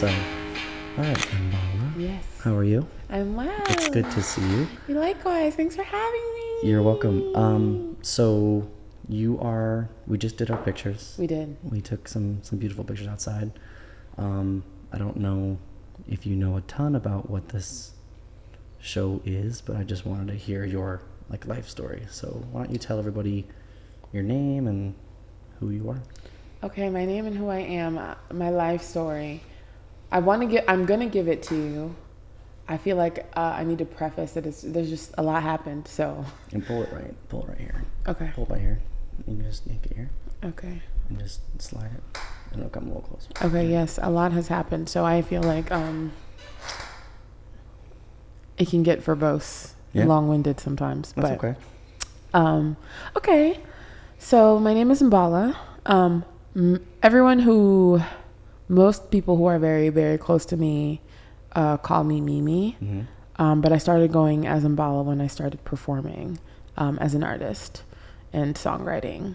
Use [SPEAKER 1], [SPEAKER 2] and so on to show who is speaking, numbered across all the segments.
[SPEAKER 1] So, all right, Mballa.
[SPEAKER 2] Yes.
[SPEAKER 1] How are you?
[SPEAKER 2] I'm well.
[SPEAKER 1] It's good to see you.
[SPEAKER 2] Likewise. Thanks for having me.
[SPEAKER 1] You're welcome. So we just did our pictures.
[SPEAKER 2] We did.
[SPEAKER 1] We took some beautiful pictures outside. I don't know if you know a ton about what this show is, but I just wanted to hear your life story. So why don't you tell everybody your name and who you are?
[SPEAKER 2] Okay, my name and who I am, my life story. I'm gonna give it to you. I feel like I need to preface that there's just a lot happened. So.
[SPEAKER 1] And pull it right here.
[SPEAKER 2] Okay.
[SPEAKER 1] Pull it by here. You can just yank it here.
[SPEAKER 2] Okay.
[SPEAKER 1] And just slide it, and it'll come a little closer.
[SPEAKER 2] Okay. Yes, a lot has happened. So I feel like it can get verbose, long-winded sometimes.
[SPEAKER 1] That's
[SPEAKER 2] but,
[SPEAKER 1] okay.
[SPEAKER 2] Okay. So my name is Mballa. Most people who are very, very close to me call me Mimi.
[SPEAKER 1] Mm-hmm.
[SPEAKER 2] But I started going as Mballa when I started performing as an artist and songwriting.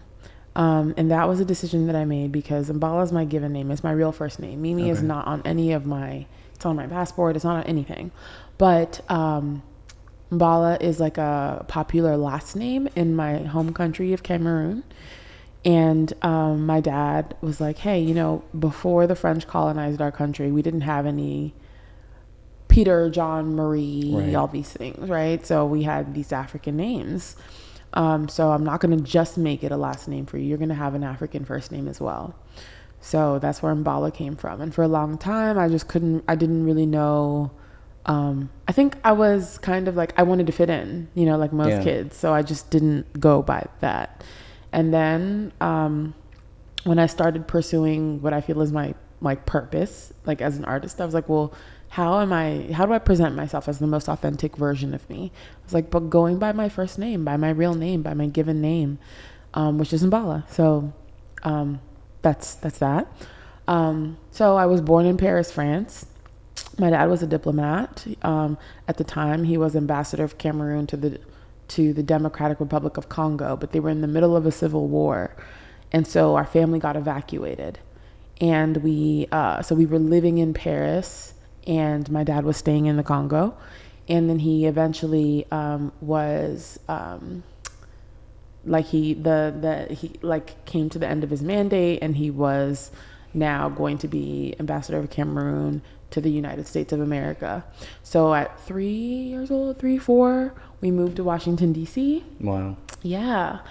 [SPEAKER 2] And that was a decision that I made because Mballa is my given name. It's my real first name. Mimi is not on any of it's on my passport. It's not on anything. But Mballa is like a popular last name in my home country of Cameroon. And my dad was like, hey, before the French colonized our country, we didn't have any Peter, John, Marie, all these things, right? So we had these African names. So I'm not going to just make it a last name for you. You're going to have an African first name as well. So that's where Mballa came from. And for a long time, I didn't really know. I think I was kind of I wanted to fit in, like most kids. So I just didn't go by that. And then when I started pursuing what I feel is my purpose, as an artist, I was like, well, how do I present myself as the most authentic version of me? I was like, but going by my first name, by my real name, by my given name, which is Mballa. So that's that. So I was born in Paris, France. My dad was a diplomat. At the time, he was ambassador of Cameroon to the Democratic Republic of Congo, but they were in the middle of a civil war. And so our family got evacuated. And we were living in Paris, and my dad was staying in the Congo. And then he eventually came to the end of his mandate, and he was now going to be ambassador of Cameroon to the United States of America. So at 3 years old, 4, we moved to Washington, D.C.
[SPEAKER 1] Wow.
[SPEAKER 2] Yeah.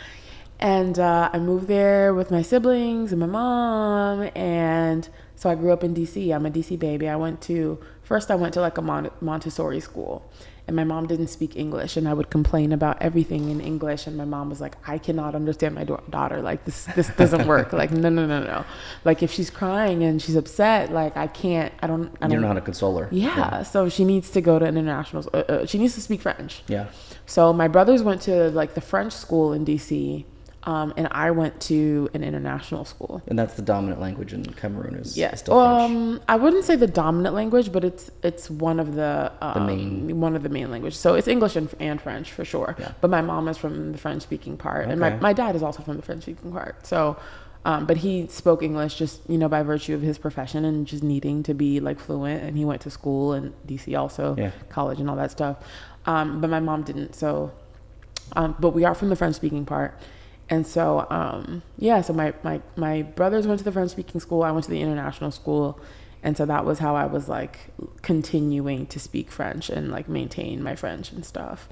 [SPEAKER 2] And I moved there with my siblings and my mom. And so I grew up in D.C. I'm a D.C. baby. I went to a Montessori school. And my mom didn't speak English. And I would complain about everything in English. And my mom was like, I cannot understand my daughter. This doesn't work. No. If she's crying and she's upset, I don't. You
[SPEAKER 1] don't know how to console her.
[SPEAKER 2] Yeah. So she needs to go to an international, she needs to speak French.
[SPEAKER 1] Yeah.
[SPEAKER 2] So my brothers went to the French school in D.C., and I went to an international school.
[SPEAKER 1] And that's the dominant language in Cameroon is still French.
[SPEAKER 2] I wouldn't say the dominant language, but it's one of the main languages. So it's English and French for sure. Yeah. But my mom is from the French speaking part, and my dad is also from the French speaking part. So, but he spoke English just by virtue of his profession and just needing to be fluent. And he went to school in DC also, college and all that stuff. But my mom didn't. So, but we are from the French speaking part. And so, so my brothers went to the French-speaking school. I went to the international school. And so that was how I was, continuing to speak French and, maintain my French and stuff,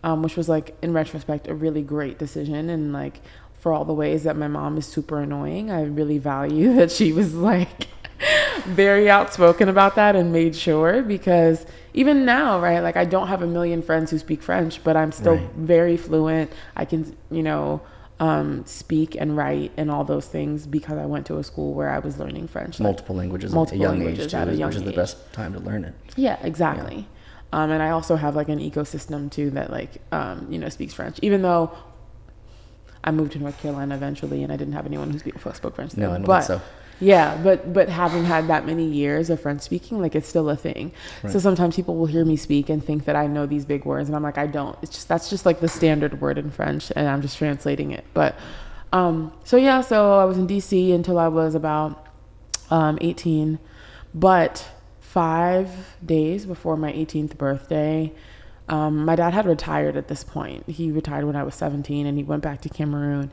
[SPEAKER 2] which was, in retrospect, a really great decision. And, for all the ways that my mom is super annoying, I really value that she was, very outspoken about that and made sure, because even now, right, I don't have a million friends who speak French, but I'm still very fluent. I can, speak and write and all those things because I went to a school where I was learning French.
[SPEAKER 1] Multiple languages at a young age, too, which is the best time to learn it.
[SPEAKER 2] Yeah, exactly. Yeah. And I also have an ecosystem too that speaks French, even though I moved to North Carolina eventually and I didn't have anyone who spoke French.
[SPEAKER 1] No, I don't think so.
[SPEAKER 2] Yeah, but having had that many years of French speaking, it's still a thing. Right. So sometimes people will hear me speak and think that I know these big words, and I'm like, I don't. That's just the standard word in French, and I'm just translating it. But so I was in DC until I was about 18. But 5 days before my 18th birthday, my dad had retired at this point. He retired when I was 17, and he went back to Cameroon,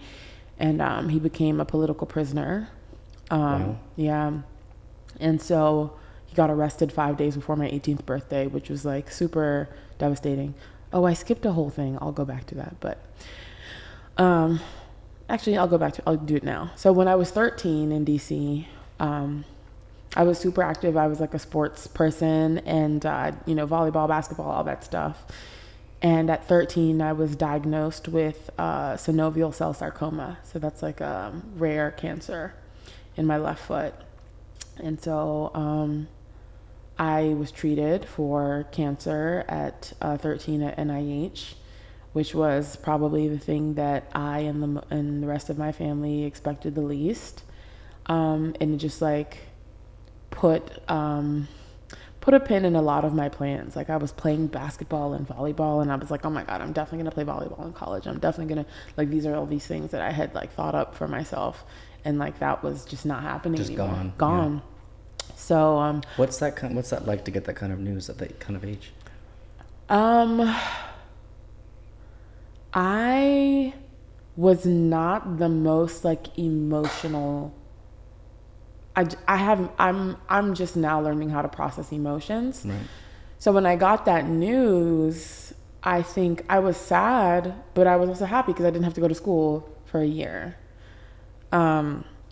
[SPEAKER 2] and he became a political prisoner.
[SPEAKER 1] Wow.
[SPEAKER 2] Yeah. And so he got arrested 5 days before my 18th birthday, which was like super devastating. Oh, I skipped a whole thing. I'll go back to that. But actually, I'll do it now. So when I was 13 in DC, I was super active. I was like a sports person, and, volleyball, basketball, all that stuff. And at 13, I was diagnosed with synovial cell sarcoma. So that's like a rare cancer in my left foot. And so I was treated for cancer at 13 at NIH, which was probably the thing that I and the rest of my family expected the least. And it just like put a pin in a lot of my plans. Like I was playing basketball and volleyball, and I was like, oh my God, I'm definitely going to play volleyball in college. I'm definitely going to, like, these are all these things that I had like thought up for myself. And like, that was just not happening anymore. Gone. Yeah. So,
[SPEAKER 1] what's that like to get that kind of news at that kind of age?
[SPEAKER 2] I was not the most like emotional. I'm just now learning how to process emotions. Right. So when I got that news, I think I was sad, but I was also happy because I didn't have to go to school for a year.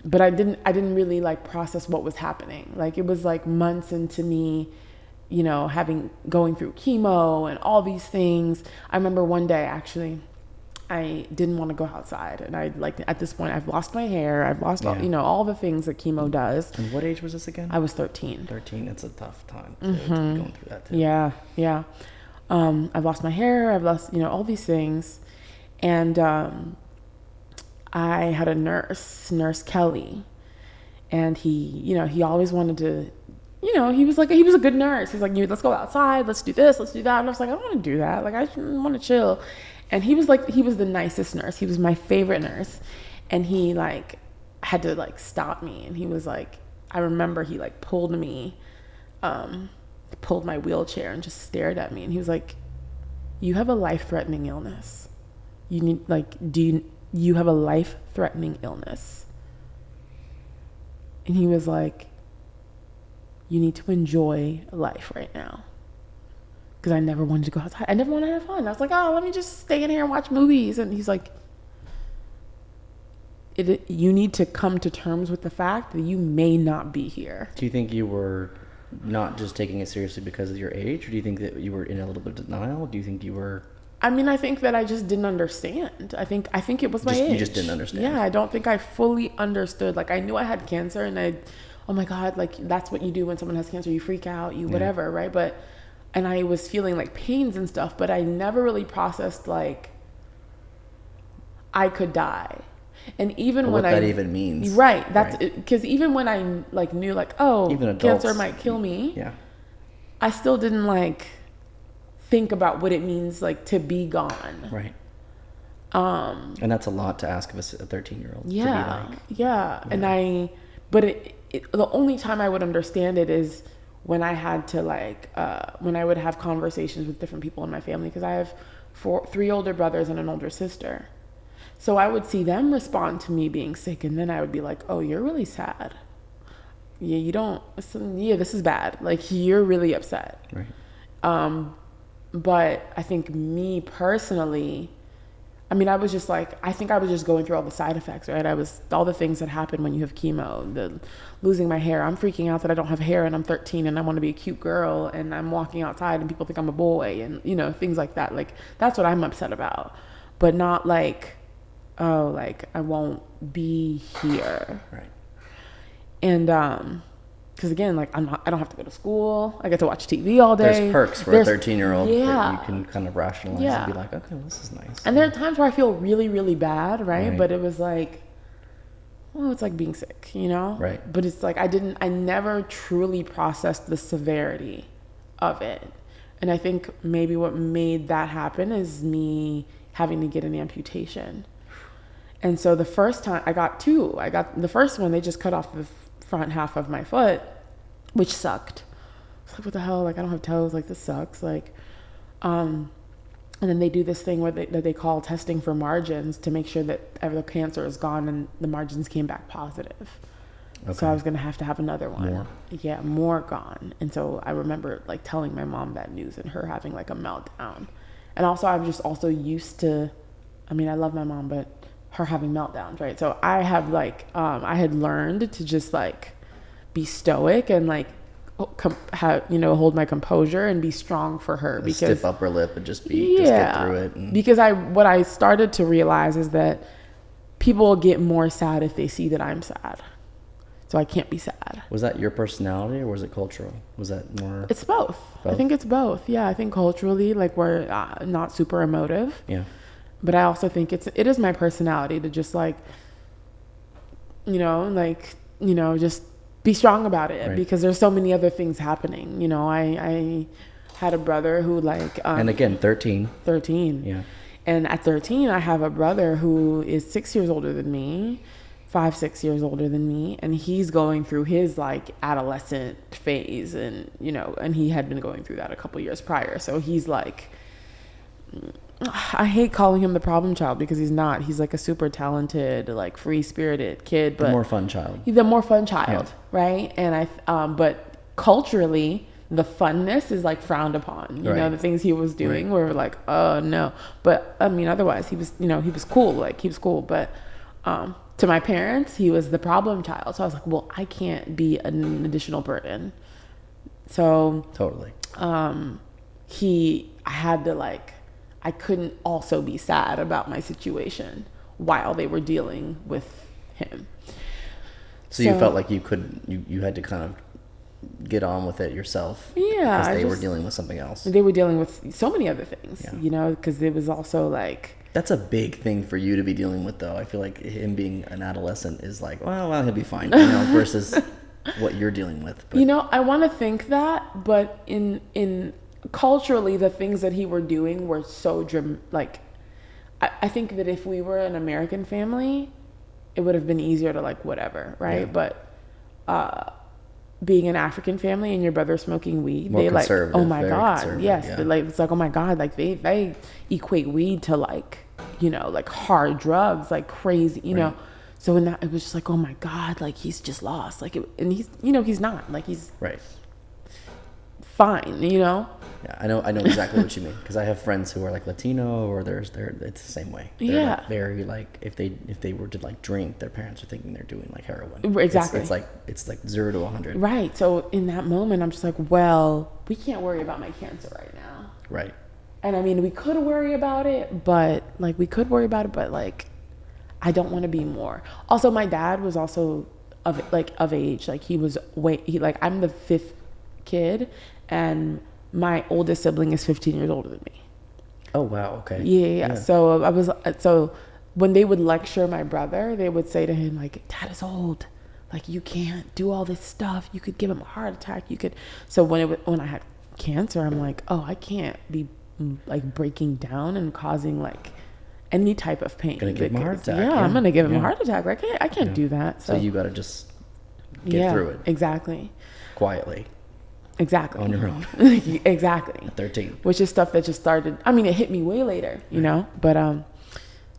[SPEAKER 2] But I didn't really like process what was happening. Like it was like months into me, going through chemo and all these things. I remember one day actually, I didn't want to go outside, and at this point I've lost my hair, I've lost all the things that chemo does.
[SPEAKER 1] And what age was this again?
[SPEAKER 2] I was 13.
[SPEAKER 1] 13, it's a tough time to be going through that too.
[SPEAKER 2] Yeah. I've lost my hair, I've lost, all these things. And I had a Nurse Kelly, and he always wanted to, he was a good nurse. He's like, let's go outside, let's do this, let's do that. And I was like, I don't want to do that. Like, I want to chill. And he was the nicest nurse. He was my favorite nurse. And he like had to like stop me. And he was like, I remember he like pulled my wheelchair and just stared at me. And he was like, you have a life-threatening illness. You have a life-threatening illness. And he was like, you need to enjoy life right now. Because I never wanted to go outside. I never wanted to have fun. I was like, oh, let me just stay in here and watch movies. And he's like, you need to come to terms with the fact that you may not be here.
[SPEAKER 1] Do you think you were not just taking it seriously because of your age? Or do you think that you were in a little bit of denial? Do you think you were...
[SPEAKER 2] I mean, I think that I just didn't understand. I think it was my age.
[SPEAKER 1] You just didn't understand.
[SPEAKER 2] Yeah, I don't think I fully understood. Like, I knew I had cancer, and oh my God, like, that's what you do when someone has cancer. You freak out, whatever, right? And I was feeling like pains and stuff, but I never really processed like I could die. And even when
[SPEAKER 1] what that even means.
[SPEAKER 2] Right. That's because even when I like knew like, oh,
[SPEAKER 1] even adults,
[SPEAKER 2] cancer might kill me.
[SPEAKER 1] Yeah.
[SPEAKER 2] I still didn't like think about what it means like to be gone.
[SPEAKER 1] Right. And that's a lot to ask of a 13-year-old.
[SPEAKER 2] Yeah. To be like, And the only time I would understand it is when I had to when I would have conversations with different people in my family, because I have 3 older brothers and an older sister. So I would see them respond to me being sick, and then I would be like, oh, you're really sad. Yeah, this is bad. Like, you're really upset.
[SPEAKER 1] Right.
[SPEAKER 2] But I think me personally, I mean, I was just going through all the side effects, right? All the things that happen when you have chemo, the losing my hair. I'm freaking out that I don't have hair and I'm 13 and I want to be a cute girl and I'm walking outside and people think I'm a boy and, things like that. Like, that's what I'm upset about, but not like, oh, like I won't be here.
[SPEAKER 1] Right.
[SPEAKER 2] And, because again, like I don't have to go to school. I get to watch TV all day.
[SPEAKER 1] There's perks for a 13-year-old that you can kind of rationalize and be like, okay, well, this is nice.
[SPEAKER 2] And there are times where I feel really, really bad, right? But it was like, well, it's like being sick,
[SPEAKER 1] Right.
[SPEAKER 2] But it's like I never truly processed the severity of it. And I think maybe what made that happen is me having to get an amputation. And so the first time I got 2. The first one, they just cut off the front half of my foot. which sucked. It's like, what the hell? Like, I don't have toes. Like, this sucks. Like, and then they do this thing where that they call testing for margins to make sure that the cancer is gone, and the margins came back positive. Okay. So I was going to have another one.
[SPEAKER 1] More.
[SPEAKER 2] Yeah, more gone. And so I remember like telling my mom that news and her having like a meltdown. And also I'm just also used to, I mean, I love my mom, but her having meltdowns, right? So I have like, I had learned to just like be stoic and like hold my composure and be strong for her. Because
[SPEAKER 1] stiff upper lip and just get through it.
[SPEAKER 2] Because what I started to realize is that people get more sad if they see that I'm sad. So I can't be sad.
[SPEAKER 1] Was that your personality or was it cultural? Was that more?
[SPEAKER 2] It's both. I think it's both. Yeah, I think culturally, like we're not super emotive.
[SPEAKER 1] Yeah.
[SPEAKER 2] But I also think it is my personality to just like, just be strong about it. Right. Because there's so many other things happening. You know, I had a brother who like.
[SPEAKER 1] And again, 13.
[SPEAKER 2] 13.
[SPEAKER 1] Yeah.
[SPEAKER 2] And at 13, I have a brother who is 6 years older than me. 5-6 years older than me, and he's going through his like adolescent phase, and and he had been going through that a couple years prior. So he's like, I hate calling him the problem child because he's not. He's like a super talented, like free-spirited kid, but
[SPEAKER 1] the more fun child.
[SPEAKER 2] He's the more fun child, yeah. Right? And but culturally, the funness is like frowned upon. You know, the things he was doing were like, oh no. But I mean, otherwise, he was, he was cool. Like he was cool, but. To my parents, he was the problem child. So I was like, well, I can't be an additional burden. So
[SPEAKER 1] totally.
[SPEAKER 2] I had to like, I couldn't also be sad about my situation while they were dealing with him.
[SPEAKER 1] So you felt like you had to kind of get on with it yourself.
[SPEAKER 2] Yeah.
[SPEAKER 1] Because they were dealing with something else.
[SPEAKER 2] They were dealing with so many other things,
[SPEAKER 1] yeah.
[SPEAKER 2] Because it was also like.
[SPEAKER 1] That's a big thing for you to be dealing with, though. I feel like him being an adolescent is like, well, he'll be fine, versus what you're dealing with. But.
[SPEAKER 2] I want to think that, but in culturally, the things that he were doing were so like, I think that if we were an American family, it would have been easier to like whatever, right?
[SPEAKER 1] Yeah.
[SPEAKER 2] But being an African family and your brother smoking weed,
[SPEAKER 1] more
[SPEAKER 2] they like, oh my God, yes,
[SPEAKER 1] yeah.
[SPEAKER 2] like it's like, oh my God, like they equate weed to like, like hard drugs, like crazy, you know. So in that, it was just like, oh my God, like he's just lost, like, and he's, he's not, like he's fine, Yeah,
[SPEAKER 1] I know exactly what you mean, because I have friends who are like Latino, or it's the same way. They're like very like if they were to like drink, their parents are thinking they're doing like heroin.
[SPEAKER 2] Exactly.
[SPEAKER 1] It's like 0 to 100.
[SPEAKER 2] Right. So in that moment, I'm just like, well, we can't worry about my cancer right now.
[SPEAKER 1] Right.
[SPEAKER 2] And I mean, we could worry about it, but like I don't want to be more. Also, my dad was also of age. Like I'm the 5th kid, and my oldest sibling is 15 years older than me.
[SPEAKER 1] Oh, wow. Okay.
[SPEAKER 2] Yeah. So when they would lecture my brother, they would say to him, like, Dad is old. Like, you can't do all this stuff. You could give him a heart attack. You could. So when I had cancer, I'm like, oh, I can't be like breaking down and causing like any type of pain.
[SPEAKER 1] Gonna give him a heart attack.
[SPEAKER 2] Yeah, I'm gonna give him a heart attack. I can't do that.
[SPEAKER 1] So you gotta just get through it.
[SPEAKER 2] Exactly.
[SPEAKER 1] Quietly.
[SPEAKER 2] Exactly.
[SPEAKER 1] On your own.
[SPEAKER 2] Exactly.
[SPEAKER 1] At 13.
[SPEAKER 2] Which is stuff that just started. I mean, it hit me way later, but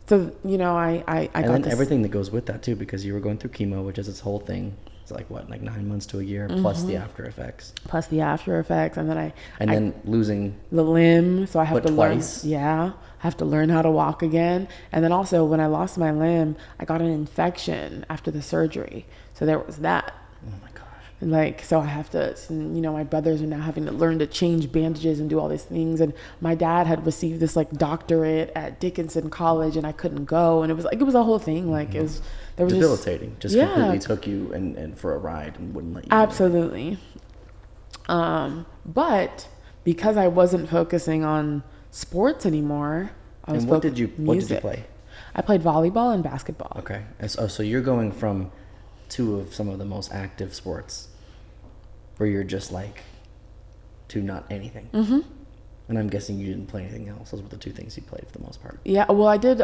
[SPEAKER 2] so I
[SPEAKER 1] and
[SPEAKER 2] got
[SPEAKER 1] then
[SPEAKER 2] this,
[SPEAKER 1] everything that goes with that too, because you were going through chemo, which is its whole thing. It's like 9 months to a year, plus the after effects. And then then losing
[SPEAKER 2] the limb, so I have to
[SPEAKER 1] twice.
[SPEAKER 2] learn. Yeah, I have to learn how to walk again. And then also when I lost my limb, I got an infection after the surgery, so there was that.
[SPEAKER 1] Oh my gosh.
[SPEAKER 2] Like, so I have to, my brothers are now having to learn to change bandages and do all these things. And my dad had received this like doctorate at Dickinson College, and I couldn't go. And it was a whole thing. Like there was
[SPEAKER 1] debilitating. Just completely took you and for a ride and wouldn't let you.
[SPEAKER 2] Absolutely. But because I wasn't focusing on sports anymore,
[SPEAKER 1] what did you play?
[SPEAKER 2] I played volleyball and basketball.
[SPEAKER 1] Okay. So you're going from two of some of the most active sports where you're just like to not anything. Mm-hmm. And I'm guessing you didn't play anything else. Those were the two things you played for the most part.
[SPEAKER 2] Yeah, well, I did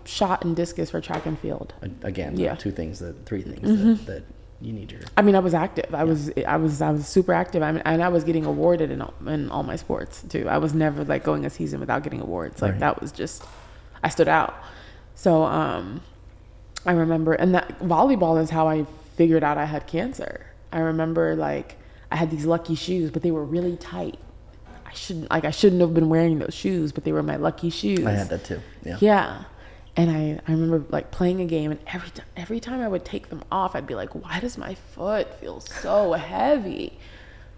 [SPEAKER 2] shot and discus for track and field.
[SPEAKER 1] Again, three things
[SPEAKER 2] mm-hmm.
[SPEAKER 1] that you need your.
[SPEAKER 2] I mean, I was active. I was super active. I mean, and I was getting awarded in all my sports too. I was never like going a season without getting awards. Like that was just, I stood out. So I remember, and that volleyball is how I figured out I had cancer. I remember like I had these lucky shoes, but they were really tight. I shouldn't have been wearing those shoes, but they were my lucky shoes.
[SPEAKER 1] I had that too. Yeah.
[SPEAKER 2] Yeah. And I remember like playing a game, and every time I would take them off, I'd be like, why does my foot feel so heavy?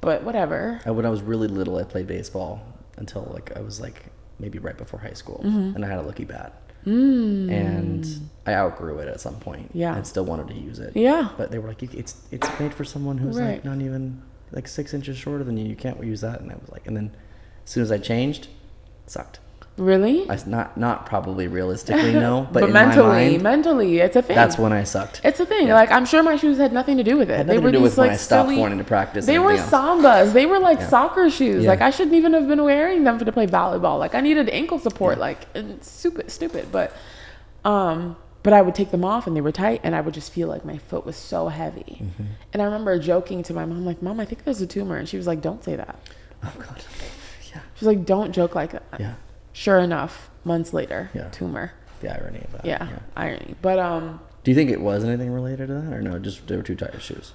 [SPEAKER 2] But whatever.
[SPEAKER 1] When I was really little, I played baseball until like I was like maybe right before high school, and I had a lucky bat. And I outgrew it at some point.
[SPEAKER 2] Yeah.
[SPEAKER 1] And still wanted to use it.
[SPEAKER 2] Yeah.
[SPEAKER 1] But they were like, it's made for someone who's like not even like 6 inches shorter than you. You can't use that. And I was like, and then as soon as I changed, it sucked.
[SPEAKER 2] Really?
[SPEAKER 1] Not probably realistically, no. But in
[SPEAKER 2] mentally,
[SPEAKER 1] my mind,
[SPEAKER 2] it's a thing.
[SPEAKER 1] That's when I sucked.
[SPEAKER 2] It's a thing.
[SPEAKER 1] Yeah.
[SPEAKER 2] Like I'm sure my shoes had nothing to do with it.
[SPEAKER 1] Had nothing to do with when I stopped wanting to practice.
[SPEAKER 2] They were Sambas. They were like soccer shoes.
[SPEAKER 1] Yeah.
[SPEAKER 2] Like I shouldn't even have been wearing them to play volleyball. Like I needed ankle support. Like it's stupid. But I would take them off and they were tight, and I would just feel like my foot was so heavy. And I remember joking to my mom, like, Mom, I think there's a tumor. And she was like, don't say that.
[SPEAKER 1] Oh God. Yeah.
[SPEAKER 2] She was like, don't joke like that.
[SPEAKER 1] Yeah.
[SPEAKER 2] Sure enough, months later, tumor.
[SPEAKER 1] The irony of that.
[SPEAKER 2] Yeah, irony. But
[SPEAKER 1] do you think it was anything related to that, or no? Just they were too tight shoes.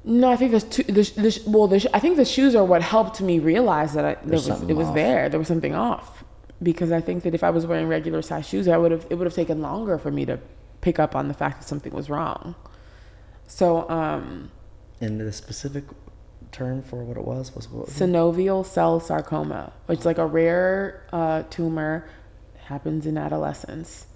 [SPEAKER 2] No, I think I think the shoes are what helped me realize that it was there. There was something off, because I think that if I was wearing regular size shoes, it would have taken longer for me to pick up on the fact that something was wrong. So,
[SPEAKER 1] and the specific term for what it was what
[SPEAKER 2] synovial cell sarcoma, which is like a rare tumor, happens in adolescence,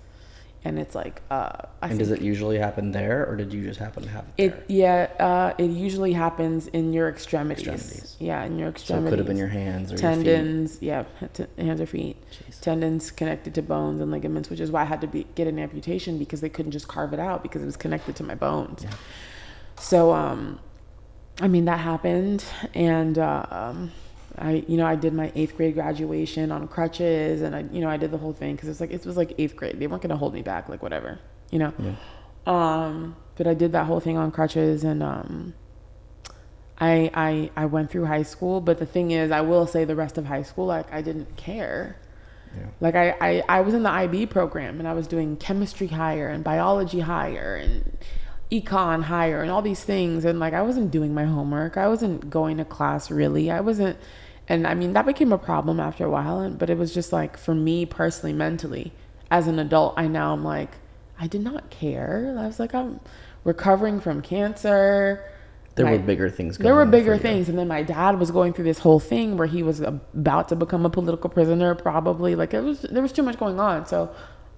[SPEAKER 2] and it's like
[SPEAKER 1] does it usually happen there, or did you just happen to have it there?
[SPEAKER 2] It usually happens in your extremities. Yeah, in your extremities.
[SPEAKER 1] So it could have been your hands or
[SPEAKER 2] tendons,
[SPEAKER 1] your feet.
[SPEAKER 2] Hands or feet. Jeez. Tendons connected to bones and ligaments, which is why I had to get an amputation, because they couldn't just carve it out because it was connected to my bones. Yeah. So I mean, that happened, and I did my 8th grade graduation on crutches, and I did the whole thing because it was like 8th grade. They weren't gonna hold me back, like whatever, Yeah. But I did that whole thing on crutches, and I went through high school. But the thing is, I will say the rest of high school, like I didn't care. Yeah. Like I was in the IB program, and I was doing chemistry higher and biology higher and econ higher and all these things, and like I wasn't doing my homework. I wasn't going to class really. I wasn't, and I mean that became a problem after a while. But it was just like, for me personally, mentally, as an adult, I'm like, I did not care. I was like, I'm recovering from cancer.
[SPEAKER 1] There were bigger things going on.
[SPEAKER 2] There were bigger things, and then my dad was going through this whole thing where he was about to become a political prisoner, probably. Like there was too much going on, so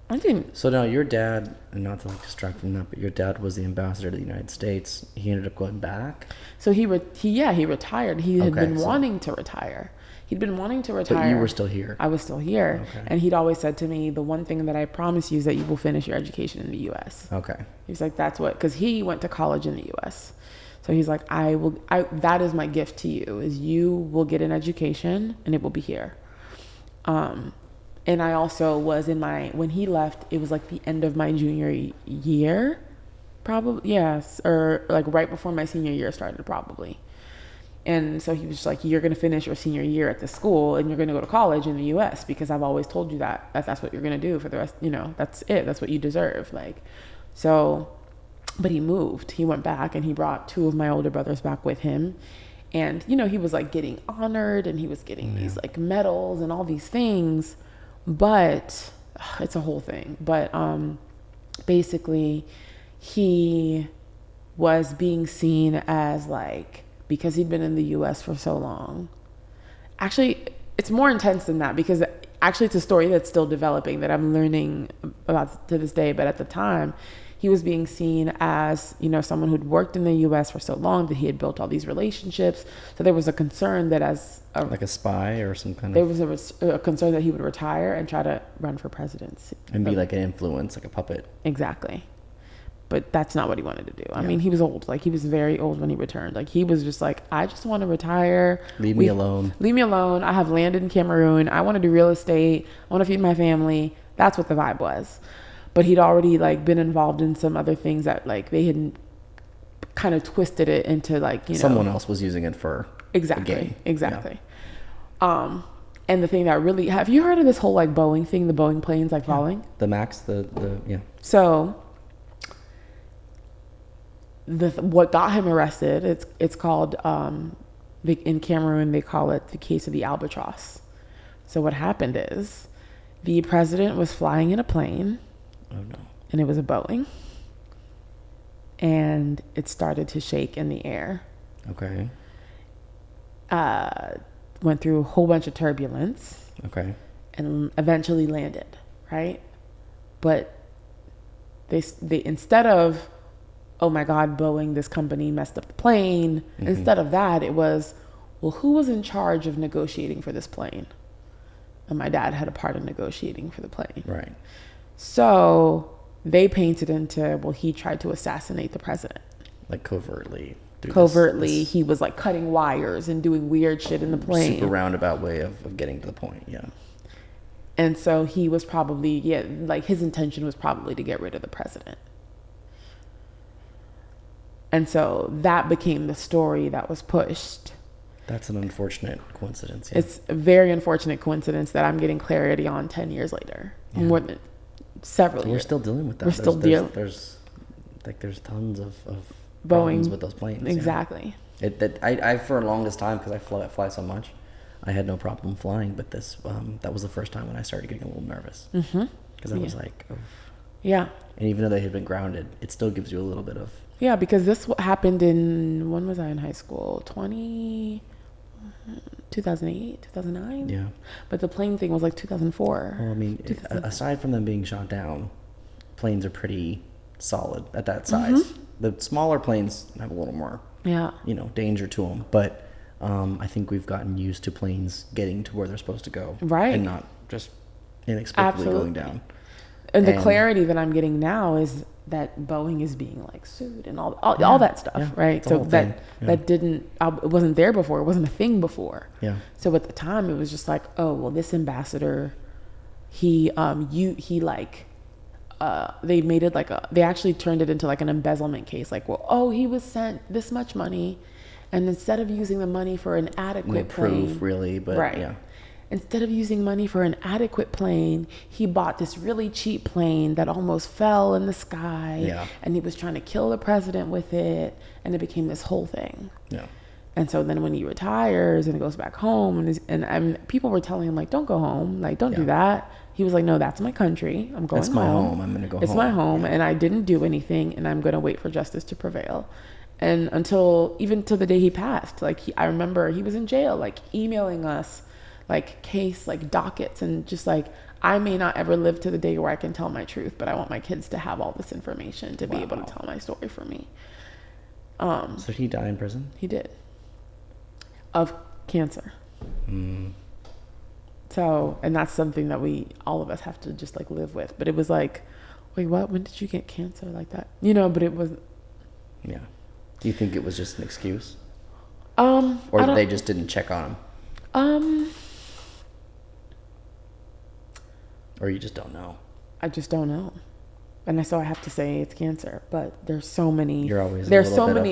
[SPEAKER 2] I didn't.
[SPEAKER 1] So now your dad, and not to like distract from that, but your dad was the ambassador to the United States. He ended up going back. So he
[SPEAKER 2] retired. He had been wanting to retire. He'd been wanting to retire.
[SPEAKER 1] But you were still here.
[SPEAKER 2] I was still here. Okay. And he'd always said to me, the one thing that I promise you is that you will finish your education in the U.S.
[SPEAKER 1] Okay.
[SPEAKER 2] He's like, that's what, because he went to college in the U.S. So he's like, that is my gift to you, is you will get an education and it will be here. And I also was when he left, it was like the end of my junior year, probably, yes, or like right before my senior year started, probably. And so he was just like, you're going to finish your senior year at the school and you're going to go to college in the U.S. because I've always told you that's what you're going to do for the rest, that's it. That's what you deserve. Like, so, but he moved. He went back and he brought 2 of my older brothers back with him. And, he was like getting honored and he was getting these like medals and all these things. But it's a whole thing. But basically, he was being seen as like, because he'd been in the U.S. for so long. Actually, it's more intense than that, because actually it's a story that's still developing that I'm learning about to this day. But at the time, he was being seen as, someone who'd worked in the U.S. for so long, that he had built all these relationships. So there was a concern that like a
[SPEAKER 1] spy or some kind
[SPEAKER 2] of... There was a concern that he would retire and try to run for presidency.
[SPEAKER 1] And be like an influence, like a puppet.
[SPEAKER 2] Exactly. But that's not what he wanted to do. I mean, he was old. Like, he was very old when he returned. Like, he was just like, I just want to retire.
[SPEAKER 1] Leave me alone.
[SPEAKER 2] Leave me alone. I have landed in Cameroon. I want to do real estate. I want to feed my family. That's what the vibe was. But he'd already, like, been involved in some other things that, like, they hadn't kind of twisted it into like,
[SPEAKER 1] someone else was using it for
[SPEAKER 2] exactly,
[SPEAKER 1] a game.
[SPEAKER 2] Exactly. Yeah. And the thing that really, have you heard of this whole like Boeing thing, the Boeing planes like falling?
[SPEAKER 1] The Max, yeah.
[SPEAKER 2] So what got him arrested, it's called, in Cameroon, they call it the case of the albatross. So what happened is the president was flying in a plane.
[SPEAKER 1] Oh no.
[SPEAKER 2] And it was a Boeing. And it started to shake in the air.
[SPEAKER 1] Okay.
[SPEAKER 2] Went through a whole bunch of turbulence.
[SPEAKER 1] Okay.
[SPEAKER 2] And eventually landed, right? But they instead of, oh my God, Boeing, this company messed up the plane. Mm-hmm. Instead of that, it was, well, who was in charge of negotiating for this plane? And my dad had a part of negotiating for the plane.
[SPEAKER 1] Right.
[SPEAKER 2] So they painted into, well, he tried to assassinate the president.
[SPEAKER 1] Like covertly.
[SPEAKER 2] This he was like cutting wires and doing weird shit in the plane.
[SPEAKER 1] Super roundabout way of getting to the point, yeah.
[SPEAKER 2] And so he was probably, like his intention was probably to get rid of the president. And so that became the story that was pushed.
[SPEAKER 1] That's an unfortunate coincidence. Yeah.
[SPEAKER 2] It's a very unfortunate coincidence that I'm getting clarity on 10 years later. Yeah. More than several years.
[SPEAKER 1] We're still dealing with that.
[SPEAKER 2] We're still dealing.
[SPEAKER 1] There's tons of
[SPEAKER 2] Boeing
[SPEAKER 1] with those planes.
[SPEAKER 2] Exactly.
[SPEAKER 1] Yeah. I for the longest time, because I fly so much, I had no problem flying. But this that was the first time when I started getting a little nervous. Because I was like, oh.
[SPEAKER 2] Yeah.
[SPEAKER 1] And even though they had been grounded, it still gives you a little bit of.
[SPEAKER 2] Yeah, because this happened when was I in high school? 2008, 2009?
[SPEAKER 1] Yeah.
[SPEAKER 2] But the plane thing was like 2004.
[SPEAKER 1] Well, I mean, aside from them being shot down, planes are pretty solid at that size. Mm-hmm. The smaller planes have a little more, danger to them. But I think we've gotten used to planes getting to where they're supposed to go.
[SPEAKER 2] Right.
[SPEAKER 1] And not just inexplicably going down.
[SPEAKER 2] And the clarity that I'm getting now is that Boeing is being like sued and all that stuff, right? So that it wasn't there before. It wasn't a thing before.
[SPEAKER 1] Yeah.
[SPEAKER 2] So at the time, it was just like, oh, well, this ambassador, they made it like they actually turned it into like an embezzlement case. Like, well, oh, he was sent this much money, and instead of using the money for an adequate plane,
[SPEAKER 1] proof really, but
[SPEAKER 2] right.
[SPEAKER 1] Yeah.
[SPEAKER 2] Instead of using money for an adequate plane, he bought this really cheap plane that almost fell in the sky.
[SPEAKER 1] Yeah.
[SPEAKER 2] And he was trying to kill the president with it. And it became this whole thing.
[SPEAKER 1] Yeah.
[SPEAKER 2] And so then when he retires and he goes back home, and people were telling him, like, don't go home. Like, don't do that. He was like, no, that's my country. I'm going home.
[SPEAKER 1] That's my home. I'm going to go home.
[SPEAKER 2] It's my home.
[SPEAKER 1] Yeah.
[SPEAKER 2] And I didn't do anything. And I'm going to wait for justice to prevail. And even till the day he passed, like, I remember he was in jail, like, emailing us, like case, like dockets, and just like, I may not ever live to the day where I can tell my truth, but I want my kids to have all this information to be able to tell my story for me.
[SPEAKER 1] So did he die in prison?
[SPEAKER 2] He did. Of cancer. So, and that's something that all of us have to just like live with. But it was like, wait, what? When did you get cancer like that? But it was.
[SPEAKER 1] Yeah. Do you think it was just an excuse?
[SPEAKER 2] Or
[SPEAKER 1] they just didn't check on him? Or you just don't know?
[SPEAKER 2] I just don't know. And so I have to say it's cancer, but there's so many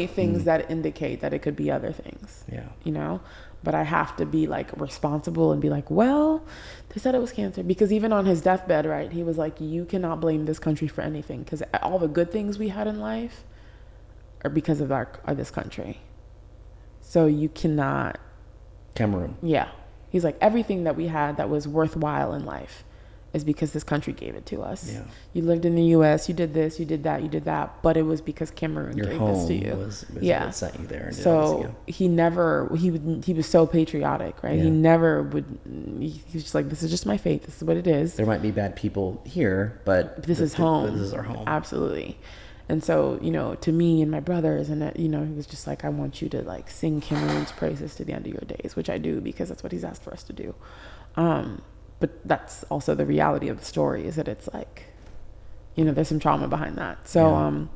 [SPEAKER 2] things that indicate that it could be other things.
[SPEAKER 1] Yeah.
[SPEAKER 2] But I have to be like responsible and be like, well, they said it was cancer, because even on his deathbed, right, he was like, you cannot blame this country for anything, because all the good things we had in life are because of this country. So you cannot.
[SPEAKER 1] Cameroon.
[SPEAKER 2] Yeah. He's like, everything that we had that was worthwhile in life is because this country gave it to us. Yeah. You lived in the U.S., you did this, you did that, but it was because Cameroon gave this to you.
[SPEAKER 1] Was what sent you there. And
[SPEAKER 2] so he was so patriotic, right? Yeah. He was just like, this is just my faith. This is what it is.
[SPEAKER 1] There might be bad people here, but
[SPEAKER 2] this is home.
[SPEAKER 1] This is our home.
[SPEAKER 2] Absolutely. And so, to me and my brothers, and he was just like, I want you to like sing Cameroon's praises to the end of your days, which I do, because that's what he's asked for us to do. But that's also the reality of the story, is that it's like, there's some trauma behind that. So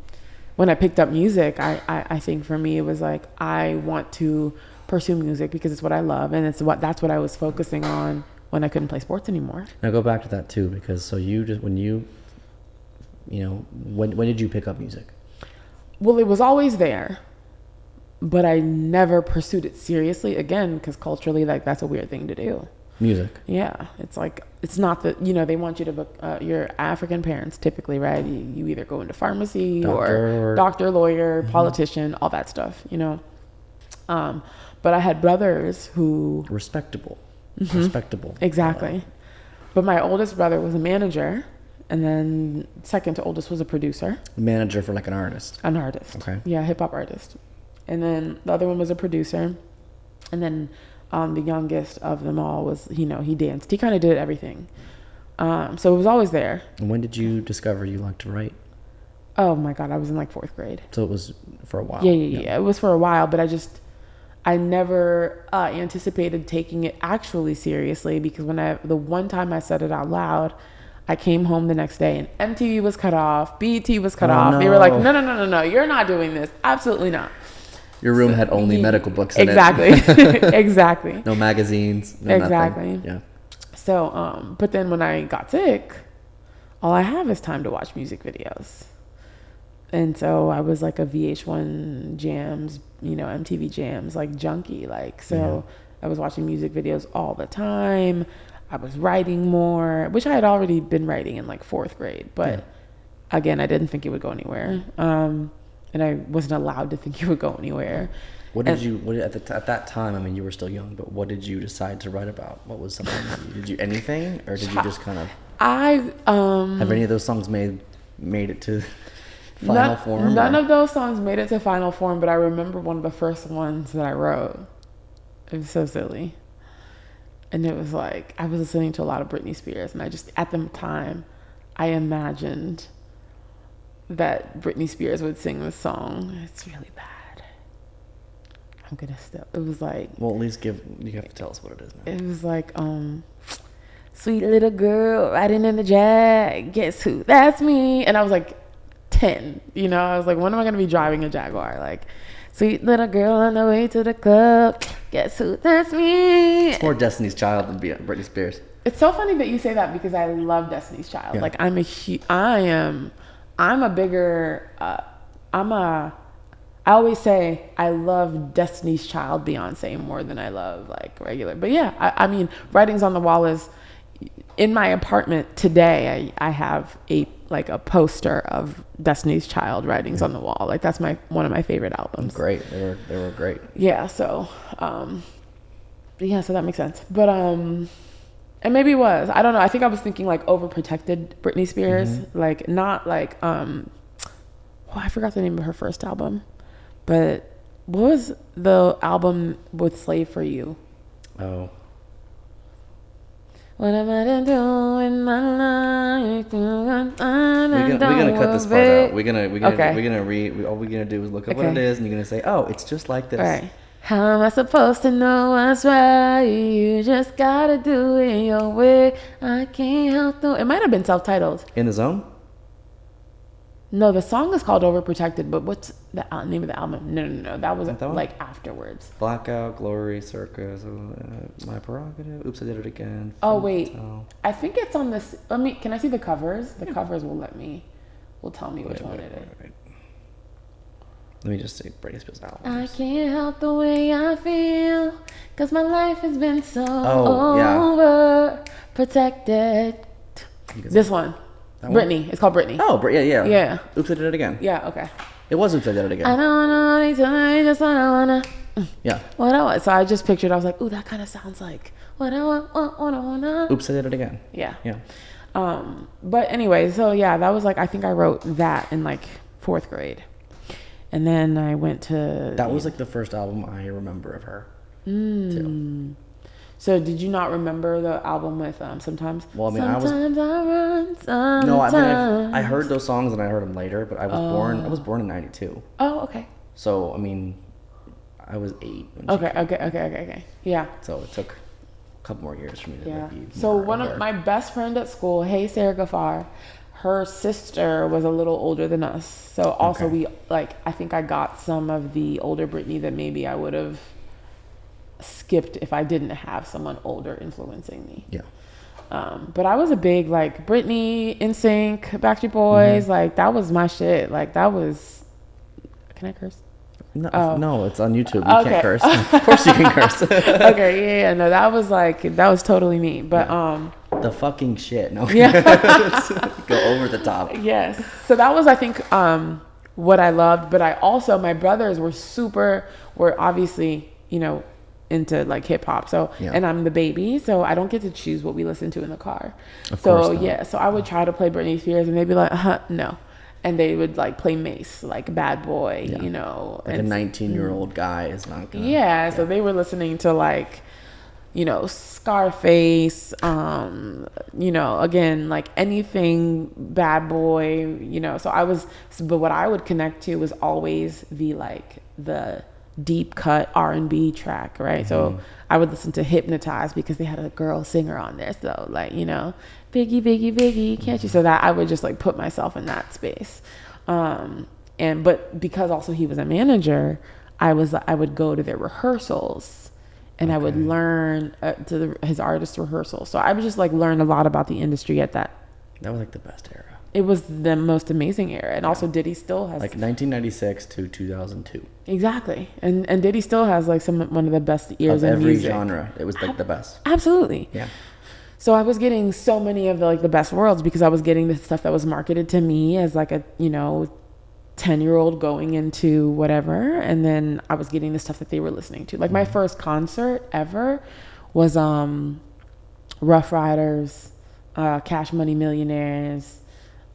[SPEAKER 2] when I picked up music, I think for me, it was like, I want to pursue music because it's what I love. And that's what I was focusing on when I couldn't play sports anymore.
[SPEAKER 1] Now go back to that too, because so when did you pick up music?
[SPEAKER 2] Well, it was always there, but I never pursued it seriously again because culturally, like, that's a weird thing to do.
[SPEAKER 1] Music.
[SPEAKER 2] Yeah, it's like, it's not that, they want you to book your African parents typically, right? You either go into pharmacy or doctor, lawyer, politician, all that stuff, but I had brothers who
[SPEAKER 1] Respectable.
[SPEAKER 2] Exactly. But my oldest brother was a manager, and then second to oldest was a producer.
[SPEAKER 1] Manager for like an artist.
[SPEAKER 2] An artist.
[SPEAKER 1] Okay.
[SPEAKER 2] Yeah, hip hop artist. And then the other one was a producer, and then the youngest of them all was, he danced. He kind of did everything. So it was always there.
[SPEAKER 1] And when did you discover you liked to write?
[SPEAKER 2] Oh my God, I was in like 4th grade.
[SPEAKER 1] So it was for a while.
[SPEAKER 2] Yeah. It was for a while, but I never anticipated taking it actually seriously, because the one time I said it out loud, I came home the next day and MTV was cut off, BET was cut off.
[SPEAKER 1] No.
[SPEAKER 2] They were like, no, you're not doing this. Absolutely not.
[SPEAKER 1] Your room had only medical books in
[SPEAKER 2] exactly.
[SPEAKER 1] it.
[SPEAKER 2] Exactly.
[SPEAKER 1] No magazines. No
[SPEAKER 2] Exactly.
[SPEAKER 1] Nothing. Yeah.
[SPEAKER 2] So, but then when I got sick, all I have is time to watch music videos. And so I was like a VH1 jams, MTV jams, like junkie. I was watching music videos all the time. I was writing more, which I had already been writing in like 4th grade. But again, I didn't think it would go anywhere. And I wasn't allowed to think it would go anywhere.
[SPEAKER 1] At that time, I mean, you were still young, but what did you decide to write about? What was something, did you anything? Or did you just kind of, have any of those songs made it to final form?
[SPEAKER 2] None of those songs made it to final form, but I remember one of the first ones that I wrote. It was so silly. And it was like, I was listening to a lot of Britney Spears, and at the time, I imagined that Britney Spears would sing this song. It's really bad. It was like...
[SPEAKER 1] Well, at least you have to tell us what it is now.
[SPEAKER 2] It was like, sweet little girl riding in the Jag, guess who? That's me. And I was like 10, I was like, when am I going to be driving a Jaguar? Like, sweet little girl on the way to the club, guess who? That's me.
[SPEAKER 1] It's more Destiny's Child than Britney Spears.
[SPEAKER 2] It's so funny that you say that, because I love Destiny's Child. Yeah. Like, I always say I love Destiny's Child Beyonce more than I love like regular. But yeah, I mean, Writings on the Wall is in my apartment today. I have a poster of Destiny's Child Writings on the Wall. Like, that's one of my favorite albums.
[SPEAKER 1] Great. They were great.
[SPEAKER 2] Yeah. So, so that makes sense. But, and maybe it was, I don't know. I think I was thinking like overprotected Britney Spears, like not like, I forgot the name of her first album. But what was the album with Slave for You?
[SPEAKER 1] Oh.
[SPEAKER 2] What am I to do in my life?
[SPEAKER 1] We're gonna cut this part out. All we're gonna do is look up what it is, and you're gonna say, "Oh, it's just like this."
[SPEAKER 2] All right. How am I supposed to know what's right? You just gotta do it your way. I can't help it might have been self-titled.
[SPEAKER 1] In the Zone?
[SPEAKER 2] No, the song is called Overprotected, but what's the name of the album? No. That was like afterwards.
[SPEAKER 1] Blackout, Glory, Circus, My Prerogative, Oops, I Did It Again.
[SPEAKER 2] Oh, wait. I think it's on this. Can I see the covers? The covers will tell me which one it is.
[SPEAKER 1] Wait. Let me just say Britney Spears album.
[SPEAKER 2] I can't help the way I feel, 'cause my life has been so overprotected. This one. Brittany. It's called Brittany.
[SPEAKER 1] Oh, yeah.
[SPEAKER 2] Yeah.
[SPEAKER 1] Oops, I Did It Again.
[SPEAKER 2] Yeah, okay.
[SPEAKER 1] It was Oops, I Did It Again.
[SPEAKER 2] I don't wanna tell you just what I wanna.
[SPEAKER 1] Yeah.
[SPEAKER 2] What I want. So I just pictured, I was like, ooh, that kind of sounds like what I wanna.
[SPEAKER 1] Oops, I Did It Again.
[SPEAKER 2] Yeah.
[SPEAKER 1] Yeah.
[SPEAKER 2] But anyway, so yeah, that was like, I think I wrote that in like 4th grade. And then I went to...
[SPEAKER 1] That was like the first album I remember of her. Too.
[SPEAKER 2] So did you not remember the album with Sometimes?
[SPEAKER 1] Well, I mean,
[SPEAKER 2] sometimes I run, sometimes.
[SPEAKER 1] No, I mean, I heard those songs and I heard them later, but I was born in 92.
[SPEAKER 2] Oh, okay.
[SPEAKER 1] So, I mean, I was 8 when
[SPEAKER 2] Okay. Yeah.
[SPEAKER 1] So it took a couple more years for me to be
[SPEAKER 2] So one of my best friend at school, Sarah Gaffar, her sister was a little older than us. So also I think I got some of the older Britney that maybe I would have skipped if I didn't have someone older influencing me.
[SPEAKER 1] Yeah.
[SPEAKER 2] But I was a big like Britney, NSYNC, Backstreet Boys, like that was my shit. Like that was Can I curse?
[SPEAKER 1] No, no, it's on YouTube. You can't curse. Of course you can curse.
[SPEAKER 2] Okay, yeah, no, that was totally me. But
[SPEAKER 1] the fucking shit. No.
[SPEAKER 2] Yeah.
[SPEAKER 1] Go over the top.
[SPEAKER 2] Yes. So that was, I think, what I loved. But I also, my brothers were obviously, into like hip hop. So, and I'm the baby, so I don't get to choose what we listen to in the car.
[SPEAKER 1] Of course not.
[SPEAKER 2] Yeah, so I would try to play Britney Spears and they'd be like, no. And they would like play Mace, like Bad Boy,
[SPEAKER 1] Like a 19-year-old guy is not gonna.
[SPEAKER 2] Yeah, so they were listening to like, Scarface, again, like anything Bad Boy, so but what I would connect to was always the deep cut R&B track, right? So I would listen to Hypnotize because they had a girl singer on there. So like, Biggie, Biggie, Biggie, can't you? So that I would just like put myself in that space. But because also he was a manager, I would go to their rehearsals and I would learn his artist rehearsals. So I would just like learn a lot about the industry at that.
[SPEAKER 1] That was like the best era.
[SPEAKER 2] It was the most amazing era. And also Diddy still has
[SPEAKER 1] like 1996 to 2002.
[SPEAKER 2] Exactly. And Diddy still has like one of the best ears
[SPEAKER 1] of
[SPEAKER 2] in
[SPEAKER 1] every
[SPEAKER 2] music.
[SPEAKER 1] genre. It was like the best.
[SPEAKER 2] Absolutely.
[SPEAKER 1] Yeah.
[SPEAKER 2] So I was getting so many of the best worlds because I was getting the stuff that was marketed to me as like a 10-year-old going into whatever, and then I was getting the stuff that they were listening to. Like my first concert ever was Rough Riders, Cash Money Millionaires,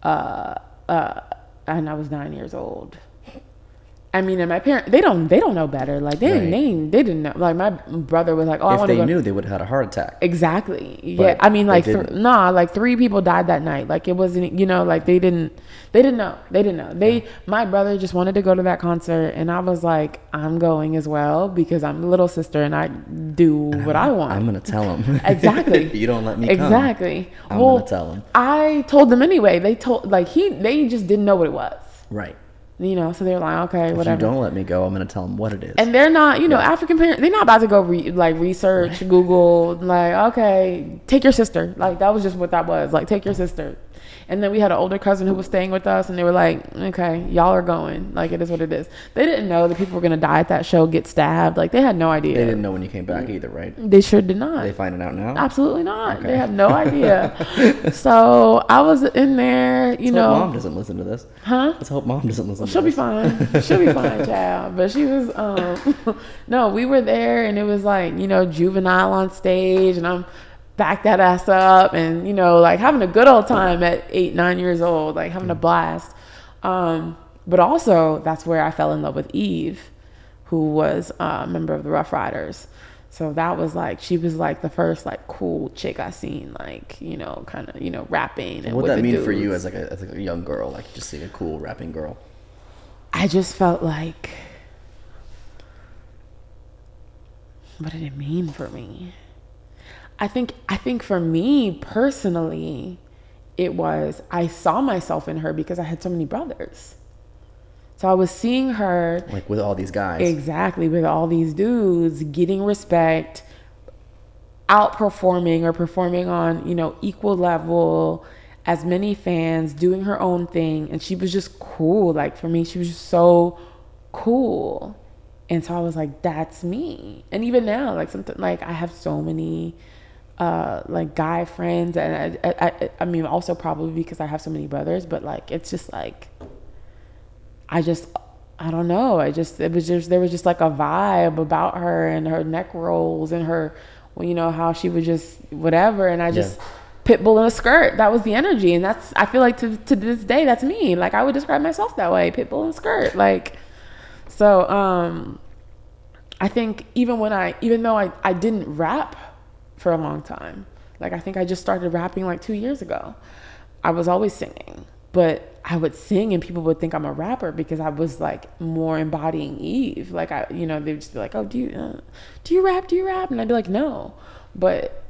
[SPEAKER 2] and I was 9 years old. I mean, and my parents, they don't know better. Like they didn't know. Like my brother was like, "Oh, I want to go."
[SPEAKER 1] If they knew, they would have had a heart attack.
[SPEAKER 2] Exactly.
[SPEAKER 1] But
[SPEAKER 2] yeah. I mean, like
[SPEAKER 1] like
[SPEAKER 2] 3 people died that night. Like it wasn't, like they didn't know. My brother just wanted to go to that concert, and I was like, I'm going as well because I'm the little sister and I do what I want.
[SPEAKER 1] I'm gonna tell them.
[SPEAKER 2] Exactly.
[SPEAKER 1] If you don't let me
[SPEAKER 2] exactly.
[SPEAKER 1] come, I'm gonna tell them.
[SPEAKER 2] I told them anyway. They just didn't know what it was.
[SPEAKER 1] Right.
[SPEAKER 2] So they're like, okay, whatever.
[SPEAKER 1] If you don't let me go, I'm going to tell them what it is.
[SPEAKER 2] And they're not, African parents, they're not about to go research, Google, like, okay, take your sister. Like, that was just what that was. Like, take your sister. And then we had an older cousin who was staying with us, and they were like, okay, y'all are going. Like, it is what it is. They didn't know that people were going to die at that show, get stabbed. Like, they had no idea.
[SPEAKER 1] They didn't know when you came back either, right?
[SPEAKER 2] They sure did not.
[SPEAKER 1] Are they finding out now?
[SPEAKER 2] Absolutely not.
[SPEAKER 1] Okay.
[SPEAKER 2] They had no idea. So I was in there,
[SPEAKER 1] Let's hope Mom doesn't listen to this.
[SPEAKER 2] Huh?
[SPEAKER 1] Let's hope Mom doesn't listen to this.
[SPEAKER 2] She'll be fine. She'll be fine, child. But she was, no, we were there, and it was like, Juvenile on stage, and I'm back that ass up and, like having a good old time at 8, 9 years old, like having a blast. But also that's where I fell in love with Eve, who was a member of the Rough Riders. So that was like, she was like the first like cool chick I seen, like, kind of, rapping. And
[SPEAKER 1] what did that mean for you as like a young girl? Like just seeing a cool rapping girl?
[SPEAKER 2] I just felt like, what did it mean for me? I think for me personally, I saw myself in her because I had so many brothers. So I was seeing her
[SPEAKER 1] like with all these guys.
[SPEAKER 2] Exactly, with all these dudes getting respect, outperforming or performing on, equal level, as many fans, doing her own thing. And she was just cool. Like for me, she was just so cool. And so I was like, that's me. And even now, like something like I have so many like guy friends, and I mean also probably because I have so many brothers, but like it's just like I don't know, there was just like a vibe about her and her neck rolls and her, how she would just whatever, and I just Pitbull in a skirt, that was the energy. And that's, I feel like to this day, that's me. Like I would describe myself that way, Pitbull in a skirt. Like so I think even though I didn't rap for a long time. Like I think I just started rapping like 2 years ago. I was always singing, but I would sing and people would think I'm a rapper because I was like more embodying Eve. Like they'd just be like, "Oh, do you rap? Do you rap?" And I'd be like, "No," but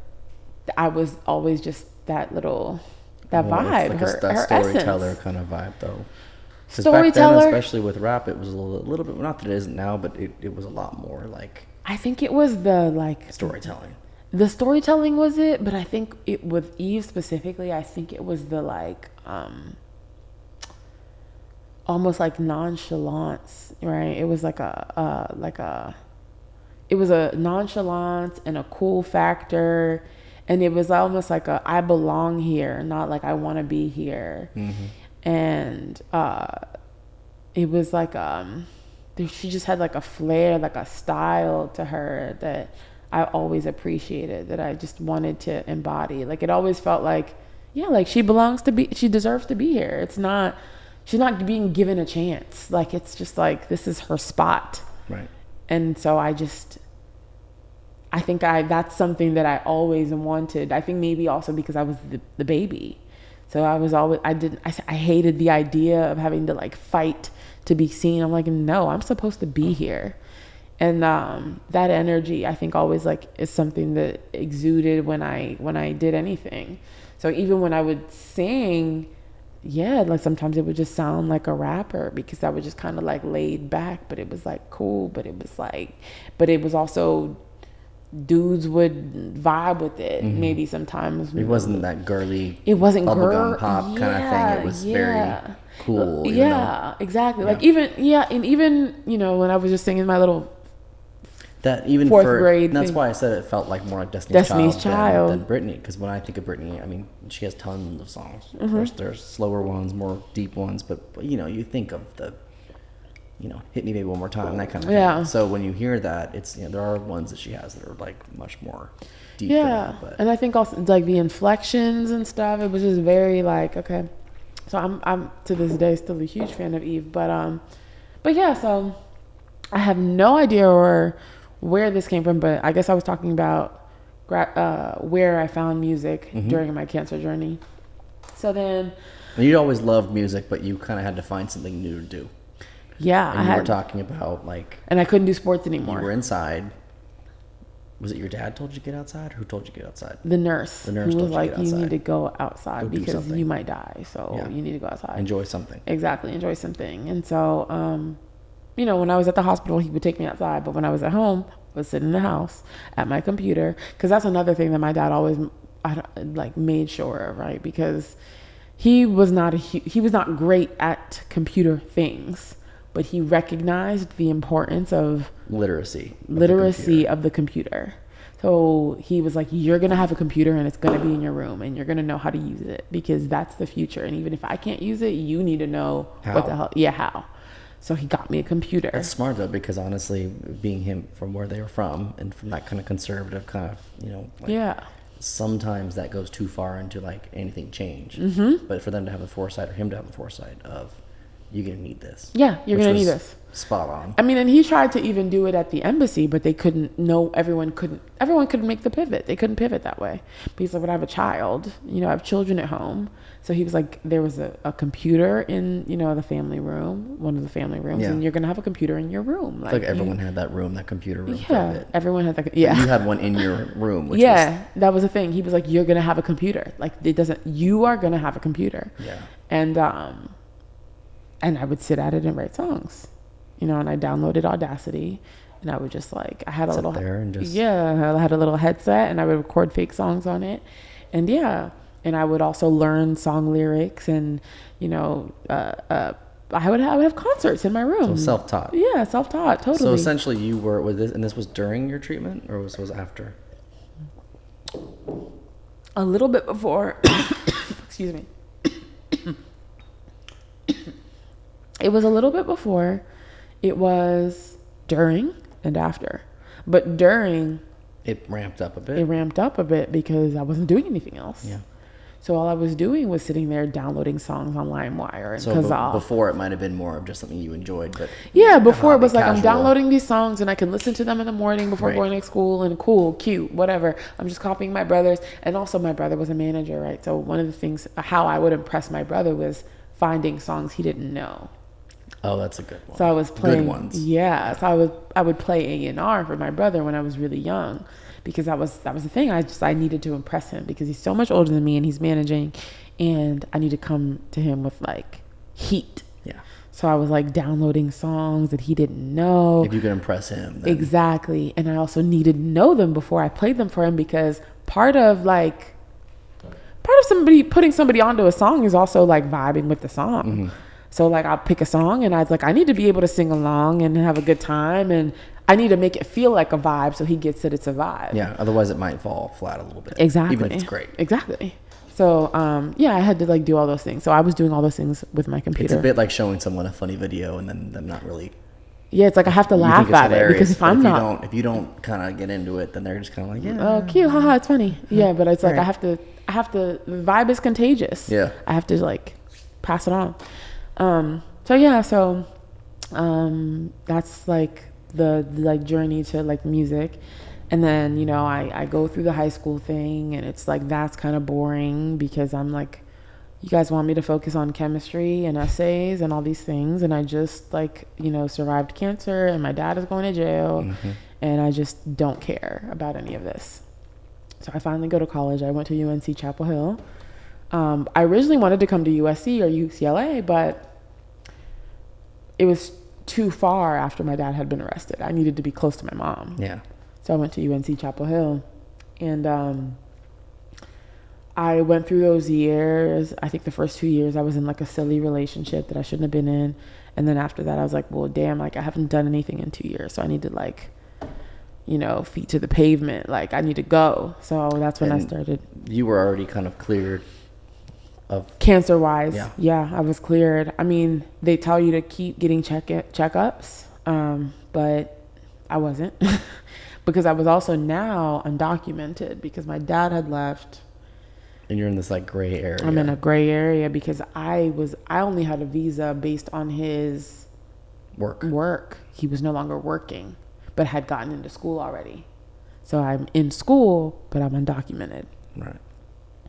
[SPEAKER 2] I was always just that vibe.
[SPEAKER 1] It's like
[SPEAKER 2] her
[SPEAKER 1] storyteller
[SPEAKER 2] essence.
[SPEAKER 1] kind of vibe, though.
[SPEAKER 2] Storyteller,
[SPEAKER 1] back then, especially with rap, it was a little bit. Not that it isn't now, but it was a lot more like.
[SPEAKER 2] I think it was the like
[SPEAKER 1] storytelling.
[SPEAKER 2] The storytelling was it, but I think it with Eve specifically, I think it was the like almost like nonchalance, right? It was like it was a nonchalance and a cool factor. And it was almost like I belong here, not like I want to be here. And it was like she just had like a flair, like a style to her that I always appreciated, that I just wanted to embody. Like it always felt like, yeah, like she deserves to be here. She's not being given a chance. Like it's just like, this is her spot.
[SPEAKER 1] Right.
[SPEAKER 2] And so I think that's something that I always wanted. I think maybe also because I was the baby. So I hated the idea of having to like fight to be seen. I'm like, no, I'm supposed to be here. And that energy, I think always like is something that exuded when I did anything. So even when I would sing, yeah, like sometimes it would just sound like a rapper because I was just kind of like laid back, but it was like cool, but it was also dudes would vibe with it. Maybe sometimes
[SPEAKER 1] it wasn't that girly.
[SPEAKER 2] It wasn't
[SPEAKER 1] bubblegum pop kind of thing. It was very cool.
[SPEAKER 2] Exactly. Like even when I was just singing my little
[SPEAKER 1] that even
[SPEAKER 2] fourth grade
[SPEAKER 1] that's
[SPEAKER 2] thing.
[SPEAKER 1] why I said it felt like more like Destiny's Child than Britney, because when I think of Britney, I mean, she has tons of songs. There's slower ones, more deep ones, but you think of the Hit Me Baby One More Time, that kind of thing. So when you hear that, it's there are ones that she has that are like much more deep than that, but. And
[SPEAKER 2] I think also like the inflections and stuff, it was just very like, okay. So I'm to this day still a huge fan of Eve, but yeah, so I have no idea where this came from, but I guess I was talking about where I found music during my cancer journey. So then,
[SPEAKER 1] you'd always loved music, but you kind of had to find something new to do.
[SPEAKER 2] Yeah,
[SPEAKER 1] and you were talking about like,
[SPEAKER 2] and I couldn't do sports anymore.
[SPEAKER 1] You were inside. Was it your dad told you to get outside? Who told you to get outside?
[SPEAKER 2] The nurse.
[SPEAKER 1] Who was
[SPEAKER 2] like, you need to go outside because you might die. So you need to go outside.
[SPEAKER 1] Enjoy something.
[SPEAKER 2] Exactly, enjoy something. And so, when I was at the hospital, he would take me outside. But when I was at home, I would sit in the house at my computer. Because that's another thing that my dad always made sure of, right? Because he was not great at computer things, but he recognized the importance of literacy of the computer. So he was like, you're going to have a computer and it's going to be in your room and you're going to know how to use it because that's the future. And even if I can't use it, you need to know what the hell. Yeah, how. So he got me a computer.
[SPEAKER 1] That's smart though, because honestly, being him from where they were from and from that kind of conservative kind of, sometimes that goes too far into like anything change. But for them to have the foresight, or him to have the foresight of, you're going to need this. Yeah, you're going to need this. Spot on.
[SPEAKER 2] I mean, and he tried to even do it at the embassy, but they couldn't. No, everyone couldn't make the pivot. They couldn't pivot that way. But he's like, but I have a child. I have children at home. So he was like, there was a computer in, the family room, one of the family rooms, and you're going to have a computer in your room.
[SPEAKER 1] Like everyone had that room, that computer room.
[SPEAKER 2] Yeah, everyone had that. Yeah.
[SPEAKER 1] You had one in your room. Which
[SPEAKER 2] that was the thing. He was like, you're going to have a computer. Like you are going to have a computer.
[SPEAKER 1] Yeah.
[SPEAKER 2] And I would sit at it and write songs, and I downloaded Audacity, and I would just like, I had a little, I had a little headset, and I would record fake songs on it, and and I would also learn song lyrics, and I would have concerts in my room.
[SPEAKER 1] So self-taught.
[SPEAKER 2] Yeah, self-taught, totally.
[SPEAKER 1] So essentially, you were with this, and this was during your treatment, or was after?
[SPEAKER 2] A little bit before. Excuse me. It was a little bit before. It was during and after. But during,
[SPEAKER 1] it ramped up a bit.
[SPEAKER 2] It ramped up a bit because I wasn't doing anything else.
[SPEAKER 1] Yeah.
[SPEAKER 2] So all I was doing was sitting there downloading songs on LimeWire and Kazaa.
[SPEAKER 1] Before it might have been more of just something you enjoyed, but
[SPEAKER 2] before it was like, I'm downloading these songs and I can listen to them in the morning before going to school, and cool, cute, whatever. I'm just copying my brother's, and also my brother was a manager, right? So one of the things, how I would impress my brother was finding songs he didn't know.
[SPEAKER 1] Oh, that's a good one.
[SPEAKER 2] So I was playing
[SPEAKER 1] good ones.
[SPEAKER 2] Yeah, so I would play A&R for my brother when I was really young, because that was the thing. I needed to impress him because he's so much older than me and he's managing, and I need to come to him with like heat.
[SPEAKER 1] Yeah.
[SPEAKER 2] So I was like downloading songs that he didn't know.
[SPEAKER 1] If you could impress him.
[SPEAKER 2] Then. Exactly. And I also needed to know them before I played them for him, because part of somebody putting somebody onto a song is also like vibing with the song. So like I'll pick a song and I need to be able to sing along and have a good time, and I need to make it feel like a vibe so he gets that it's a vibe.
[SPEAKER 1] Yeah, otherwise it might fall flat a little bit.
[SPEAKER 2] Exactly.
[SPEAKER 1] Even if it's great.
[SPEAKER 2] Exactly. So I had to like do all those things. So I was doing all those things with my computer.
[SPEAKER 1] It's a bit like showing someone a funny video and then them not really.
[SPEAKER 2] Yeah, it's like I have to laugh at it, because
[SPEAKER 1] if you don't kind of get into it, then they're just kind of like, yeah,
[SPEAKER 2] oh, cute, haha, it's funny. Yeah, but it's like right. I have to. The vibe is contagious.
[SPEAKER 1] Yeah,
[SPEAKER 2] I have to like pass it on. That's like the like journey to like music. And then, you know, I go through the high school thing, and it's like that's kind of boring, because I'm like, you guys want me to focus on chemistry and essays and all these things, and I just like, you know, survived cancer, and my dad is going to jail, and I just don't care about any of this. So I finally go to college. I went to UNC Chapel Hill. I originally wanted to come to USC or UCLA, but it was too far after my dad had been arrested. I needed to be close to my mom.
[SPEAKER 1] Yeah.
[SPEAKER 2] So I went to UNC Chapel Hill, and I went through those years. I think the first 2 years I was in like a silly relationship that I shouldn't have been in. And then after that I was like, well, damn, like I haven't done anything in 2 years. So I need to like, you know, feet to the pavement. Like I need to go. So that's when I started. You
[SPEAKER 1] were already kind of cleared of
[SPEAKER 2] cancer wise. Yeah, I was cleared. I mean, they tell you to keep getting checkups. But I wasn't because I was also now undocumented because my dad had left.
[SPEAKER 1] And you're in this like gray area.
[SPEAKER 2] I'm in a gray area because I only had a visa based on his work. He was no longer working, but had gotten into school already. So I'm in school, but I'm undocumented.
[SPEAKER 1] Right.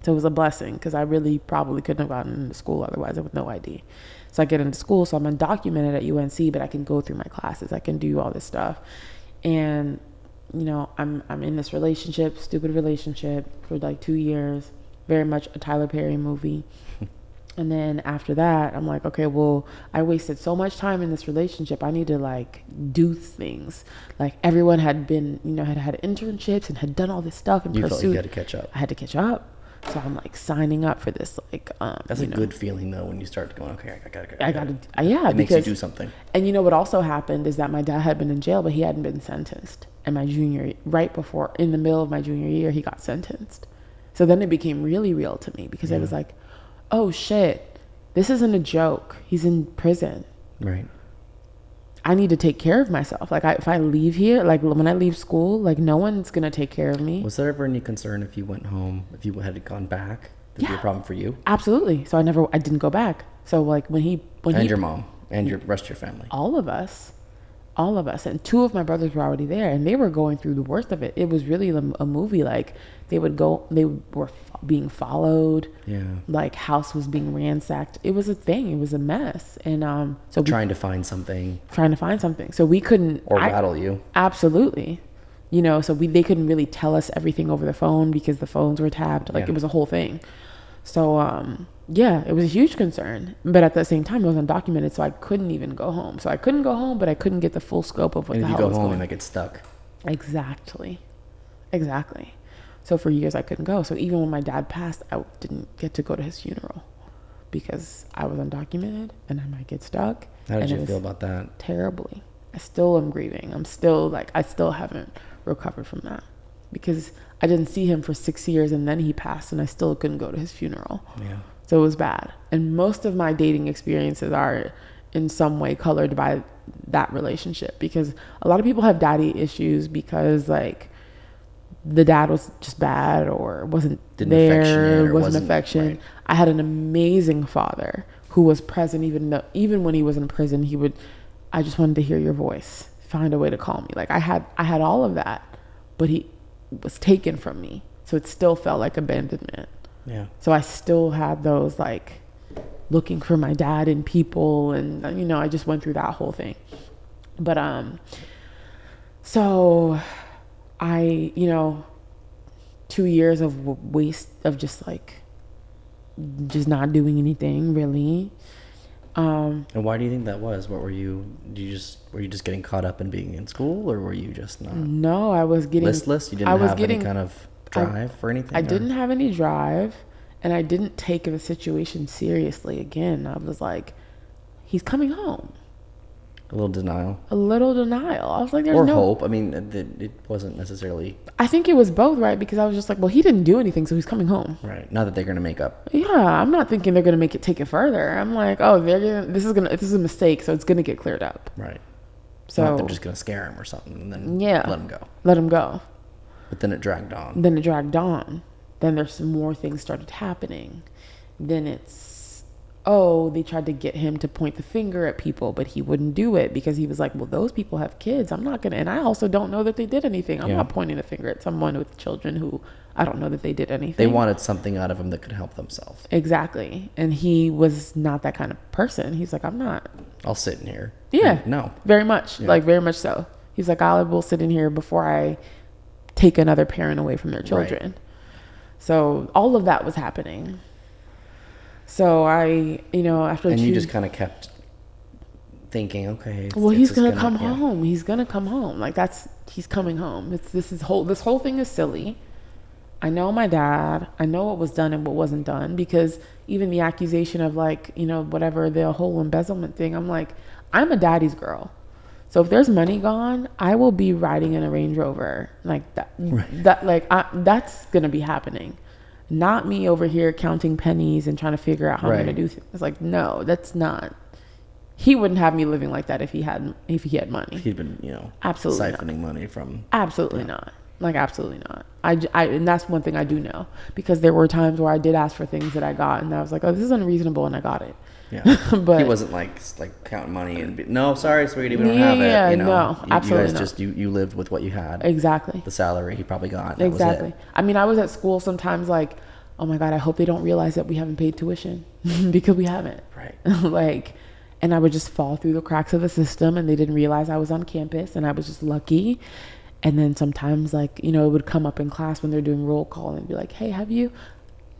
[SPEAKER 2] So it was a blessing because I really probably couldn't have gotten into school otherwise with no ID. So I get into school, so I'm undocumented at UNC, but I can go through my classes. I can do all this stuff. And, you know, I'm in this relationship, stupid relationship for like 2 years. Very much a Tyler Perry movie. And then after that, I'm like, okay, well, I wasted so much time in this relationship. I need to like do things. Like everyone had been, you know, had internships and had done all this stuff and
[SPEAKER 1] you
[SPEAKER 2] pursued.
[SPEAKER 1] Felt like you had to catch up.
[SPEAKER 2] I had to catch up. So I'm like signing up for this, like,
[SPEAKER 1] that's a good feeling though, when you start going, okay,
[SPEAKER 2] I gotta, yeah.
[SPEAKER 1] It makes you do something.
[SPEAKER 2] And you know what also happened is that my dad had been in jail, but he hadn't been sentenced. And right before, in the middle of my junior year, he got sentenced. So then it became really real to me because I was like, oh shit, this isn't a joke. He's in prison.
[SPEAKER 1] Right.
[SPEAKER 2] I need to take care of myself. Like if I leave here, like when I leave school, like no one's going to take care of me.
[SPEAKER 1] Was there ever any concern if you went home, if you had gone back? Would be a problem for you?
[SPEAKER 2] Absolutely. So I didn't go back. So like when
[SPEAKER 1] your mom and your rest of your family.
[SPEAKER 2] All of us. And 2 of my brothers were already there and they were going through the worst of it. It was really a movie. Like they were being followed.
[SPEAKER 1] Yeah. Like
[SPEAKER 2] house was being ransacked. It was a thing. It was a mess. And so
[SPEAKER 1] trying to find something.
[SPEAKER 2] So we couldn't.
[SPEAKER 1] Or rattle you.
[SPEAKER 2] Absolutely. You know, so they couldn't really tell us everything over the phone because the phones were tapped. Like it was a whole thing. So, it was a huge concern, but at the same time, it was undocumented, so I couldn't even go home. So I couldn't go home, but I couldn't get the full scope of what the hell was going on.
[SPEAKER 1] And if you go home, you might get stuck.
[SPEAKER 2] Exactly. So for years, I couldn't go. So even when my dad passed, I didn't get to go to his funeral because I was undocumented and I might get stuck.
[SPEAKER 1] How did you feel about that?
[SPEAKER 2] Terribly. I still am grieving. I still haven't recovered from that because I didn't see him for 6 years and then he passed and I still couldn't go to his funeral.
[SPEAKER 1] Yeah.
[SPEAKER 2] So it was bad. And most of my dating experiences are in some way colored by that relationship because a lot of people have daddy issues because like the dad was just bad or wasn't affectionate. Right. I had an amazing father who was present even when he was in prison. I just wanted to hear your voice, find a way to call me. Like I had all of that, but he was taken from me. So it still felt like abandonment.
[SPEAKER 1] Yeah. So
[SPEAKER 2] I still had those like looking for my dad in people and, you know, I just went through that whole thing. But, so I, 2 years of waste of just not doing anything really.
[SPEAKER 1] And why do you think that was? What were you just getting caught up in being in school or were you just not?
[SPEAKER 2] No, I was getting
[SPEAKER 1] listless. You didn't have any kind of drive or anything?
[SPEAKER 2] I didn't have any drive and I didn't take the situation seriously again. I was like, he's coming home.
[SPEAKER 1] A little denial.
[SPEAKER 2] A little denial. I was like, there's
[SPEAKER 1] or
[SPEAKER 2] no
[SPEAKER 1] hope. I mean, it wasn't necessarily
[SPEAKER 2] I think it was both, right? Because I was just like, well, he didn't do anything, so he's coming home.
[SPEAKER 1] right. Not that they're gonna make up.
[SPEAKER 2] Yeah, I'm not thinking they're gonna take it further. I'm like, oh, this is a mistake, so it's gonna get cleared up.
[SPEAKER 1] Right.
[SPEAKER 2] So
[SPEAKER 1] Not they're just gonna scare him or something and then
[SPEAKER 2] yeah,
[SPEAKER 1] let him go.
[SPEAKER 2] Let him go.
[SPEAKER 1] But then it dragged on.
[SPEAKER 2] Then there's some more things started happening. Then it's, oh, they tried to get him to point the finger at people, but he wouldn't do it because he was like, well, those people have kids. I'm not going to, and I also don't know that they did anything. I'm not pointing the finger at someone with children who I don't know that they did anything.
[SPEAKER 1] They wanted something out of him that could help themselves.
[SPEAKER 2] Exactly. And he was not that kind of person. He's like,
[SPEAKER 1] I'll sit in here.
[SPEAKER 2] Yeah.
[SPEAKER 1] No.
[SPEAKER 2] Very much. Yeah. Like, very much so. He's like, I will sit in here before I take another parent away from their children. Right. So all of that was happening. So I, after
[SPEAKER 1] and you just kind of kept thinking, okay,
[SPEAKER 2] well, he's gonna come home. He's gonna come home. Like he's coming home. This whole thing is silly. I know my dad. I know what was done and what wasn't done, because even the accusation of whatever, the whole embezzlement thing. I'm like, I'm a daddy's girl. So if there's money gone, I will be riding in a Range Rover like that. Right. That's gonna be happening. Not me over here counting pennies and trying to figure out how I'm gonna do things. It's like, no, that's not. He wouldn't have me living like that if he had money.
[SPEAKER 1] He'd been,
[SPEAKER 2] absolutely
[SPEAKER 1] siphoning money from.
[SPEAKER 2] Absolutely not. Like, absolutely not. And that's one thing I do know, because there were times where I did ask for things that I got, and I was like, oh, this is unreasonable, and I got it.
[SPEAKER 1] Yeah, but he wasn't like counting money and no, sorry, sweetie, we don't have it.
[SPEAKER 2] Yeah, no, absolutely
[SPEAKER 1] you guys not. You lived with what you had.
[SPEAKER 2] Exactly.
[SPEAKER 1] The salary he probably got.
[SPEAKER 2] Exactly.
[SPEAKER 1] Was it.
[SPEAKER 2] I mean, I was at school sometimes like, oh my God, I hope they don't realize that we haven't paid tuition because we haven't.
[SPEAKER 1] Right.
[SPEAKER 2] And I would just fall through the cracks of the system, and they didn't realize I was on campus, and I was just lucky. And then sometimes it would come up in class when they're doing roll call and be like, hey, have you?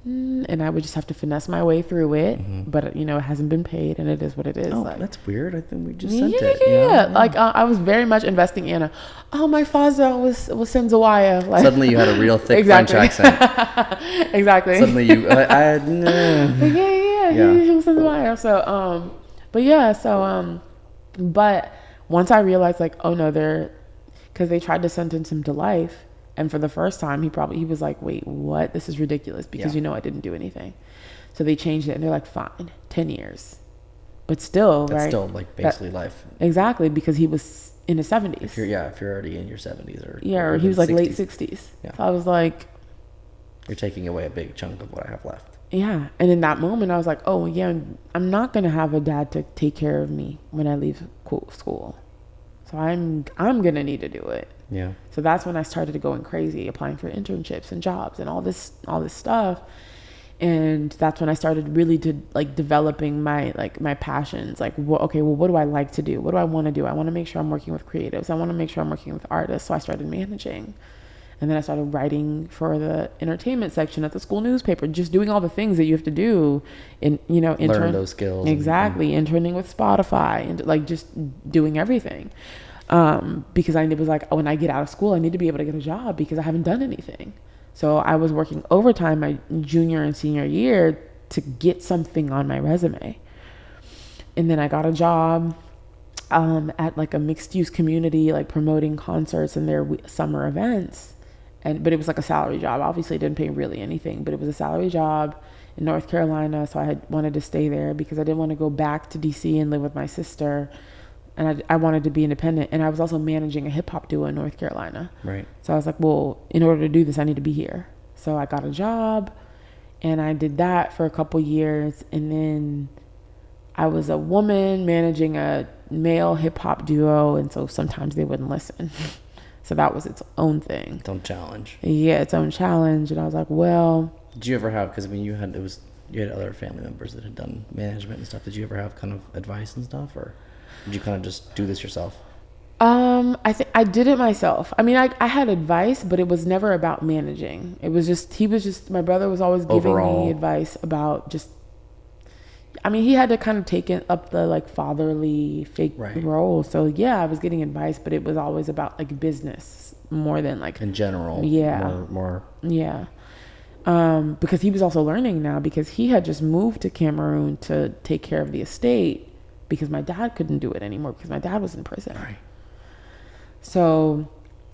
[SPEAKER 2] And I would just have to finesse my way through it. Mm-hmm. But, it hasn't been paid, and it is what it is.
[SPEAKER 1] Oh, that's weird. I think we just sent it.
[SPEAKER 2] Yeah. I was very much investing in my father was Senzawaya.
[SPEAKER 1] Suddenly you had a real thick French accent.
[SPEAKER 2] Exactly.
[SPEAKER 1] Suddenly you,
[SPEAKER 2] yeah. He was Senzawaya. So, but once I realized oh no, because they tried to sentence him to life. And for the first time, he was like, wait, what? This is ridiculous, because I didn't do anything. So they changed it, and they're like, fine, 10 years. But still,
[SPEAKER 1] that's
[SPEAKER 2] right?
[SPEAKER 1] still basically life.
[SPEAKER 2] Exactly, because he was in his 70s.
[SPEAKER 1] If you're already in your 70s
[SPEAKER 2] or he was like 60s. Late 60s. Yeah. So I was like,
[SPEAKER 1] you're taking away a big chunk of what I have left.
[SPEAKER 2] Yeah. And in that moment, I was like, oh yeah, I'm not going to have a dad to take care of me when I leave school. So I'm going to need to do it.
[SPEAKER 1] Yeah.
[SPEAKER 2] So that's when I started going crazy, applying for internships and jobs and all this stuff. And that's when I started really to developing my passions. What do I like to do? What do I want to do? I want to make sure I'm working with creatives. I want to make sure I'm working with artists. So I started managing. And then I started writing for the entertainment section at the school newspaper, just doing all the things that you have to do
[SPEAKER 1] learn those skills.
[SPEAKER 2] Exactly. Interning with Spotify and just doing everything. Because I was like, when I get out of school, I need to be able to get a job because I haven't done anything. So I was working overtime my junior and senior year to get something on my resume. And then I got a job at a mixed use community, promoting concerts and their summer events. But it was a salary job. Obviously it didn't pay really anything, but it was a salary job in North Carolina. So I had wanted to stay there because I didn't want to go back to DC and live with my sister. And I wanted to be independent. And I was also managing a hip hop duo in North Carolina.
[SPEAKER 1] Right.
[SPEAKER 2] So I was like, well, in order to do this, I need to be here. So I got a job, and I did that for a couple years. And then I was a woman managing a male hip hop duo. And so sometimes they wouldn't listen. So that was its own thing.
[SPEAKER 1] Its own challenge.
[SPEAKER 2] Yeah, its own challenge. And I was like, well.
[SPEAKER 1] Did you ever have, because you had other family members that had done management and stuff. Did you ever have kind of advice and stuff, or did you kind of just do this yourself?
[SPEAKER 2] I think I did it myself. I mean, I had advice, but it was never about managing. It was just, my brother was always giving me advice about he had to kind of take up the fatherly fake role. So yeah, I was getting advice, but it was always about business more than
[SPEAKER 1] in general.
[SPEAKER 2] Yeah.
[SPEAKER 1] More.
[SPEAKER 2] Yeah. Because he was also learning now, because he had just moved to Cameroon to take care of the estate, because my dad couldn't do it anymore because my dad was in prison.
[SPEAKER 1] Right.
[SPEAKER 2] So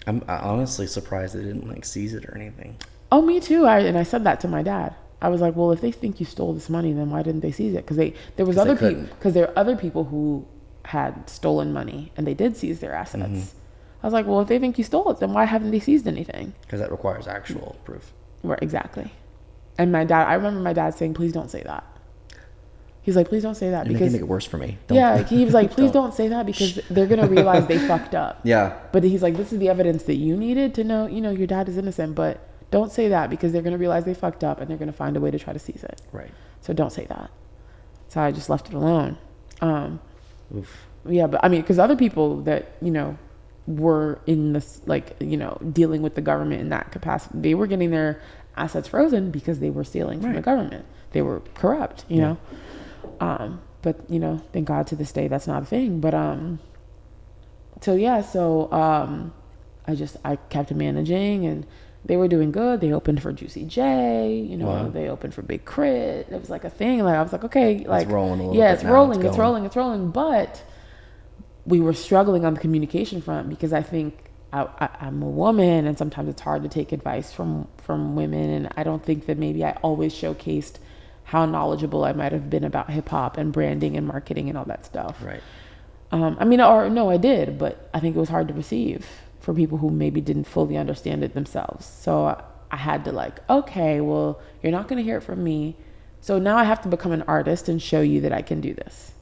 [SPEAKER 1] I'm honestly surprised they didn't like seize it or anything.
[SPEAKER 2] Oh, me too. I said that to my dad. I was like, well, if they think you stole this money, then why didn't they seize it? Because there were other people who had stolen money and they did seize their assets.
[SPEAKER 1] Mm-hmm.
[SPEAKER 2] I was like, well, if they think you stole it, then why haven't they seized anything?
[SPEAKER 1] Because that requires actual proof.
[SPEAKER 2] Right, exactly. And I remember my dad saying, please don't say that. He's like, please don't say that.
[SPEAKER 1] You're
[SPEAKER 2] because
[SPEAKER 1] making it worse for me.
[SPEAKER 2] He was like, please don't say that because they're going to realize they fucked up.
[SPEAKER 1] Yeah.
[SPEAKER 2] But he's like, this is the evidence that you needed to know, your dad is innocent, but don't say that because they're going to realize they fucked up and they're going to find a way to try to seize it.
[SPEAKER 1] Right.
[SPEAKER 2] So don't say that. So I just left it alone.
[SPEAKER 1] Oof.
[SPEAKER 2] Yeah, but I mean, because other people that, were in this, like, dealing with the government in that capacity, they were getting their assets frozen because they were stealing from the government. They were corrupt, you know. But, thank God to this day, that's not a thing. But, I kept managing and they were doing good. They opened for Juicy J,
[SPEAKER 1] Wow.
[SPEAKER 2] They opened for Big Crit. It was like a thing. Like, I was like, okay, like,
[SPEAKER 1] it's rolling a little
[SPEAKER 2] yeah,
[SPEAKER 1] bit
[SPEAKER 2] it's
[SPEAKER 1] now.
[SPEAKER 2] rolling, it's rolling. But we were struggling on the communication front because I think I'm a woman and sometimes it's hard to take advice from women. And I don't think that maybe I always showcased how knowledgeable I might have been about hip hop and branding and marketing and all that stuff.
[SPEAKER 1] Right.
[SPEAKER 2] I did, but I think it was hard to receive for people who maybe didn't fully understand it themselves. So I had to okay, well, you're not going to hear it from me. So now I have to become an artist and show you that I can do this.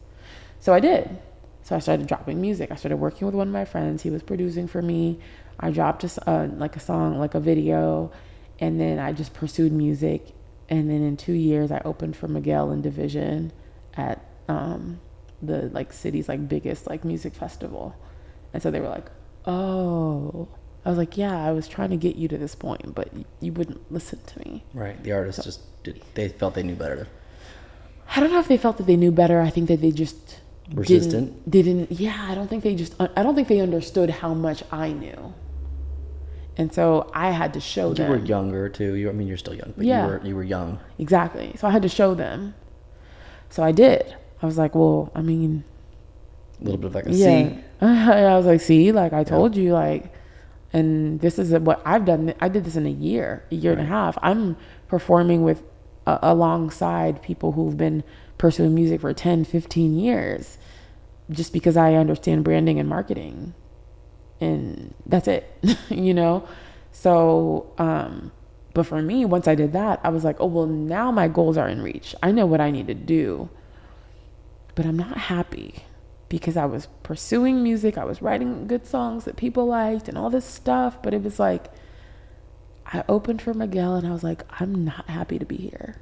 [SPEAKER 2] So I did. So I started dropping music. I started working with one of my friends. He was producing for me. I dropped a song, like a video, and then I just pursued music. And then in 2 years, I opened for Miguel in Division at the city's biggest music festival. And so they were like, oh. I was like, yeah, I was trying to get you to this point, but you wouldn't listen to me.
[SPEAKER 1] Right. The artists they felt they knew better.
[SPEAKER 2] I don't know if they felt that they knew better. I think that they just
[SPEAKER 1] resistant.
[SPEAKER 2] I don't think they understood how much I knew. And so I had to show them.
[SPEAKER 1] You were younger too. You're still young, but you were young.
[SPEAKER 2] Exactly. So I had to show them. So I did. I was like, well, a
[SPEAKER 1] little bit of
[SPEAKER 2] see. I was like, see, I told you, and this is what I've done. I did this in a year and a half. I'm performing with alongside people who've been pursuing music for 10, 15 years just because I understand branding and marketing. And that's it, So, but for me, once I did that, I was like, oh, well, now my goals are in reach. I know what I need to do, but I'm not happy because I was pursuing music. I was writing good songs that people liked and all this stuff. But it was I opened for Miguel and I was like, I'm not happy to be here.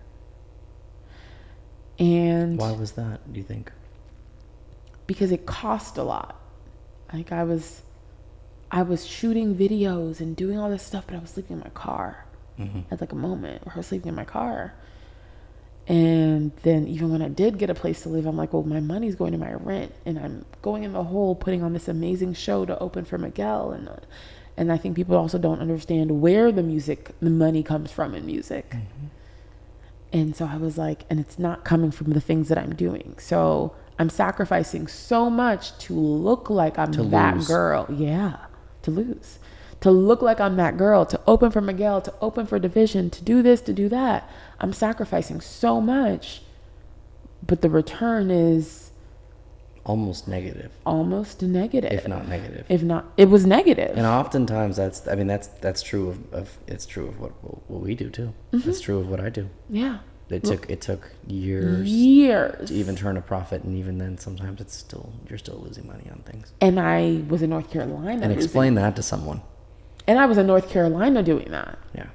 [SPEAKER 2] And
[SPEAKER 1] why was that, do you think?
[SPEAKER 2] Because it cost a lot. I was shooting videos and doing all this stuff, but I was sleeping in my car.
[SPEAKER 1] Mm-hmm.
[SPEAKER 2] At a moment where I was sleeping in my car. And then even when I did get a place to live, I'm like, well, my money's going to my rent and I'm going in the hole putting on this amazing show to open for Miguel. And I think people also don't understand where the money comes from in music.
[SPEAKER 1] Mm-hmm.
[SPEAKER 2] And so I was like, and it's not coming from the things that I'm doing. So I'm sacrificing so much to look like I'm that girl. Yeah, to lose. To look like I'm that girl, to open for Miguel, to open for Division, to do this, to do that. I'm sacrificing so much, but the return is
[SPEAKER 1] almost negative.
[SPEAKER 2] If
[SPEAKER 1] not negative.
[SPEAKER 2] If not, it was negative.
[SPEAKER 1] And oftentimes that's true of it's true of what we do too.
[SPEAKER 2] Mm-hmm.
[SPEAKER 1] It's true of what I do.
[SPEAKER 2] Yeah.
[SPEAKER 1] It took years to even turn a profit, and even then sometimes you're still losing money on things.
[SPEAKER 2] And I was in North Carolina.
[SPEAKER 1] And explain that to someone.
[SPEAKER 2] And I was in North Carolina doing that.
[SPEAKER 1] Yeah.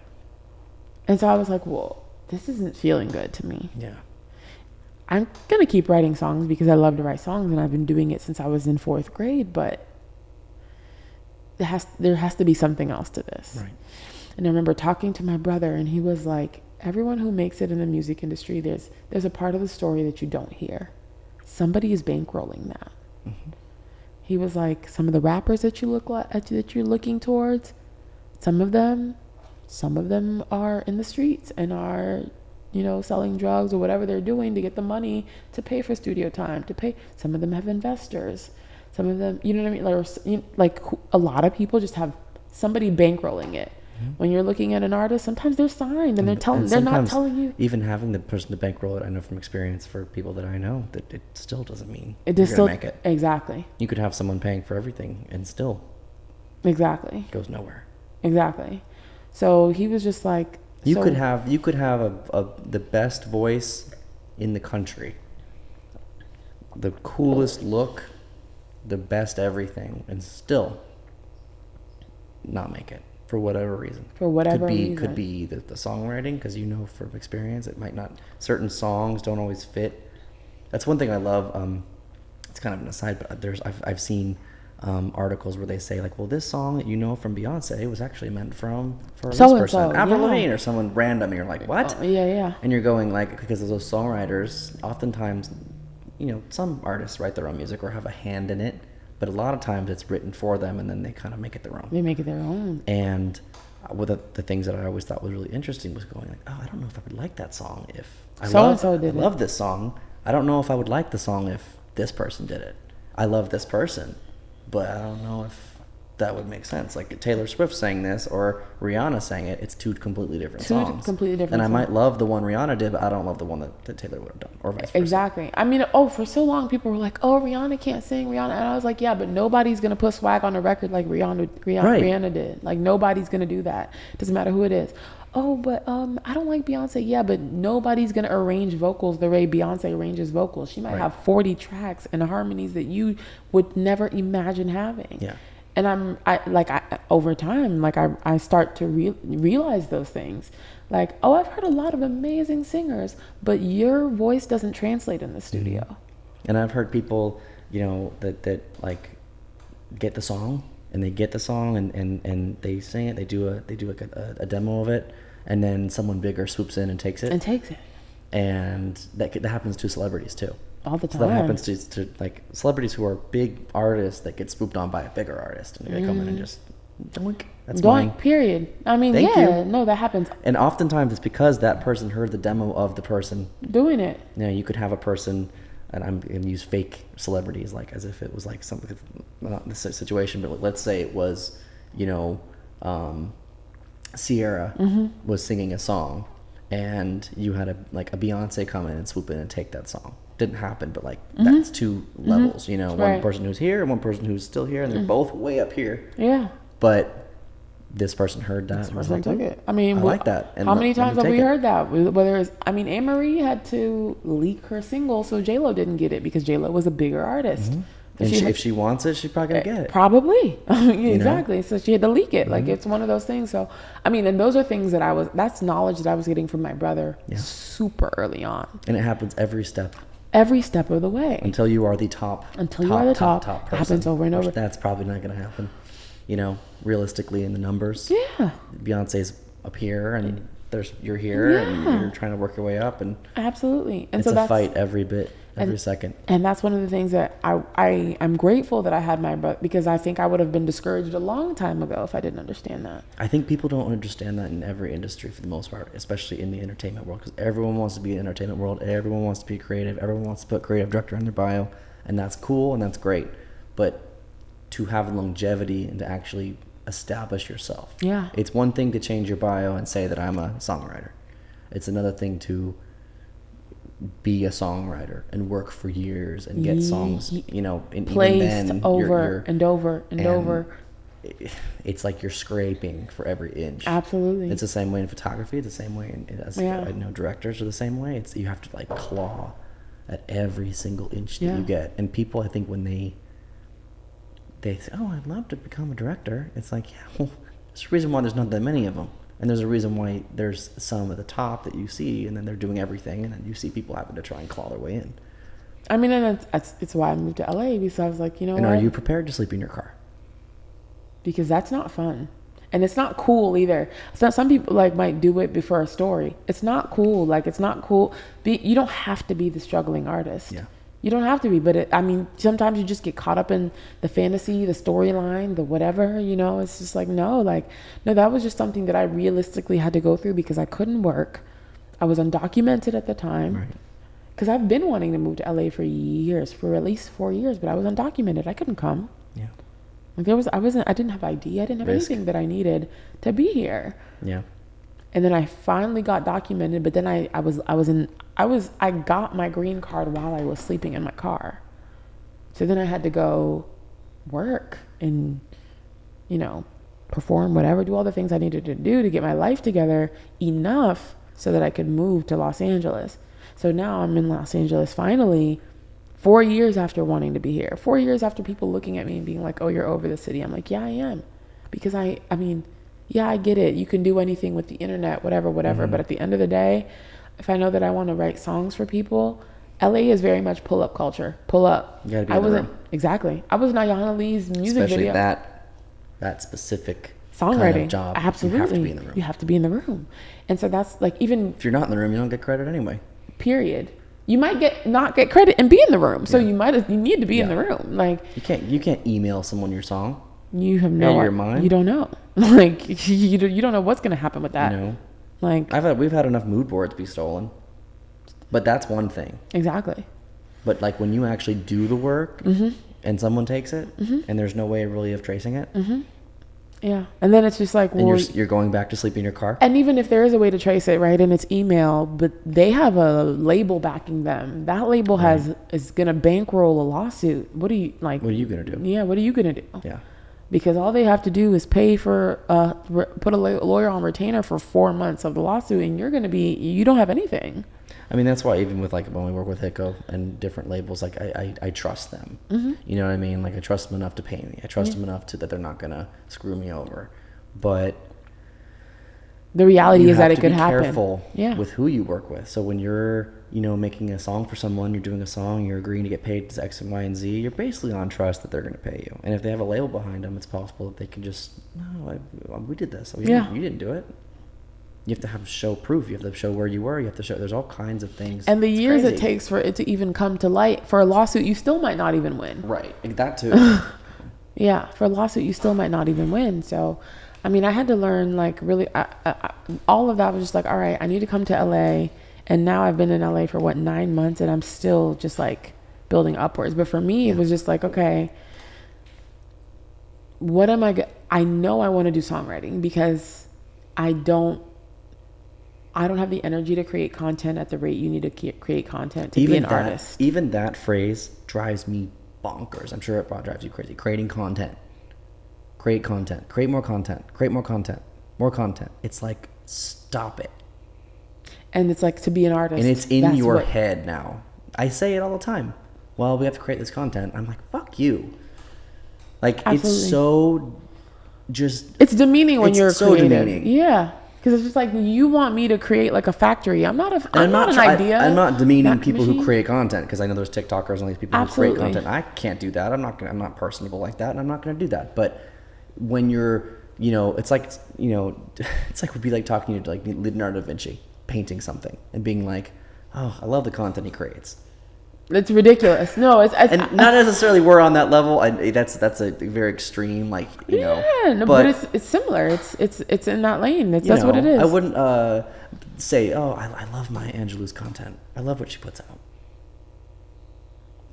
[SPEAKER 2] And so I was like, well, this isn't feeling good to me.
[SPEAKER 1] Yeah.
[SPEAKER 2] I'm going to keep writing songs because I love to write songs and I've been doing it since I was in 4th grade, but there has to be something else to this.
[SPEAKER 1] Right.
[SPEAKER 2] And I remember talking to my brother and he was like, everyone who makes it in the music industry, there's a part of the story that you don't hear. Somebody is bankrolling that.
[SPEAKER 1] Mm-hmm.
[SPEAKER 2] He was like, some of the rappers that that you're looking towards, some of them are in the streets and are selling drugs or whatever they're doing to get the money to pay for studio time, to pay. Some of them have investors. Some of them, you know what I mean? Like a lot of people just have somebody bankrolling it. When you're looking at an artist, sometimes they're signed and they're not telling you.
[SPEAKER 1] Even having the person to bankroll it, I know from experience for people that I know that it still doesn't mean
[SPEAKER 2] It
[SPEAKER 1] you're
[SPEAKER 2] just
[SPEAKER 1] gonna
[SPEAKER 2] still
[SPEAKER 1] make it.
[SPEAKER 2] Exactly.
[SPEAKER 1] You could have someone paying for everything and still
[SPEAKER 2] Exactly.
[SPEAKER 1] goes nowhere.
[SPEAKER 2] Exactly. So he was just like,
[SPEAKER 1] you could have the best voice in the country, the coolest look, the best everything, and still not make it. For whatever reason. Could be the songwriting, because from experience it might not. Certain songs don't always fit. That's one thing I love. It's kind of an aside, but I've seen articles where they say like, well, this song that from Beyonce was actually meant for this person, Avril Lavigne, or someone random, and you're like, what?
[SPEAKER 2] Yeah.
[SPEAKER 1] And you're going like, because of those songwriters, oftentimes, some artists write their own music or have a hand in it. But a lot of times it's written for them, and then they kind of make it their own.
[SPEAKER 2] They make it their own.
[SPEAKER 1] And one of the things that I always thought was really interesting was going like, oh, I don't know if I would like that song if I love this song. I don't know if I would like the song if this person did it. I love this person, but I don't know if that would make sense. Like Taylor Swift sang this or Rihanna sang it. It's two completely different songs. And I might love the one Rihanna did, but I don't love the one that Taylor would have done, or vice versa.
[SPEAKER 2] Exactly. I mean, for so long people were like, oh, Rihanna can't sing, Rihanna. And I was like, yeah, but nobody's going to put swag on a record like Rihanna did. Like nobody's going to do that. Doesn't matter who it is. Oh, but I don't like Beyonce. Yeah, but nobody's going to arrange vocals the way Beyonce arranges vocals. She might have 40 tracks and harmonies that you would never imagine having.
[SPEAKER 1] Yeah.
[SPEAKER 2] And over time, I start to realize those things. Like, oh, I've heard a lot of amazing singers, but your voice doesn't translate in the studio.
[SPEAKER 1] Mm-hmm. And I've heard people, that like get the song, and they get the song and they sing it. They do like a demo of it, and then someone bigger swoops in and takes it. And that happens to celebrities too.
[SPEAKER 2] All the time.
[SPEAKER 1] So that happens to like celebrities who are big artists that get swooped on by a bigger artist, and they come in and just doink. That's mine.
[SPEAKER 2] Period. I mean, no, that happens.
[SPEAKER 1] And oftentimes it's because that person heard the demo of the person
[SPEAKER 2] doing it.
[SPEAKER 1] You could have a person, and I'm going to use fake celebrities like as if it was like something, not the situation, but let's say it was, Sierra was singing a song, and you had a Beyonce come in and swoop in and take that song. Didn't happen, but that's two levels, one person who's here and one person who's still here, and they're both way up here.
[SPEAKER 2] Yeah.
[SPEAKER 1] But this person heard that and was like,
[SPEAKER 2] took it. I mean,
[SPEAKER 1] I like that. And
[SPEAKER 2] how many times have we heard that? Whether it's, Anne Marie had to leak her single so J-Lo didn't get it because J-Lo was a bigger artist.
[SPEAKER 1] Mm-hmm. And if she wants it, she's probably gonna get it.
[SPEAKER 2] Probably. Exactly. So she had to leak it. Like, it's one of those things. So, and those are things that's knowledge that I was getting from my brother super early on.
[SPEAKER 1] And it happens every step
[SPEAKER 2] of the way.
[SPEAKER 1] Until you are the top. Top person.
[SPEAKER 2] Happens over and over.
[SPEAKER 1] That's probably not going to happen. Realistically in the numbers.
[SPEAKER 2] Yeah.
[SPEAKER 1] Beyonce's up here, and you're here, and you're trying to work your way up, and
[SPEAKER 2] absolutely. And
[SPEAKER 1] it's a fight every second.
[SPEAKER 2] And that's one of the things that I'm grateful that I had my brother, because I think I would have been discouraged a long time ago if I didn't understand that.
[SPEAKER 1] I think people don't understand that in every industry for the most part, especially in the entertainment world, because everyone wants to be in the entertainment world. Everyone wants to be creative. Everyone wants to put creative director in their bio, and that's cool and that's great. But to have longevity and to actually establish yourself.
[SPEAKER 2] Yeah.
[SPEAKER 1] It's one thing to change your bio and say that I'm a songwriter. It's another thing to be a songwriter and work for years and get songs, and
[SPEAKER 2] placed
[SPEAKER 1] even then
[SPEAKER 2] over and over.
[SPEAKER 1] It's like you're scraping for every inch.
[SPEAKER 2] Absolutely.
[SPEAKER 1] It's the same way in photography. It's the same way I know directors are the same way. You have to claw at every single inch that you get. And people, I think, when they say, oh, I'd love to become a director. It's like, well, there's a reason why there's not that many of them. And there's a reason why there's some at the top that you see, and then they're doing everything, and then you see people having to try and claw their way in.
[SPEAKER 2] And it's why I moved to LA, because I was like,
[SPEAKER 1] And are you prepared to sleep in your car?
[SPEAKER 2] Because that's not fun. And it's not cool either. So some people might do it before a story. It's not cool. It's not cool. You don't have to be the struggling artist.
[SPEAKER 1] Yeah.
[SPEAKER 2] You don't have to be, but sometimes you just get caught up in the fantasy, the storyline, the whatever, it's just no, that was just something that I realistically had to go through because I couldn't work. I was undocumented at the time.
[SPEAKER 1] Right.
[SPEAKER 2] Because I've been wanting to move to LA for years, for at least 4 years, but I was undocumented. I couldn't come.
[SPEAKER 1] Yeah.
[SPEAKER 2] Like I didn't have ID. I didn't have anything that I needed to be here.
[SPEAKER 1] Yeah.
[SPEAKER 2] And then I finally got documented, but then I got my green card while I was sleeping in my car. So then I had to go work and, you know, perform whatever, do all the things I needed to do to get my life together enough so that I could move to Los Angeles. So now I'm in Los Angeles finally, 4 years after wanting to be here, 4 years after people looking at me and being like, oh, you're over the city. I'm like, yeah, I am. Because I mean, yeah, I get it. You can do anything with the internet, whatever. But at the end of the day, if I know that I want to write songs for people, LA is very much pull up culture. Pull up.
[SPEAKER 1] You gotta be in the room.
[SPEAKER 2] Exactly. I was in Ayana Lee's music
[SPEAKER 1] Especially
[SPEAKER 2] video.
[SPEAKER 1] that specific
[SPEAKER 2] Songwriting
[SPEAKER 1] kind of job.
[SPEAKER 2] Absolutely.
[SPEAKER 1] You have to be in the room.
[SPEAKER 2] You have to be in the room. And so that's like, even
[SPEAKER 1] if you're not in the room, you don't get credit anyway.
[SPEAKER 2] Period. You might not get credit and be in the room. So you need to be in the room. Like,
[SPEAKER 1] you can't email someone your song.
[SPEAKER 2] You have no idea.
[SPEAKER 1] Your mind.
[SPEAKER 2] You don't know. Like, you don't know what's going to happen with that.
[SPEAKER 1] You know,
[SPEAKER 2] like,
[SPEAKER 1] we've had enough mood boards be stolen, but that's one thing.
[SPEAKER 2] Exactly.
[SPEAKER 1] But like when you actually do the work and someone takes it and there's no way really of tracing it.
[SPEAKER 2] Yeah. And then it's just like, well,
[SPEAKER 1] and you're going back to sleep in your car.
[SPEAKER 2] And even if there is a way to trace it, right, and it's email, but they have a label backing them. That label is going to bankroll a lawsuit. What are you going to do? Yeah. What are you going to do?
[SPEAKER 1] Yeah.
[SPEAKER 2] Because all they have to do is pay for, put a lawyer on retainer for 4 months of the lawsuit, and you don't have anything.
[SPEAKER 1] I mean, that's why even with like when we work with Hicko and different labels, like I trust them. You know what I mean? Like I trust them enough to pay me. I trust them enough that they're not gonna screw me over. But
[SPEAKER 2] the reality is that it could happen.
[SPEAKER 1] You have to be careful with who you work with. So when you're, making a song for someone, you're doing a song, you're agreeing to get paid X and Y and Z, you're basically on trust that they're going to pay you. And if they have a label behind them, it's possible that they can just, no, we did this. You didn't do it. You have to show proof. You have to show where you were. You have to show, there's all kinds of things.
[SPEAKER 2] And the years it takes for it to even come to light, for a lawsuit, you still might not even win.
[SPEAKER 1] Right. That too.
[SPEAKER 2] Yeah. For a lawsuit, you still might not even win. So, I mean, I had to learn, like, really, all of that was just like, all right, I need to come to LA. And now I've been in LA for 9 months, and I'm still just like building upwards. But for me, it was just like, okay, what am I know I want to do songwriting because I don't have the energy to create content at the rate you need to create content to be an artist.
[SPEAKER 1] Even that phrase drives me bonkers. I'm sure it drives you crazy. Creating content. Create content. Create more content. Create more content. More content. It's like, stop it.
[SPEAKER 2] And it's like, to be an artist.
[SPEAKER 1] And it's in your head now. I say it all the time. Well, we have to create this content. I'm like, fuck you. Like, absolutely. It's so just...
[SPEAKER 2] It's demeaning when you're creative. Demeaning. Yeah. Because it's just like, you want me to create like a factory. I'm not an idea.
[SPEAKER 1] I'm not demeaning people who create content, because I know there's TikTokers and all these people who create content. I can't do that. I'm not personable like that, and I'm not going to do that. But when you're, it's like, it's like would be like talking to like Leonardo da Vinci, painting something and being like, oh, I love the content he creates.
[SPEAKER 2] It's ridiculous. No, it's
[SPEAKER 1] and not necessarily we're on that level. That's a very extreme, like,
[SPEAKER 2] no, but it's similar. It's in that lane. That's what it is.
[SPEAKER 1] I wouldn't say, oh, I love Maya Angelou's content. I love what she puts out.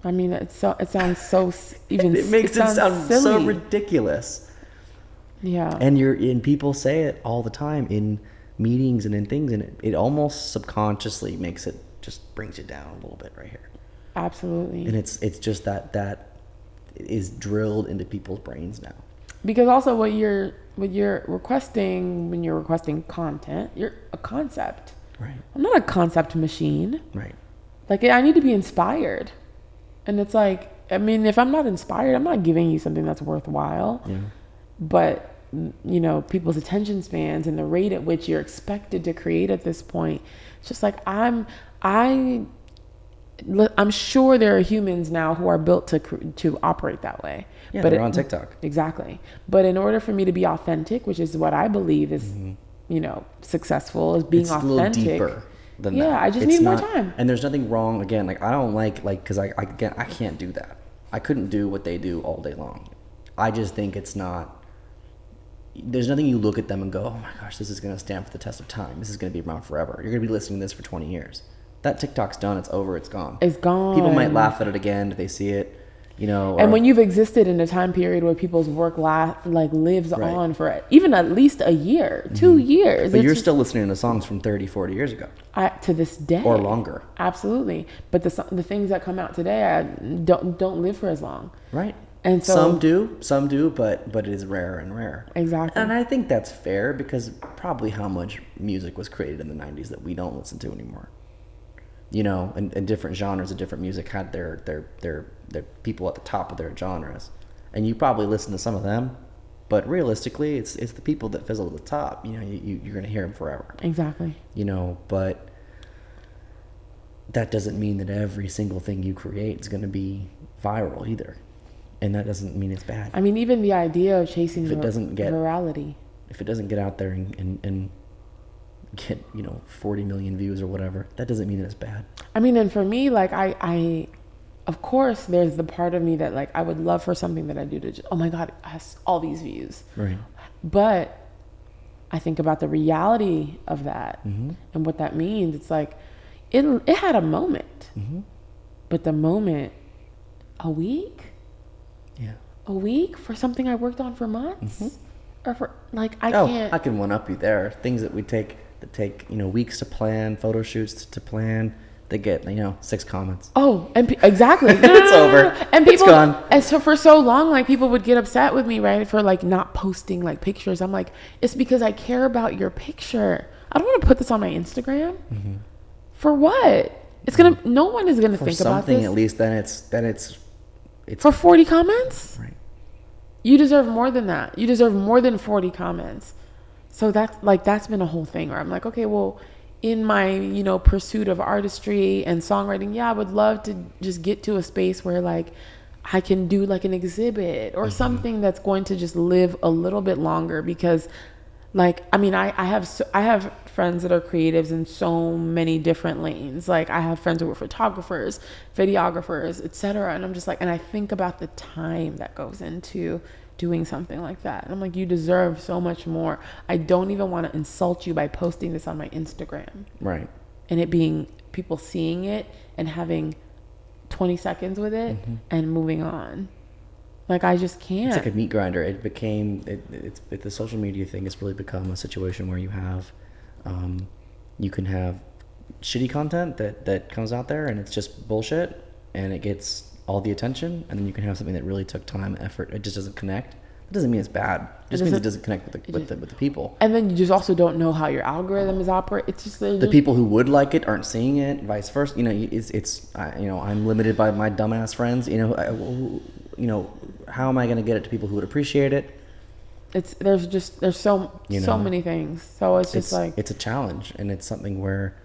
[SPEAKER 2] I mean, it sounds so even.
[SPEAKER 1] It makes it sound
[SPEAKER 2] silly.
[SPEAKER 1] So ridiculous.
[SPEAKER 2] Yeah.
[SPEAKER 1] And people say it all the time in meetings and in things, and it almost subconsciously just brings you down a little bit right here.
[SPEAKER 2] Absolutely.
[SPEAKER 1] And it's just that is drilled into people's brains now.
[SPEAKER 2] Because also what you're requesting when you're requesting content, you're a concept.
[SPEAKER 1] Right.
[SPEAKER 2] I'm not a concept machine.
[SPEAKER 1] Right. Like,
[SPEAKER 2] I need to be inspired. And it's like, I mean, if I'm not inspired, I'm not giving you something that's worthwhile. Yeah. But people's attention spans and the rate at which you're expected to create at this point, it's just like I'm sure there are humans now who are built to operate that way.
[SPEAKER 1] Yeah, but they're on TikTok.
[SPEAKER 2] Exactly. But in order for me to be authentic, which is what I believe is, successful, is being authentic. It's a little deeper than that. Yeah, I just need more time.
[SPEAKER 1] And there's nothing wrong. Again, like, I don't because I can't do that. I couldn't do what they do all day long. I just think it's not, there's nothing you look at them and go, oh my gosh, this is going to stand for the test of time. This is going to be around forever. You're going to be listening to this for 20 years. That TikTok's done. It's over. It's gone.
[SPEAKER 2] It's gone.
[SPEAKER 1] People might laugh at it again if they see it. You know,
[SPEAKER 2] and when you've existed in a time period where people's work lives
[SPEAKER 1] right.
[SPEAKER 2] on for even at least a year, 2 years.
[SPEAKER 1] But you're still listening to songs from 30, 40 years ago.
[SPEAKER 2] To this day.
[SPEAKER 1] Or longer.
[SPEAKER 2] Absolutely. But the things that come out today don't live for as long.
[SPEAKER 1] Right.
[SPEAKER 2] And so
[SPEAKER 1] some do, but it is rare and rare.
[SPEAKER 2] Exactly.
[SPEAKER 1] And I think that's fair because probably how much music was created in the 90s that we don't listen to anymore. You know, and different genres of different music had their people at the top of their genres, and you probably listen to some of them, but realistically, it's the people that fizzle at the top. You know, you're gonna hear them forever.
[SPEAKER 2] Exactly.
[SPEAKER 1] You know, but that doesn't mean that every single thing you create is gonna be viral either, and that doesn't mean it's bad.
[SPEAKER 2] I mean, even the idea of chasing
[SPEAKER 1] virality, if it doesn't get out there and get 40 million views or whatever, that doesn't mean that it's bad.
[SPEAKER 2] I mean, and for me, like I of course there's the part of me that like I would love for something that I do to just, oh my god, it has all these views,
[SPEAKER 1] right?
[SPEAKER 2] But I think about the reality of that and what that means. It's like it had a moment, but the moment, a week for something I worked on for months, or for like I can't.
[SPEAKER 1] I can one up you there. Things that take weeks to plan, photo shoots to plan, they get 6 comments.
[SPEAKER 2] Oh, and exactly.
[SPEAKER 1] It's over.
[SPEAKER 2] And people,
[SPEAKER 1] it's gone.
[SPEAKER 2] And so for so long, like people would get upset with me, right, for like not posting like pictures. I'm like, it's because I care about your picture. I don't want to put this on my Instagram. For what? It's gonna. No one is gonna think about this.
[SPEAKER 1] Something at least. Then it's
[SPEAKER 2] for 40 comments.
[SPEAKER 1] Right.
[SPEAKER 2] You deserve more than that. You deserve more than 40 comments. So that's been a whole thing where I'm like, okay, well, in my, pursuit of artistry and songwriting, I would love to just get to a space where like I can do like an exhibit or something that's going to just live a little bit longer because like, I mean, I have friends that are creatives in so many different lanes. Like I have friends who are photographers, videographers, etc. And I'm just like, and I think about the time that goes into doing something like that. And I'm like, you deserve so much more. I don't even want to insult you by posting this on my Instagram.
[SPEAKER 1] Right.
[SPEAKER 2] And it being people seeing it and having 20 seconds with it and moving on. Like I just can't.
[SPEAKER 1] It's like a meat grinder. It became the social media thing has really become a situation where you have you can have shitty content that comes out there and it's just bullshit and it gets all the attention, and then you can have something that really took time, effort. It just doesn't connect. It doesn't mean it's bad. It just means it doesn't connect with the people.
[SPEAKER 2] And then you just also don't know how your algorithm is operating. It's just
[SPEAKER 1] the people who would like it aren't seeing it. Vice versa. I'm limited by my dumbass friends. How am I going to get it to people who would appreciate it?
[SPEAKER 2] There's so many things. So it's
[SPEAKER 1] a challenge, and it's something where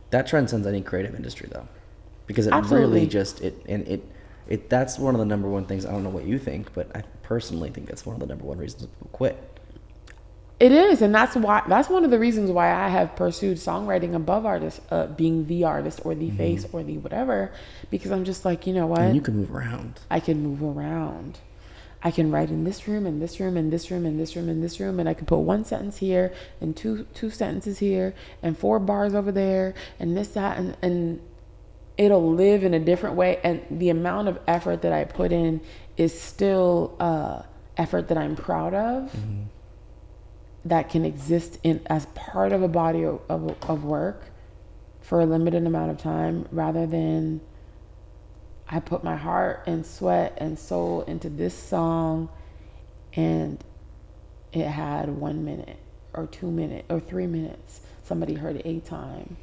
[SPEAKER 1] that transcends any creative industry though, because it
[SPEAKER 2] Absolutely.
[SPEAKER 1] really just that's one of the number one things. I don't know what you think, but I personally think that's one of the number one reasons people quit.
[SPEAKER 2] It is, and that's one of the reasons why I have pursued songwriting above being the artist or the face or the whatever, because I'm just like, you know what?
[SPEAKER 1] And you can move around.
[SPEAKER 2] I can move around. I can write in this room, and this room, and this room, and this room, and this room, and I can put one sentence here, and two sentences here, and 4 bars over there, and this, that, and it'll live in a different way. And the amount of effort that I put in is still effort that I'm proud of, that can exist as part of a body of work for a limited amount of time, rather than I put my heart and sweat and soul into this song and it had 1 minute or 2 minutes or 3 minutes. Somebody heard it 8 times.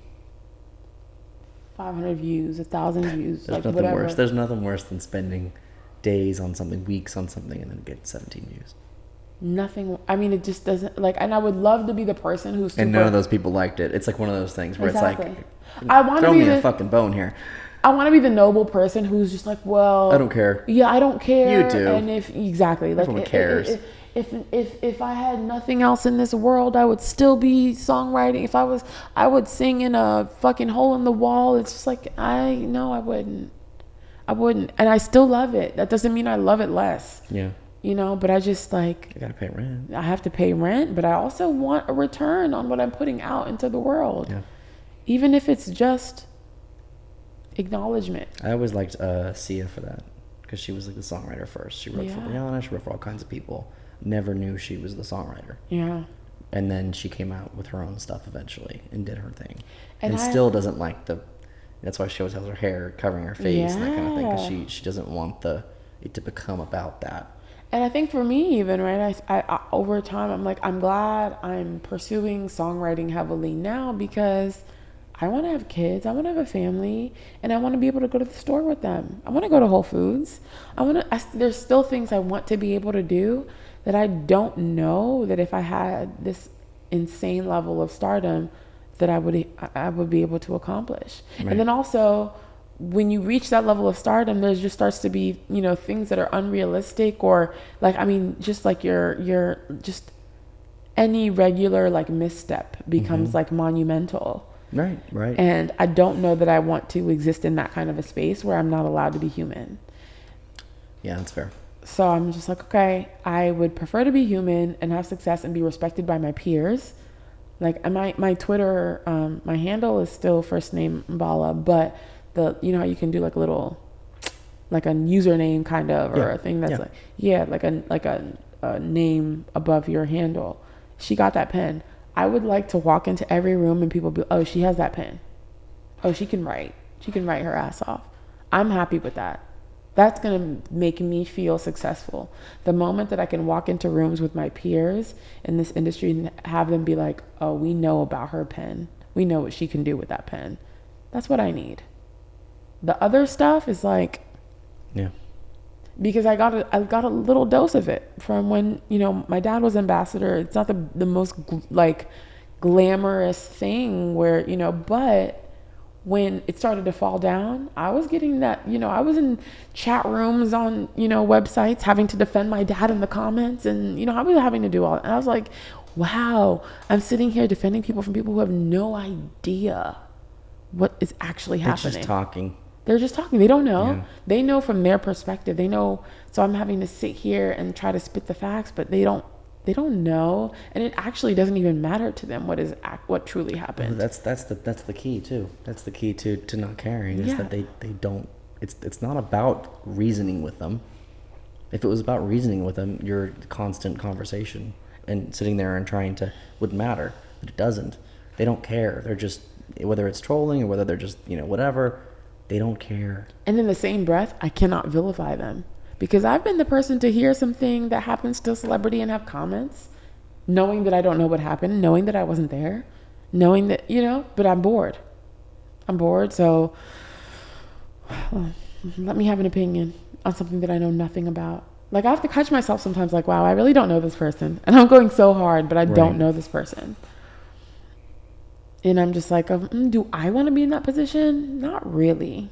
[SPEAKER 2] 500 views, 1,000 views,
[SPEAKER 1] There's nothing
[SPEAKER 2] whatever.
[SPEAKER 1] worse. There's nothing worse than spending days on something, weeks on something, and then get 17 views.
[SPEAKER 2] Nothing. I mean, it just doesn't and I would love to be the person who's super,
[SPEAKER 1] and none of those people liked it. It's like one of those things where
[SPEAKER 2] Exactly.
[SPEAKER 1] it's like,
[SPEAKER 2] I want to
[SPEAKER 1] throw
[SPEAKER 2] be
[SPEAKER 1] me a fucking bone here.
[SPEAKER 2] I want to be the noble person who's just like, well,
[SPEAKER 1] I don't care.
[SPEAKER 2] Yeah, I don't care.
[SPEAKER 1] You do.
[SPEAKER 2] And exactly, like,
[SPEAKER 1] everyone cares.
[SPEAKER 2] If I had nothing else in this world, I would still be songwriting. I would sing in a fucking hole in the wall. It's just like, I wouldn't. And I still love it. That doesn't mean I love it less.
[SPEAKER 1] Yeah.
[SPEAKER 2] you know, but I just like,
[SPEAKER 1] You gotta pay rent.
[SPEAKER 2] I have to pay rent, but I also want a return on what I'm putting out into the world.
[SPEAKER 1] Yeah.
[SPEAKER 2] Even if it's just acknowledgement.
[SPEAKER 1] I always liked Sia for that, because she was like the songwriter first. She wrote for Rihanna, she wrote for all kinds of people. Never knew she was the songwriter.
[SPEAKER 2] Yeah.
[SPEAKER 1] And then she came out with her own stuff eventually and did her thing. And
[SPEAKER 2] I
[SPEAKER 1] still doesn't like that's why she always has her hair covering her face and that kind of thing, because she doesn't want it to become about that.
[SPEAKER 2] And I think for me even, right, I over time, I'm like, I'm glad I'm pursuing songwriting heavily now, because I want to have kids, I want to have a family, and I want to be able to go to the store with them. I want to go to Whole Foods. There's still things I want to be able to do that I don't know that if I had this insane level of stardom that I would be able to accomplish. Right. And then also, when you reach that level of stardom, there just starts to be, you know, things that are unrealistic, or like, I mean, just like your just any regular like misstep becomes like monumental.
[SPEAKER 1] Right.
[SPEAKER 2] And I don't know that I want to exist in that kind of a space where I'm not allowed to be human.
[SPEAKER 1] Yeah, that's fair.
[SPEAKER 2] So I'm just like, okay, I would prefer to be human and have success and be respected by my peers. Like my Twitter, my handle is still first name Mballa, but you know how you can do like a little, like a username kind of, or a thing that's like a name above your handle. She got that pen. I would like to walk into every room and people be, oh, she has that pen. Oh, she can write her ass off. I'm happy with that. That's going to make me feel successful. The moment that I can walk into rooms with my peers in this industry and have them be like, oh, we know about her pen. We know what she can do with that pen. That's what I need. The other stuff is like, because I got a little dose of it from when, you know, my dad was ambassador. It's not the most like glamorous thing where, you know, but when it started to fall down, I was getting that, you know, I was in chat rooms on, you know, websites having to defend my dad in the comments, and, you know, I was having to do all that. And I was like, wow, I'm sitting here defending people from people who have no idea what is actually happening.
[SPEAKER 1] They're just talking.
[SPEAKER 2] They don't know. Yeah. They know from their perspective. They know. So I'm having to sit here and try to spit the facts, but they don't know, and it actually doesn't even matter to them what truly happened.
[SPEAKER 1] Well, that's the key too. That's the key to not caring, is that they don't. It's not about reasoning with them. If it was about reasoning with them, your constant conversation and sitting there and trying to wouldn't matter. But it doesn't. They don't care. They're just, whether it's trolling or whether they're just, you know, whatever. They don't care.
[SPEAKER 2] And in the same breath, I cannot vilify them. Because I've been the person to hear something that happens to a celebrity and have comments, knowing that I don't know what happened, knowing that I wasn't there, knowing that, you know, but I'm bored. So let me have an opinion on something that I know nothing about. Like, I have to catch myself sometimes like, wow, I really don't know this person. And I'm going so hard, but I don't know this person. And I'm just like, do I want to be in that position? Not really.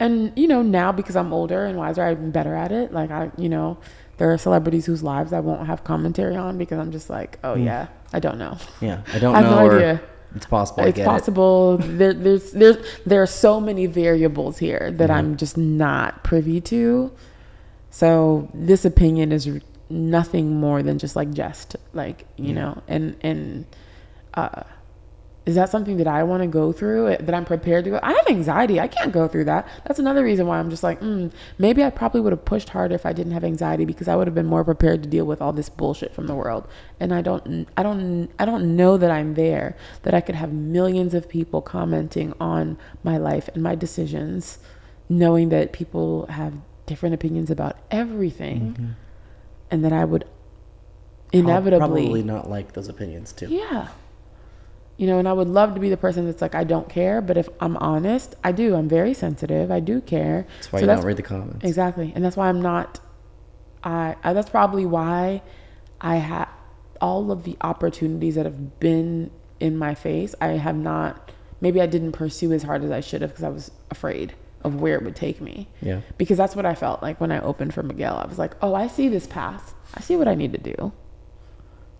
[SPEAKER 2] And, you know, now because I'm older and wiser, I'm better at it. Like, there are celebrities whose lives I won't have commentary on because I'm just like, oh, yeah, I don't know.
[SPEAKER 1] Yeah, I don't know. I have no idea. It's possible.
[SPEAKER 2] It's possible. There are so many variables here that I'm just not privy to. So this opinion is nothing more than just like jest, like, you know, and is that something that I want to go through, that I'm prepared to go? I have anxiety. I can't go through that. That's another reason why I'm just like, maybe I probably would have pushed harder if I didn't have anxiety, because I would have been more prepared to deal with all this bullshit from the world. And I don't know that I'm there, that I could have millions of people commenting on my life and my decisions, knowing that people have different opinions about everything, and that I would inevitably
[SPEAKER 1] probably not like those opinions too.
[SPEAKER 2] Yeah. You know, and I would love to be the person that's like, I don't care. But if I'm honest, I do. I'm very sensitive. I do care.
[SPEAKER 1] That's why you don't read the comments.
[SPEAKER 2] Exactly. And that's why I'm not, that's probably why I have all of the opportunities that have been in my face. I have not, maybe I didn't pursue as hard as I should have because I was afraid of where it would take me. Yeah. Because that's what I felt like when I opened for Miguel. I was like, oh, I see this path. I see what I need to do.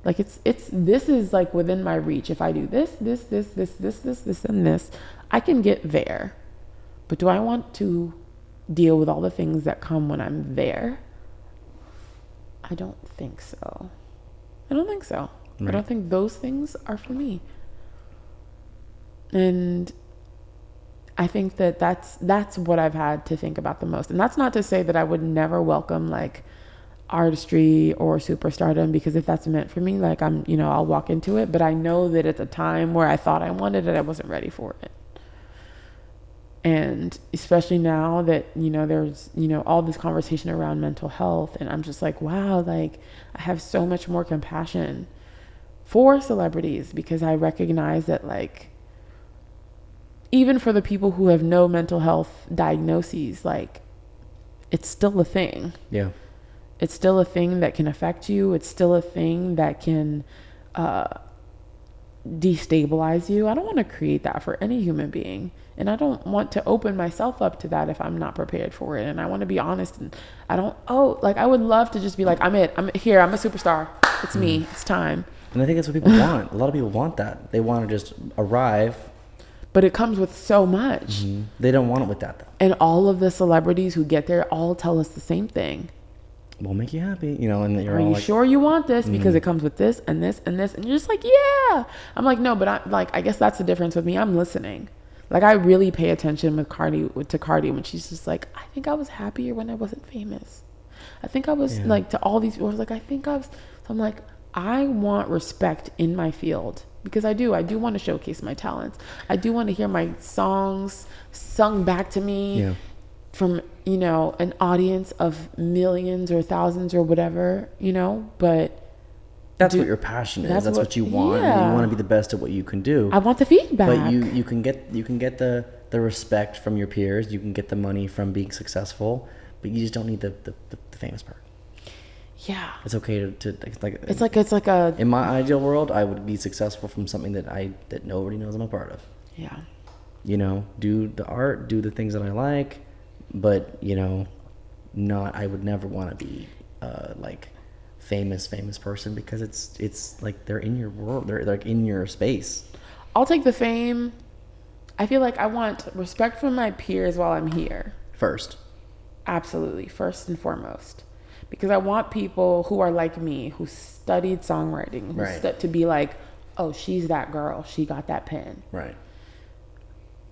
[SPEAKER 2] Like this is like within my reach. If I do this, and this, I can get there. But do I want to deal with all the things that come when I'm there? I don't think so. I don't think so.
[SPEAKER 1] Right.
[SPEAKER 2] I don't think those things are for me. And I think that that's what I've had to think about the most. And that's not to say that I would never welcome like artistry or superstardom, because if that's meant for me, like I'm, you know, I'll walk into it. But I know that at the time where I thought I wanted it, I wasn't ready for it. And especially now that, you know, there's, you know, all this conversation around mental health, and I'm just like, wow, like I have so much more compassion for celebrities, because I recognize that, like, even for the people who have no mental health diagnoses, like it's still a thing.
[SPEAKER 1] Yeah.
[SPEAKER 2] It's still a thing that can affect you. It's still a thing that can destabilize you. I don't want to create that for any human being. And I don't want to open myself up to that if I'm not prepared for it. And I want to be honest. And I would love to just be like, I'm here. I'm a superstar. It's me. It's time.
[SPEAKER 1] And I think that's what people want. A lot of people want that. They want to just arrive.
[SPEAKER 2] But it comes with so much.
[SPEAKER 1] Mm-hmm. They don't want it with that, though.
[SPEAKER 2] And all of the celebrities who get there all tell us the same thing.
[SPEAKER 1] We'll make you happy, you know, and you're
[SPEAKER 2] Are
[SPEAKER 1] all
[SPEAKER 2] you
[SPEAKER 1] like,
[SPEAKER 2] sure you want this? Because it comes with this and this and this. And you're just like, yeah. I'm like, no, but I guess that's the difference with me. I'm listening. Like, I really pay attention to Cardi when she's just like, I think I was happier when I wasn't famous. I think I was like, to all these people, I was like, so I'm like, I want respect in my field, because I do want to showcase my talents. I do want to hear my songs sung back to me from, you know, an audience of millions or thousands or whatever, you know, but
[SPEAKER 1] that's what your passion is. That's what you want.
[SPEAKER 2] Yeah.
[SPEAKER 1] You want to be the best at what you can do.
[SPEAKER 2] I want the feedback.
[SPEAKER 1] But you can get the respect from your peers. You can get the money from being successful, but you just don't need the famous part.
[SPEAKER 2] Yeah.
[SPEAKER 1] It's okay to
[SPEAKER 2] it's like a
[SPEAKER 1] in my ideal world, I would be successful from something that nobody knows I'm a part of.
[SPEAKER 2] Yeah.
[SPEAKER 1] You know, do the art, do the things that I like, but, you know, I would never want to be like famous person, because it's like they're in your world, they're like in your space.
[SPEAKER 2] I'll take the fame. I feel like I want respect from my peers while I'm here.
[SPEAKER 1] First.
[SPEAKER 2] Absolutely, first and foremost. Because I want people who are like me, who studied songwriting, to be like, oh, she's that girl, she got that pen.
[SPEAKER 1] Right.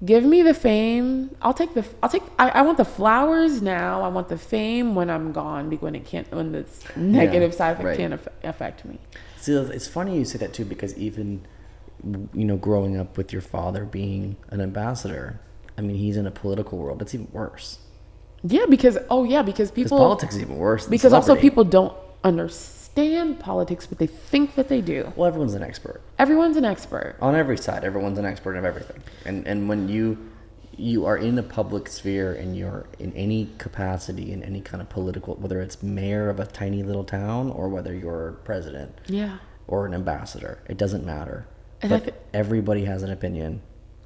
[SPEAKER 2] Give me the fame. I want the flowers now. I want the fame when I'm gone, when the negative side effect can't affect me.
[SPEAKER 1] See, it's funny you say that too, because even, you know, growing up with your father being an ambassador, I mean, he's in a political world. It's even worse.
[SPEAKER 2] Yeah, because people,
[SPEAKER 1] politics is even worse than
[SPEAKER 2] because
[SPEAKER 1] celebrity.
[SPEAKER 2] Also people don't understand politics, but they think that they do.
[SPEAKER 1] Well, everyone's an expert.
[SPEAKER 2] Everyone's an expert.
[SPEAKER 1] On every side, everyone's an expert of everything. And when you are in a public sphere and you're in any capacity, in any kind of political, whether it's mayor of a tiny little town or whether you're president or an ambassador, it doesn't matter. And but everybody has an opinion,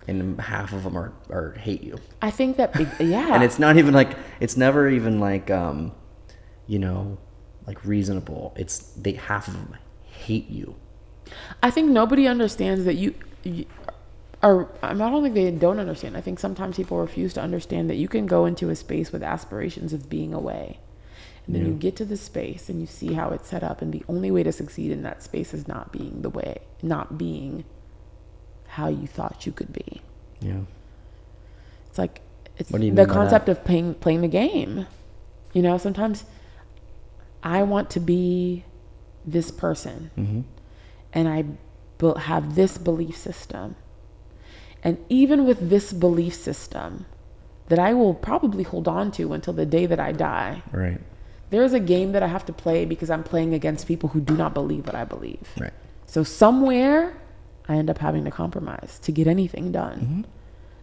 [SPEAKER 1] and half of them are hate you.
[SPEAKER 2] I think that,
[SPEAKER 1] and it's not even like, it's never even like, you know, like reasonable. Half of them hate you.
[SPEAKER 2] I think nobody understands that you or I don't think they don't understand. I think sometimes people refuse to understand that you can go into a space with aspirations of being away. And then you get to the space and you see how it's set up, and the only way to succeed in that space is not being how you thought you could be.
[SPEAKER 1] Yeah.
[SPEAKER 2] It's like, it's
[SPEAKER 1] the
[SPEAKER 2] concept of playing the game. You know, sometimes I want to be this person, and I have this belief system. And even with this belief system that I will probably hold on to until the day that I die.
[SPEAKER 1] Right.
[SPEAKER 2] There is a game that I have to play because I'm playing against people who do not believe what I believe.
[SPEAKER 1] Right.
[SPEAKER 2] So somewhere I end up having to compromise to get anything done.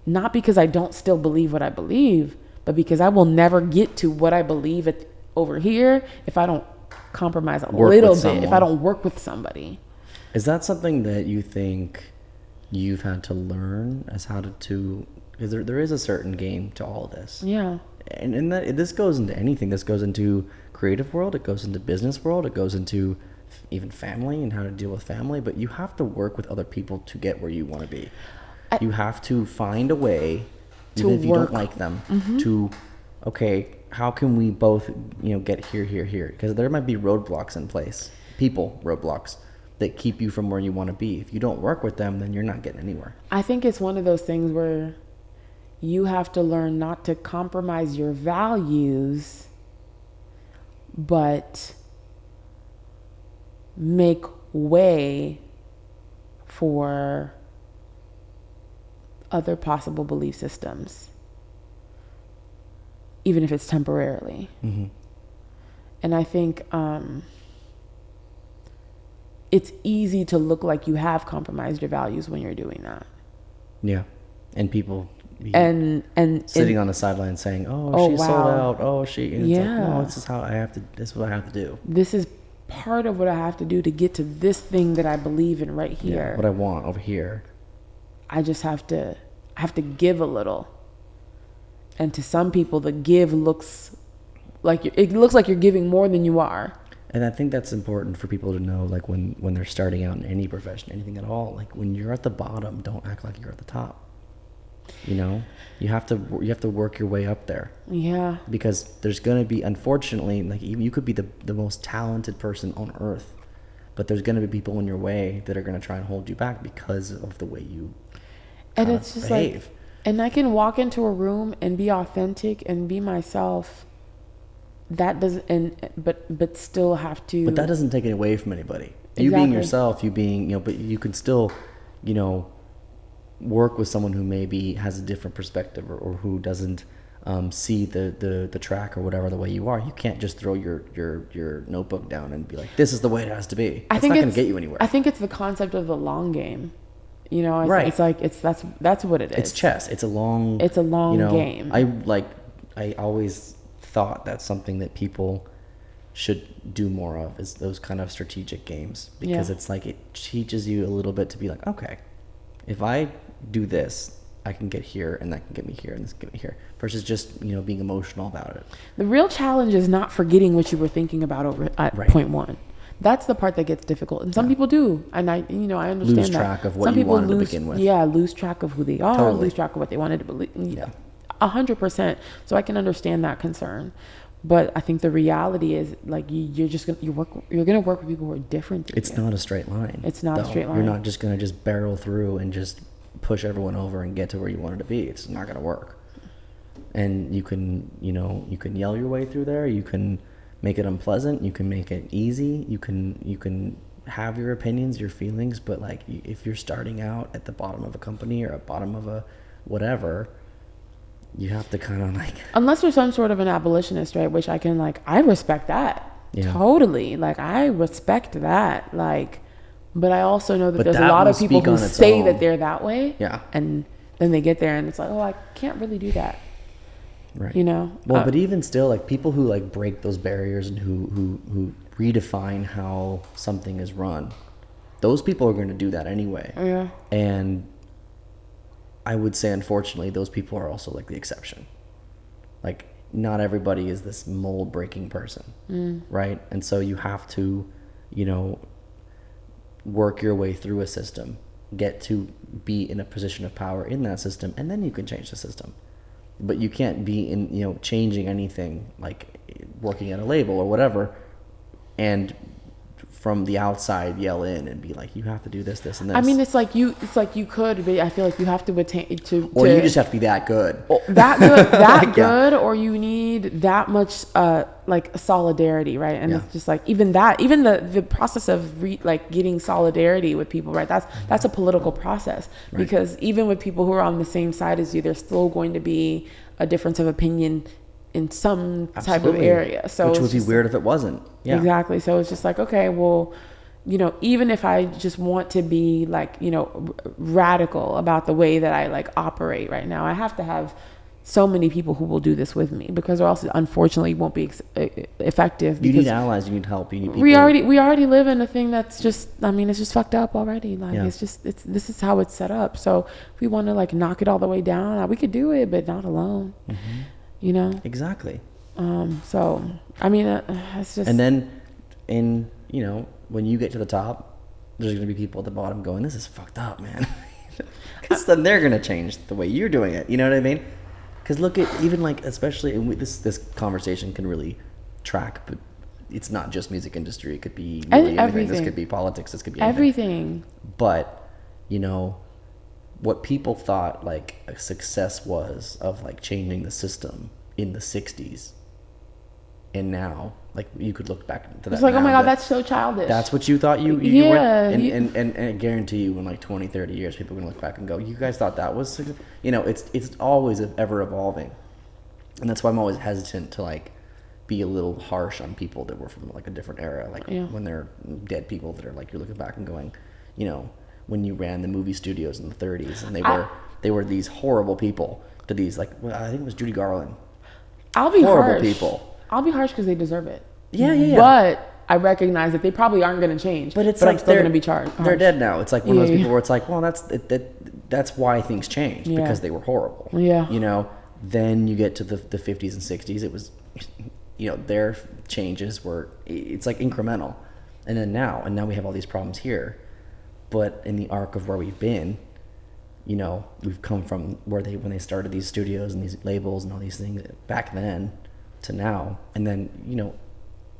[SPEAKER 2] Not because I don't still believe what I believe, but because I will never get to what I believe over here if I don't compromise a little bit, if I don't work with somebody.
[SPEAKER 1] Is that something that you think you've had to learn as how to because there is a certain game to all of this.
[SPEAKER 2] Yeah.
[SPEAKER 1] And this goes into anything. This goes into creative world. It goes into business world. It goes into even family and how to deal with family. But you have to work with other people to get where you want to be. You have to find a way, even if you don't like them, to, okay, how can we both, get here? Because there might be roadblocks in place, roadblocks that keep you from where you want to be. If you don't work with them, then you're not getting anywhere.
[SPEAKER 2] I think it's one of those things where you have to learn not to compromise your values, but make way for other possible belief systems, even if it's temporarily.
[SPEAKER 1] Mm-hmm.
[SPEAKER 2] And I think it's easy to look like you have compromised your values when you're doing that.
[SPEAKER 1] Yeah. And people
[SPEAKER 2] and
[SPEAKER 1] sitting on the sideline saying, she sold out. Oh, she. And it's like, no, this is what I have to do.
[SPEAKER 2] This is part of what I have to do to get to this thing that I believe in right here.
[SPEAKER 1] Yeah, what I want over here.
[SPEAKER 2] I just have to give a little. And to some people, the give looks like you're giving more than you are.
[SPEAKER 1] And I think that's important for people to know, like when they're starting out in any profession, anything at all. Like when you're at the bottom, don't act like you're at the top. You have to work your way up there.
[SPEAKER 2] Yeah.
[SPEAKER 1] Because there's going to be, unfortunately, like you could be the most talented person on earth, but there's going to be people in your way that are going to try and hold you back because of the way you
[SPEAKER 2] and it's just behave. Like, and I can walk into a room and be authentic and be myself. That doesn't, but still have to.
[SPEAKER 1] But that doesn't take it away from anybody.
[SPEAKER 2] Exactly.
[SPEAKER 1] You being yourself, but you can still, work with someone who maybe has a different perspective or who doesn't see the track or whatever the way you are. You can't just throw your notebook down and be like, this is the way it has to be. It's not going to get you anywhere.
[SPEAKER 2] I think it's the concept of the long game.
[SPEAKER 1] Right.
[SPEAKER 2] It's like that's what it is.
[SPEAKER 1] It's chess. It's a long
[SPEAKER 2] game.
[SPEAKER 1] I always thought that's something that people should do more of, is those kind of strategic games, because it's like it teaches you a little bit to be like, okay, if I do this, I can get here, and that can get me here, and this can get me here, versus just being emotional about it.
[SPEAKER 2] The real challenge is not forgetting what you were thinking about over at point one. That's the part that gets difficult, and some people do, and I understand
[SPEAKER 1] lose track of what you wanted to begin with.
[SPEAKER 2] Yeah, lose track of who they are, totally. Lose track of what they wanted to believe.
[SPEAKER 1] Yeah.
[SPEAKER 2] 100%. So I can understand that concern, but I think the reality is like you're gonna work with people who are different.
[SPEAKER 1] It's not a straight line.
[SPEAKER 2] It's not a straight line.
[SPEAKER 1] You're not just gonna just barrel through and just push everyone over and get to where you wanted to be. It's not gonna work. And you can yell your way through there. You can make it unpleasant. You can make it easy. You can have your opinions, your feelings, but like if you're starting out at the bottom of a company or at bottom of a whatever, you have to kind of like,
[SPEAKER 2] unless you're some sort of an abolitionist, right? Which I respect that. Yeah. Totally. Like I respect that. Like, but I also know that there's a lot of people who say that they're that way.
[SPEAKER 1] Yeah.
[SPEAKER 2] And then they get there and it's like, oh, I can't really do that.
[SPEAKER 1] Right.
[SPEAKER 2] Well,
[SPEAKER 1] but even still, like people who like break those barriers and who redefine how something is run, those people are going to do that anyway.
[SPEAKER 2] Yeah.
[SPEAKER 1] And I would say, unfortunately, those people are also like the exception. Like not everybody is this mold breaking person, right? And so you have to, work your way through a system, get to be in a position of power in that system, and then you can change the system. But you can't be in, changing anything, like working at a label or whatever, and from the outside yell in and be like, you have to do this, this, and this.
[SPEAKER 2] I mean, it's like you could, but I feel like you have to attain to.
[SPEAKER 1] Or you just have to be that good.
[SPEAKER 2] That good, or you need that much like solidarity, right? And it's just like even the process of getting solidarity with people, right? That's a political process, right? Because even with people who are on the same side as you, there's still going to be a difference of opinion in some type of area. So
[SPEAKER 1] which would be weird if it wasn't. Yeah.
[SPEAKER 2] Exactly. So it's just like, okay, well, even if I just want to be like, radical about the way that I like operate right now, I have to have so many people who will do this with me, because or else unfortunately won't be effective.
[SPEAKER 1] You need allies, you need help, you need people.
[SPEAKER 2] We already live in a thing that's just, it's just fucked up already. Like this is how it's set up. So if we want to like knock it all the way down, we could do it, but not alone. Mm-hmm.
[SPEAKER 1] Exactly.
[SPEAKER 2] So it's just,
[SPEAKER 1] and then when you get to the top, there's going to be people at the bottom going, this is fucked up, man. Because then they're going to change the way you're doing it. You know what I mean? Because look at even like, especially, and this conversation can really track, but it's not just music industry. It could be really anything. This could be politics. This could be
[SPEAKER 2] everything.
[SPEAKER 1] But, you know, what people thought like a success was of like changing the system in the 60s, and now, like, you could look back to that.
[SPEAKER 2] It's like, oh my God, that's so childish.
[SPEAKER 1] That's what you thought you were. And I guarantee you in like 20, 30 years, people are going to look back and go, you guys thought that was, you know, it's always ever evolving. And that's why I'm always hesitant to like be a little harsh on people that were from like a different era. Like when they're dead people that are like, you're looking back and going, you know, when you ran the movie studios in the 30s and they were these horrible people to these, like, well, I think it was Judy Garland.
[SPEAKER 2] I'll be
[SPEAKER 1] horrible
[SPEAKER 2] harsh.
[SPEAKER 1] People.
[SPEAKER 2] I'll be harsh because they deserve it.
[SPEAKER 1] Yeah.
[SPEAKER 2] But I recognize that they probably aren't going to change. But like I'm still going to be charged.
[SPEAKER 1] They're dead now. It's like one of those people where it's like, well, that's why things changed, because they were horrible.
[SPEAKER 2] Yeah.
[SPEAKER 1] You know, then you get to the 50s and 60s. It was, you know, their changes were, it's like incremental. And then now we have all these problems here. But in the arc of where we've been, you know, we've come from when they started these studios and these labels and all these things back then to now. And then, you know,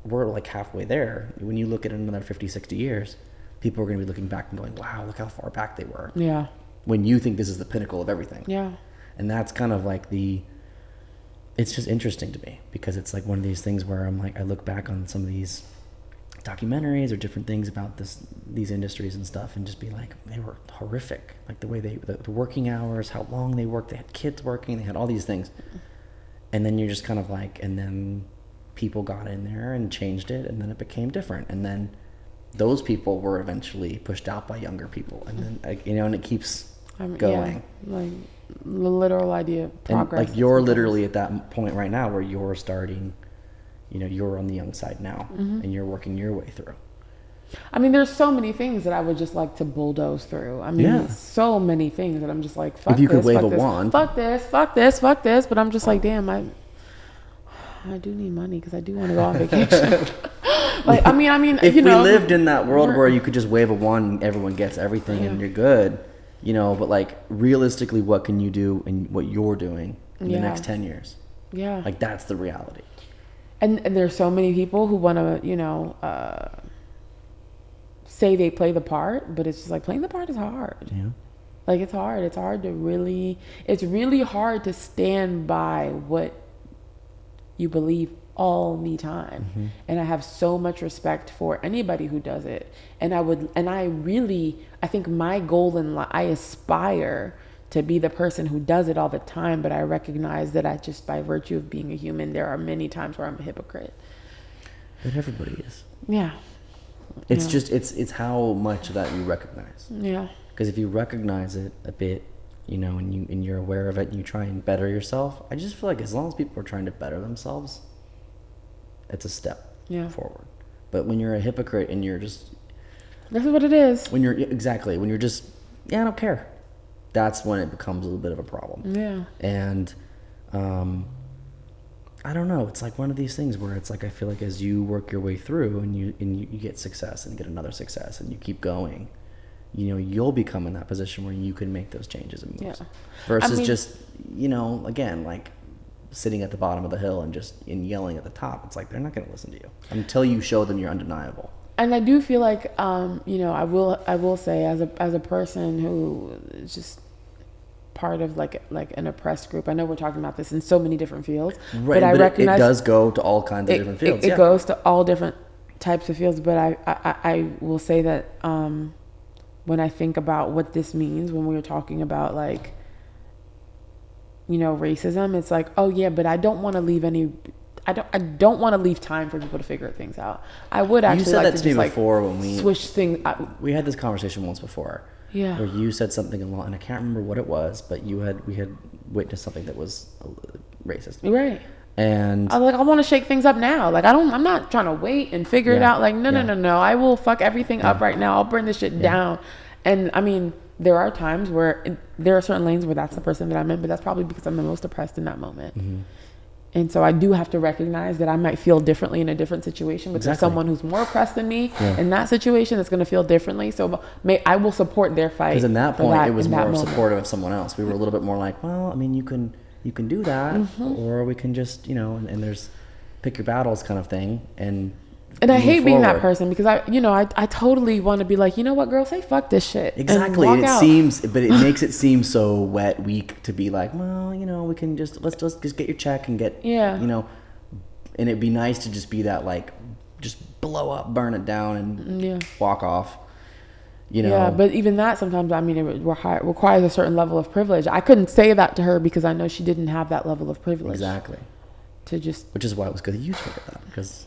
[SPEAKER 1] we're like halfway there. When you look at another 50, 60 years, people are going to be looking back and going, wow, look how far back they were.
[SPEAKER 2] Yeah.
[SPEAKER 1] When you think this is the pinnacle of everything.
[SPEAKER 2] Yeah.
[SPEAKER 1] And that's kind of like it's just interesting to me, because it's like one of these things where I'm like, I look back on some of these documentaries or different things about these industries and stuff, and just be like, they were horrific. Like the way the working hours, how long they worked, they had kids working, they had all these things. And then you're just kind of like, and then people got in there and changed it, and then it became different. And then those people were eventually pushed out by younger people. And then, like, you know, and it keeps going.
[SPEAKER 2] Yeah, like the literal idea of progress.
[SPEAKER 1] And like you're literally at that point right now where you're starting, you know, you're on the young side now, and you're working your way through.
[SPEAKER 2] I mean, there's so many things that I would just like to bulldoze through. I mean, so many things that I'm just like, fuck this. If you could wave a wand. Fuck this. But I'm just like, damn, I do need money because I do want to go on vacation. Like, I mean,
[SPEAKER 1] if you know, we lived in that world where you could just wave a wand and everyone gets everything and you're good, you know, but like realistically, what can you do and what you're doing in the next 10 years? Yeah. Like that's the reality.
[SPEAKER 2] And there's so many people who want to, you know, say they play the part, but it's just like playing the part is hard. Yeah. Like it's hard. It's really hard to stand by what you believe all the time. And I have so much respect for anybody who does it. And I think my goal in life, I aspire to be the person who does it all the time, but I recognize that I just, by virtue of being a human, there are many times where I'm a hypocrite.
[SPEAKER 1] But everybody is.
[SPEAKER 2] Yeah.
[SPEAKER 1] It's just, it's how much of that you recognize.
[SPEAKER 2] Yeah.
[SPEAKER 1] Because if you recognize it a bit, you know, and you're aware of it and you try and better yourself, I just feel like as long as people are trying to better themselves, it's a step forward. But when you're a hypocrite and you're just...
[SPEAKER 2] This is what it is.
[SPEAKER 1] When you're just, I don't care. That's when it becomes a little bit of a problem. Yeah. And I don't know. It's like one of these things where it's like I feel like as you work your way through and you get success and get another success and you keep going, you know, you'll become in that position where you can make those changes and moves. Yeah. Versus just, you know, again, like sitting at the bottom of the hill and just yelling at the top. It's like they're not going to listen to you until you show them you're undeniable.
[SPEAKER 2] And I do feel like, you know, I will say as a person who is just part of like an oppressed group. I know we're talking about this in so many different fields,
[SPEAKER 1] right? But I recognize it does go to all kinds of different fields.
[SPEAKER 2] It goes to all different types of fields. But I will say that when I think about what this means when we were talking about like, you know, racism, it's like, oh yeah, but I don't want to leave any. I don't want to leave time for people to figure things out. I would actually
[SPEAKER 1] you said
[SPEAKER 2] like
[SPEAKER 1] that
[SPEAKER 2] to
[SPEAKER 1] to
[SPEAKER 2] just
[SPEAKER 1] me
[SPEAKER 2] like
[SPEAKER 1] before when we
[SPEAKER 2] switch things.
[SPEAKER 1] We had this conversation once before. Yeah. Where you said something along, and I can't remember what it was, but we had witnessed something that was racist. Right. And
[SPEAKER 2] I want to shake things up now. Like I'm not trying to wait and figure it out. Like no. I will fuck everything up right now. I'll burn this shit down. And I mean, there are times where there are certain lanes where that's the person that I'm in, but that's probably because I'm the most oppressed in that moment. Mm-hmm. And so I do have to recognize that I might feel differently in a different situation, but there's someone who's more oppressed than me in that situation that's going to feel differently. So I will support their fight.
[SPEAKER 1] Because in that point, it was more supportive of someone else. We were a little bit more like, well, I mean, you can you can do that, or we can just, and there's pick your battles kind of thing, and
[SPEAKER 2] I hate being that person because I totally want to be like, you know what, girl, say fuck this shit.
[SPEAKER 1] Exactly.
[SPEAKER 2] And walk out.
[SPEAKER 1] But it makes it seem so wet, weak to be like, well, we can let's just get your check and get, and it'd be nice to just be that, like, just blow up, burn it down, and walk off.
[SPEAKER 2] Yeah, but even that sometimes, I mean, it requires a certain level of privilege. I couldn't say that to her because I know she didn't have that level of privilege.
[SPEAKER 1] Exactly.
[SPEAKER 2] Which
[SPEAKER 1] is why it was good that you told her that, because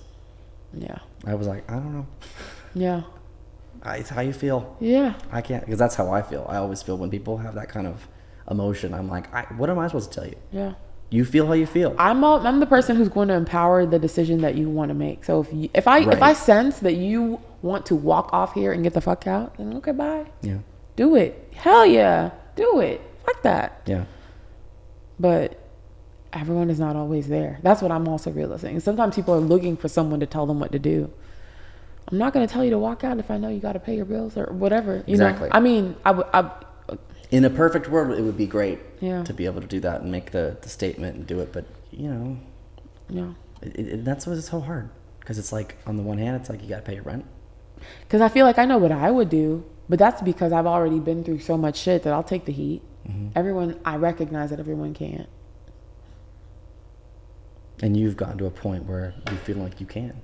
[SPEAKER 1] I was like, I don't know.
[SPEAKER 2] Yeah.
[SPEAKER 1] It's how you feel.
[SPEAKER 2] Yeah.
[SPEAKER 1] I can't, because that's how I feel. I always feel when people have that kind of emotion. I'm like, what am I supposed to tell you?
[SPEAKER 2] Yeah.
[SPEAKER 1] You feel how you feel.
[SPEAKER 2] I'm the person who's going to empower the decision that you want to make. So if I sense that you want to walk off here and get the fuck out, then okay, bye.
[SPEAKER 1] Yeah.
[SPEAKER 2] Do it. Hell yeah. Do it. Fuck that.
[SPEAKER 1] Yeah.
[SPEAKER 2] But everyone is not always there. That's what I'm also realizing. Sometimes people are looking for someone to tell them what to do. I'm not going to tell you to walk out if I know you got to pay your bills or whatever. Exactly. I mean,
[SPEAKER 1] in a perfect world, it would be great
[SPEAKER 2] to
[SPEAKER 1] be able to do that and make the statement and do it. But, that's why it's so hard. Because it's like, on the one hand, it's like you got to pay your rent.
[SPEAKER 2] Because I feel like I know what I would do. But that's because I've already been through so much shit that I'll take the heat. Mm-hmm. I recognize that everyone can't.
[SPEAKER 1] And you've gotten to a point where you feel like you can.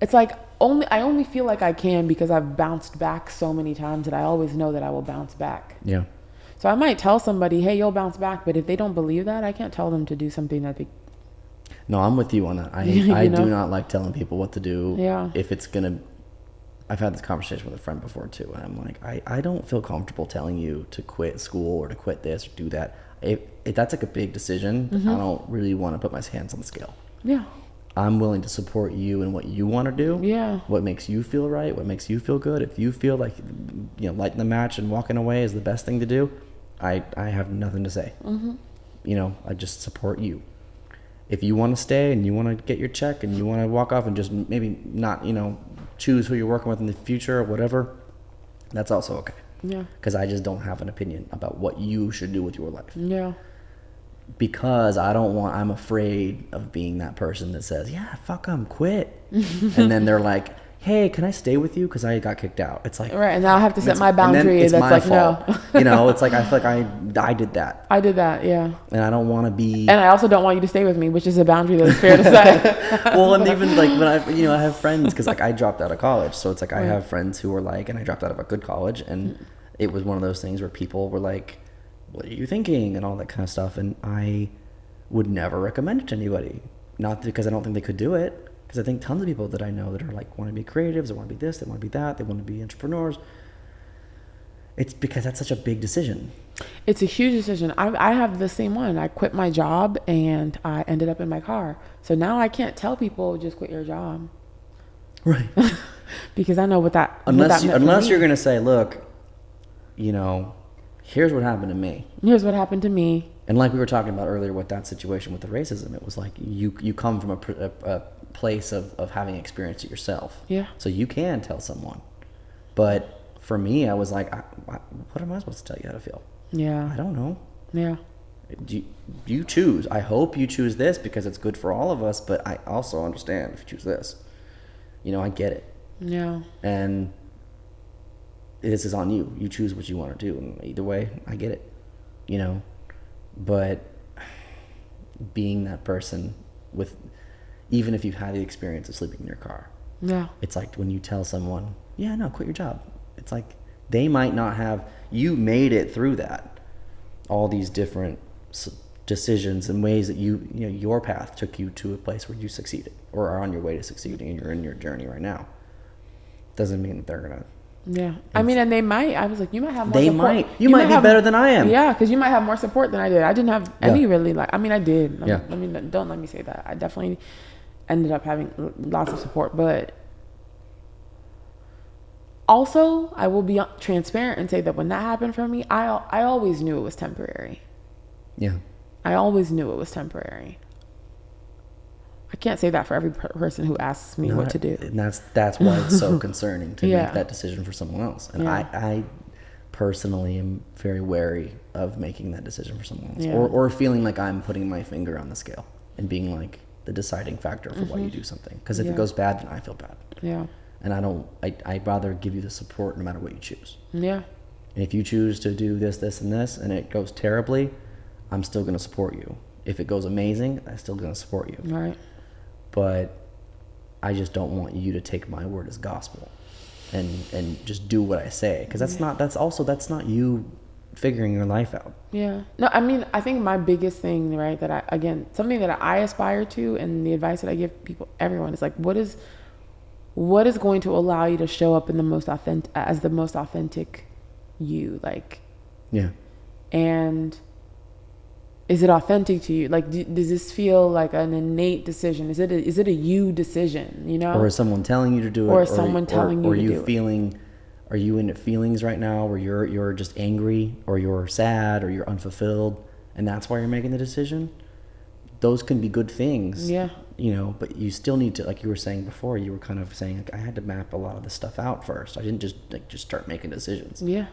[SPEAKER 2] It's like I only feel like I can because I've bounced back so many times that I always know that I will bounce back.
[SPEAKER 1] Yeah.
[SPEAKER 2] So I might tell somebody, hey, you'll bounce back. But if they don't believe that, I can't tell them to do something that they...
[SPEAKER 1] No, I'm with you on that. I do not like telling people what to do.
[SPEAKER 2] Yeah.
[SPEAKER 1] If it's going to... I've had this conversation with a friend before too. And I'm like, I don't feel comfortable telling you to quit school or to quit this or do that. If that's like a big decision, I don't really want to put my hands on the scale.
[SPEAKER 2] Yeah.
[SPEAKER 1] I'm willing to support you in what you want to do.
[SPEAKER 2] Yeah.
[SPEAKER 1] What makes you feel right, what makes you feel good. If you feel like, lighting the match and walking away is the best thing to do, I have nothing to say. I just support you. If you want to stay and you want to get your check and you want to walk off and just maybe not, choose who you're working with in the future or whatever, that's also okay.
[SPEAKER 2] Yeah.
[SPEAKER 1] Because I just don't have an opinion about what you should do with your life.
[SPEAKER 2] Yeah.
[SPEAKER 1] Because I'm afraid of being that person that says, yeah, fuck them, quit. And then they're like, hey, can I stay with you? Because I got kicked out. It's like...
[SPEAKER 2] Right, and now I have to set my boundary. That's my fault.
[SPEAKER 1] No. It's like, I feel like I did that.
[SPEAKER 2] I did that, yeah.
[SPEAKER 1] And I don't want to be...
[SPEAKER 2] And I also don't want you to stay with me, which is a boundary that's fair to set.
[SPEAKER 1] Well, and even like when I have friends, because like I dropped out of college. So it's like I have friends who were like, and I dropped out of a good college. And it was one of those things where people were like, what are you thinking? And all that kind of stuff. And I would never recommend it to anybody. Not because I don't think they could do it. Because I think tons of people that I know that are like, want to be creatives, they want to be this, they want to be that, they want to be entrepreneurs. It's because that's such a big decision.
[SPEAKER 2] It's a huge decision. I have the same one. I quit my job and I ended up in my car. So now I can't tell people just quit your job.
[SPEAKER 1] Right.
[SPEAKER 2] Because I know what that
[SPEAKER 1] unless you're going to say, look, here's what happened to me.
[SPEAKER 2] Here's what happened to me.
[SPEAKER 1] And like we were talking about earlier with that situation with the racism, it was like you come from a place of having experienced it yourself.
[SPEAKER 2] Yeah.
[SPEAKER 1] So you can tell someone. But for me, I was like, what am I supposed to tell you how to feel?
[SPEAKER 2] Yeah.
[SPEAKER 1] I don't know.
[SPEAKER 2] Yeah.
[SPEAKER 1] You choose. I hope you choose this because it's good for all of us, but I also understand if you choose this. I get it.
[SPEAKER 2] Yeah.
[SPEAKER 1] And this is on you. You choose what you want to do. And either way, I get it. But being that person even if you've had the experience of sleeping in your car.
[SPEAKER 2] Yeah.
[SPEAKER 1] It's like when you tell someone, yeah, no, quit your job. It's like they might not have, you made it through that. All these different decisions and ways that your path took you to a place where you succeeded or are on your way to succeeding and you're in your journey right now. Doesn't mean that they're going to.
[SPEAKER 2] Yeah. I mean, and they might. I was like, you might have more support.
[SPEAKER 1] You might be better than I am.
[SPEAKER 2] Yeah, because you might have more support than I did. I didn't have any really I did.
[SPEAKER 1] Yeah.
[SPEAKER 2] Don't let me say that. I definitely ended up having lots of support. But also, I will be transparent and say that when that happened for me, I always knew it was temporary.
[SPEAKER 1] Yeah.
[SPEAKER 2] I always knew it was temporary. I can't say that for every person who asks me what to do.
[SPEAKER 1] And that's why it's so concerning to make that decision for someone else. And I personally am very wary of making that decision for someone else,
[SPEAKER 2] Yeah.
[SPEAKER 1] or feeling like I'm putting my finger on the scale and being like the deciding factor for why you do something. Because if
[SPEAKER 2] Yeah.
[SPEAKER 1] it goes bad, then I feel bad.
[SPEAKER 2] Yeah.
[SPEAKER 1] And I'd rather give you the support no matter what you choose.
[SPEAKER 2] Yeah.
[SPEAKER 1] And if you choose to do this, this, and this, and it goes terribly, I'm still going to support you. If it goes amazing, I'm still going to support you.
[SPEAKER 2] Right.
[SPEAKER 1] But I just don't want you to take my word as gospel and just do what I say. Because that's not you figuring your life out.
[SPEAKER 2] Yeah. No, I mean, I think my biggest thing, right, something that I aspire to, and the advice that I give people, everyone, is like, what is going to allow you to show up in the most authentic you, like,
[SPEAKER 1] Yeah.
[SPEAKER 2] and is it authentic to you? Like, does this feel like an innate decision? Is it a you decision, you know?
[SPEAKER 1] Or is someone telling you to do it?
[SPEAKER 2] Or is someone telling you to do it?
[SPEAKER 1] Are you in feelings right now where you're just angry, or you're sad, or you're unfulfilled, and that's why you're making the decision? Those can be good things.
[SPEAKER 2] Yeah.
[SPEAKER 1] You know, but you still need to, like you were saying before, you were kind of saying, like, I had to map a lot of this stuff out first. I didn't just start making decisions.
[SPEAKER 2] Yeah.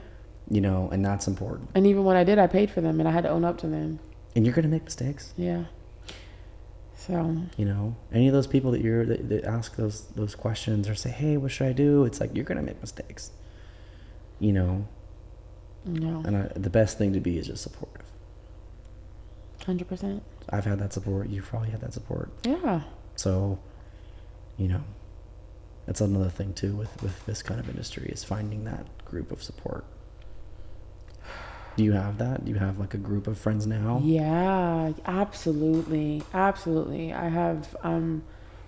[SPEAKER 1] You know, and that's important.
[SPEAKER 2] And even when I did, I paid for them and I had to own up to them.
[SPEAKER 1] And you're going to make mistakes.
[SPEAKER 2] Yeah. So,
[SPEAKER 1] you know, any of those people that ask those questions or say, hey, what should I do? It's like, you're going to make mistakes, you know?
[SPEAKER 2] no.
[SPEAKER 1] And the best thing to be is just supportive.
[SPEAKER 2] 100%.
[SPEAKER 1] I've had that support. You've probably had that support.
[SPEAKER 2] Yeah.
[SPEAKER 1] So, you know, that's another thing too with this kind of industry, is finding that group of support. Do you have that? Do you have like a group of friends now?
[SPEAKER 2] Yeah, absolutely. Absolutely. I have,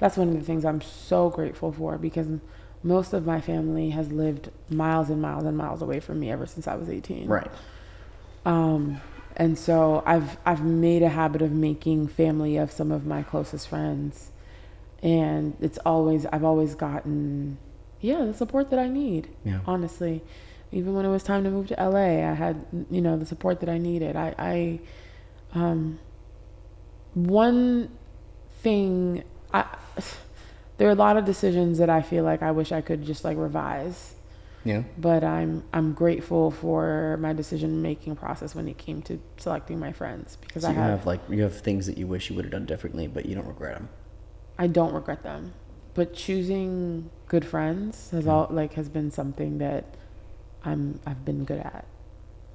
[SPEAKER 2] that's one of the things I'm so grateful for, because most of my family has lived miles and miles and miles away from me ever since I was 18.
[SPEAKER 1] Right.
[SPEAKER 2] And so I've made a habit of making family of some of my closest friends. And I've always gotten, the support that I need.
[SPEAKER 1] Yeah.
[SPEAKER 2] Honestly. Even when it was time to move to LA, I had, the support that I needed. One thing, there are a lot of decisions that I feel like I wish I could just like revise.
[SPEAKER 1] Yeah.
[SPEAKER 2] But I'm grateful for my decision-making process when it came to selecting my friends, because
[SPEAKER 1] So you have things that you wish you would have done differently, but you don't regret them.
[SPEAKER 2] I don't regret them. But choosing good friends has been something that I've been good at.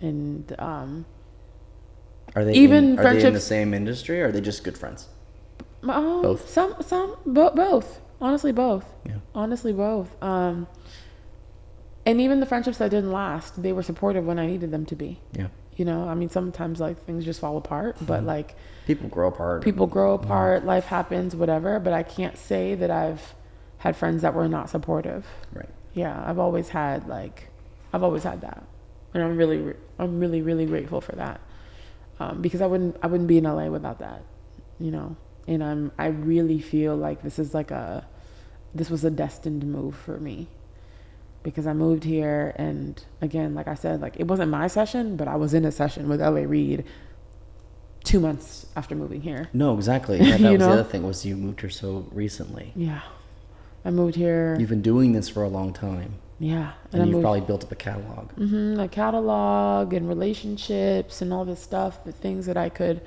[SPEAKER 2] And
[SPEAKER 1] are they
[SPEAKER 2] even
[SPEAKER 1] are they in the
[SPEAKER 2] friendships,
[SPEAKER 1] same industry, or are they just good friends?
[SPEAKER 2] both. Both. Honestly, both.
[SPEAKER 1] Yeah.
[SPEAKER 2] Honestly, both. And even the friendships that didn't last, they were supportive when I needed them to be.
[SPEAKER 1] Yeah.
[SPEAKER 2] I mean, sometimes like things just fall apart, but like
[SPEAKER 1] people grow apart.
[SPEAKER 2] Life happens, whatever. But I can't say that I've had friends that were not supportive.
[SPEAKER 1] Right.
[SPEAKER 2] Yeah, I've always had that, and I'm really, really grateful for that, because I wouldn't be in LA without that, And I really feel like this was a destined move for me, because I moved here, and again, like I said, like it wasn't my session, but I was in a session with LA Reid 2 months after moving here.
[SPEAKER 1] No, exactly. Yeah, that was the other thing, was you moved here so recently.
[SPEAKER 2] Yeah, I moved here.
[SPEAKER 1] You've been doing this for a long time.
[SPEAKER 2] Yeah.
[SPEAKER 1] And you've probably built up a catalog.
[SPEAKER 2] A catalog and relationships and all this stuff, the things that I could,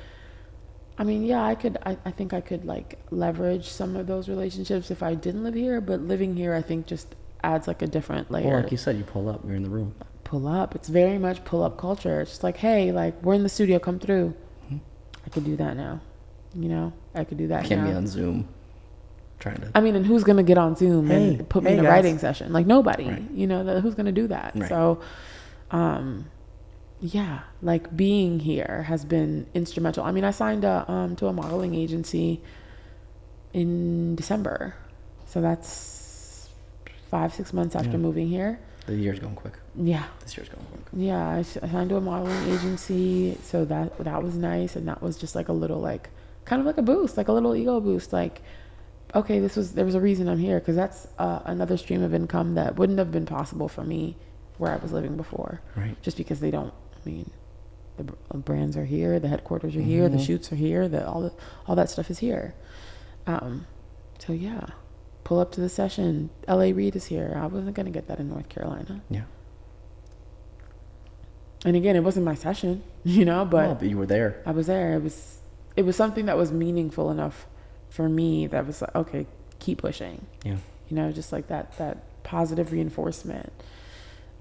[SPEAKER 2] I think I could like leverage some of those relationships if I didn't live here, but living here, I think just adds like a different layer.
[SPEAKER 1] Well, like you said, you pull up, you're in the room.
[SPEAKER 2] Pull up. It's very much pull up culture. It's just like, hey, like we're in the studio, come through. Mm-hmm. I could do that now. I could do that now.
[SPEAKER 1] Can't be on Zoom.
[SPEAKER 2] And who's going to get on Zoom and put me in a writing session? Like nobody,
[SPEAKER 1] right.
[SPEAKER 2] Who's going to do that?
[SPEAKER 1] Right.
[SPEAKER 2] So, like being here has been instrumental. I mean, I signed to a modeling agency in December. So that's 5-6 months after moving here.
[SPEAKER 1] The year's going quick.
[SPEAKER 2] Yeah.
[SPEAKER 1] This year's going quick.
[SPEAKER 2] Yeah. I signed to a modeling agency. So that was nice. And that was just like a little, like, kind of like a boost, like a little ego boost. Like, okay, there was a reason I'm here, because that's another stream of income that wouldn't have been possible for me where I was living before.
[SPEAKER 1] Right.
[SPEAKER 2] Just because the brands are here, the headquarters are here, the shoots are here, all that stuff is here. So yeah, pull up to the session. LA Reid is here. I wasn't gonna get that in North Carolina.
[SPEAKER 1] Yeah.
[SPEAKER 2] And again, it wasn't my session, you know, but
[SPEAKER 1] you were there.
[SPEAKER 2] I was there. It was something that was meaningful enough for me that was like, okay, keep pushing.
[SPEAKER 1] Yeah.
[SPEAKER 2] You know, just like that positive reinforcement.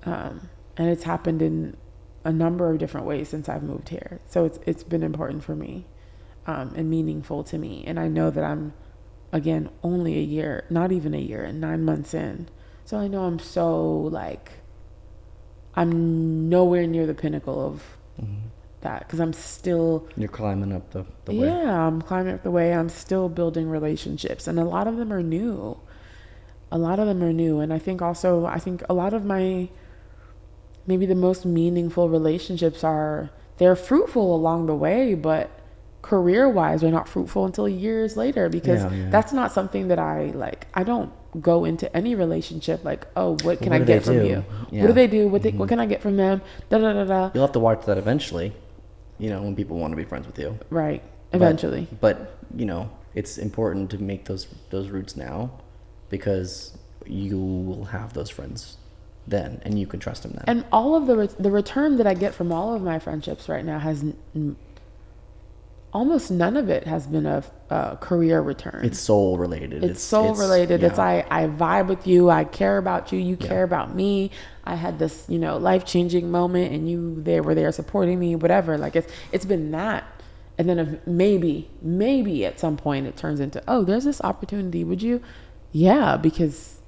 [SPEAKER 2] And it's happened in a number of different ways since I've moved here. So it's been important for me, and meaningful to me. And I know that I'm, again, only a year, not even a year, and 9 months in. So I know I'm I'm nowhere near the pinnacle of that, because I'm still...
[SPEAKER 1] You're climbing up the way.
[SPEAKER 2] Yeah, I'm climbing up the way. I'm still building relationships, and a lot of them are new. And I think a lot of my, maybe the most meaningful relationships they're fruitful along the way, but career-wise, they're not fruitful until years later, because that's not something that I don't go into any relationship like, oh, what can I get from you? Yeah. What do they do? What can I get from them?
[SPEAKER 1] You'll have to watch that eventually, when people want to be friends with you.
[SPEAKER 2] Right. Eventually.
[SPEAKER 1] But it's important to make those roots now, because you will have those friends then, and you can trust them then.
[SPEAKER 2] And all of the return that I get from all of my friendships right now has almost none of it has been a career return.
[SPEAKER 1] It's soul related.
[SPEAKER 2] It's soul related. Yeah. It's I vibe with you. I care about you. You care about me. I had this, life-changing moment, and they were there supporting me, whatever. Like it's been that. And then maybe at some point it turns into, oh, there's this opportunity. Would you? Yeah, because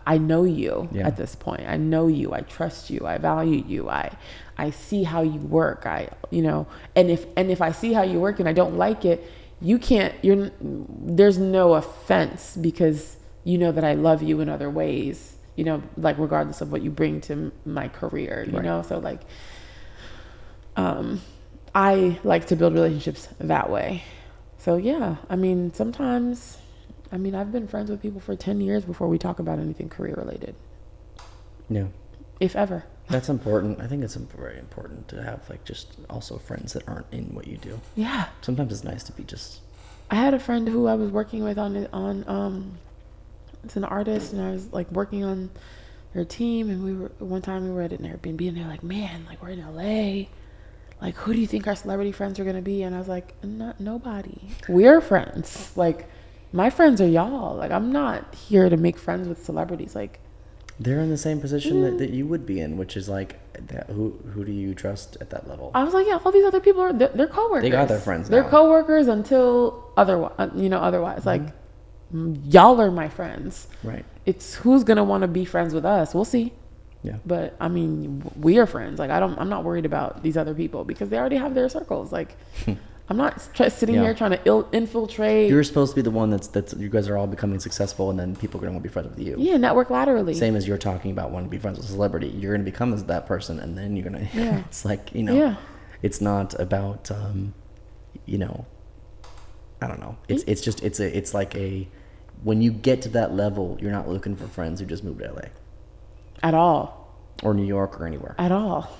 [SPEAKER 2] I know you at this point. I know you. I trust you. I value you. I see how you work. And if I see how you work and I don't like it, there's no offense, because you know that I love you in other ways, regardless of what you bring to my career, So I like to build relationships that way. So yeah, sometimes, I've been friends with people for 10 years before we talk about anything career related.
[SPEAKER 1] Yeah.
[SPEAKER 2] If ever.
[SPEAKER 1] That's important. I think it's very important to have just also friends that aren't in what you do.
[SPEAKER 2] Yeah.
[SPEAKER 1] Sometimes it's nice to be just...
[SPEAKER 2] I had a friend who I was working with on it's an artist, and I was working on her team, and one time we were at an Airbnb, and they're like, man, we're in LA. Who do you think our celebrity friends are going to be? And I was like, nobody. We're friends. My friends are y'all. I'm not here to make friends with celebrities.
[SPEAKER 1] They're in the same position that you would be in, which is who do you trust at that level?
[SPEAKER 2] I was like, yeah, all these other people they're coworkers.
[SPEAKER 1] They got their friends now.
[SPEAKER 2] They're coworkers until otherwise. Y'all are my friends.
[SPEAKER 1] Right. It's
[SPEAKER 2] who's gonna want to be friends with us. We'll see.
[SPEAKER 1] Yeah.
[SPEAKER 2] But we are friends. I'm not worried about these other people, because they already have their circles. I'm not sitting here trying to infiltrate.
[SPEAKER 1] You're supposed to be the one that's you guys are all becoming successful, and then people are going to want to be friends with you.
[SPEAKER 2] Yeah, network laterally.
[SPEAKER 1] Same as you're talking about wanting to be friends with a celebrity. You're going to become as that person, and then you're going to, it's not about, I don't know. When you get to that level, you're not looking for friends who just moved to LA. At all. Or New York or anywhere.
[SPEAKER 2] At all.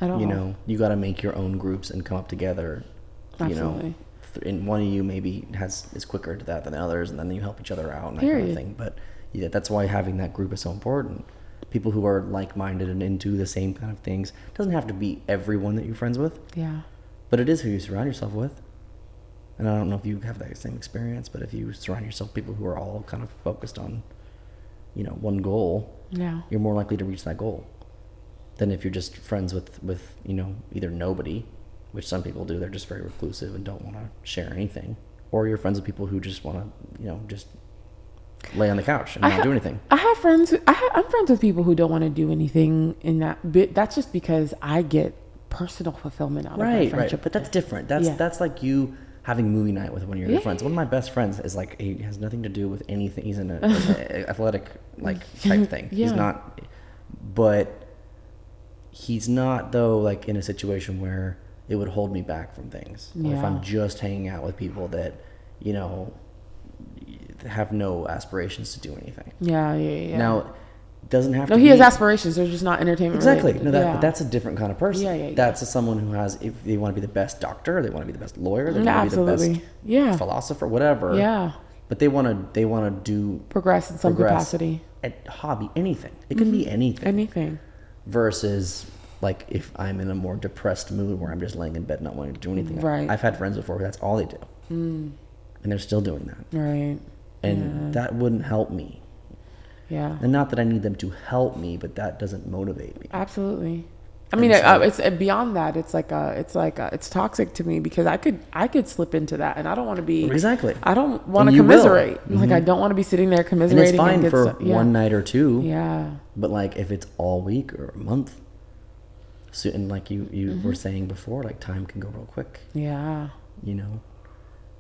[SPEAKER 1] You got to make your own groups and come up together.
[SPEAKER 2] Absolutely.
[SPEAKER 1] And one of you maybe is quicker to that than others, and then you help each other out and that kind of thing. But that's why having that group is so important. People who are like-minded and into the same kind of things. It doesn't have to be everyone that you're friends with. Yeah. But it is who you surround yourself with. And I don't know if you have that same experience, but if you surround yourself with people who are all kind of focused on, one goal, you're more likely to reach that goal than if you're just friends with either nobody, which some people do. They're just very reclusive and don't want to share anything. Or you're friends with people who just want to, just lay on the couch and not do anything.
[SPEAKER 2] I'm friends with people who don't want to do anything in that bit. That's just because I get personal fulfillment out of my friendship.
[SPEAKER 1] Right. But that's different. That's like you having movie night with one of your friends. One of my best friends is he has nothing to do with anything. He's in an athletic type thing. He's not, but he's not though in a situation where it would hold me back from things. Or if I'm just hanging out with people that, have no aspirations to do anything. Yeah. Now, it doesn't have to be...
[SPEAKER 2] No, he has aspirations. They're just not entertainment related.
[SPEAKER 1] But that's a different kind of person. Yeah. That's someone who has, if they want to be the best doctor, they want to be the best lawyer, they want to be the best philosopher, whatever. Yeah. But they want to
[SPEAKER 2] progress in some capacity.
[SPEAKER 1] At hobby, anything. It can be anything.
[SPEAKER 2] Anything.
[SPEAKER 1] Versus like if I'm in a more depressed mood where I'm just laying in bed not wanting to do anything.
[SPEAKER 2] Right.
[SPEAKER 1] I've had friends before where that's all they do. And they're still doing that.
[SPEAKER 2] Right.
[SPEAKER 1] And that wouldn't help me.
[SPEAKER 2] Yeah.
[SPEAKER 1] And not that I need them to help me, but that doesn't motivate me.
[SPEAKER 2] Absolutely. I mean, it's beyond that. It's toxic to me because I could slip into that, and I don't want to be.
[SPEAKER 1] Exactly.
[SPEAKER 2] I don't want to commiserate.
[SPEAKER 1] Mm-hmm.
[SPEAKER 2] Like I don't want to be sitting there commiserating.
[SPEAKER 1] And it's fine for one night or two.
[SPEAKER 2] Yeah.
[SPEAKER 1] But like if it's all week or a month, so, and like you were saying before, like time can go real quick.
[SPEAKER 2] Yeah.
[SPEAKER 1] You know,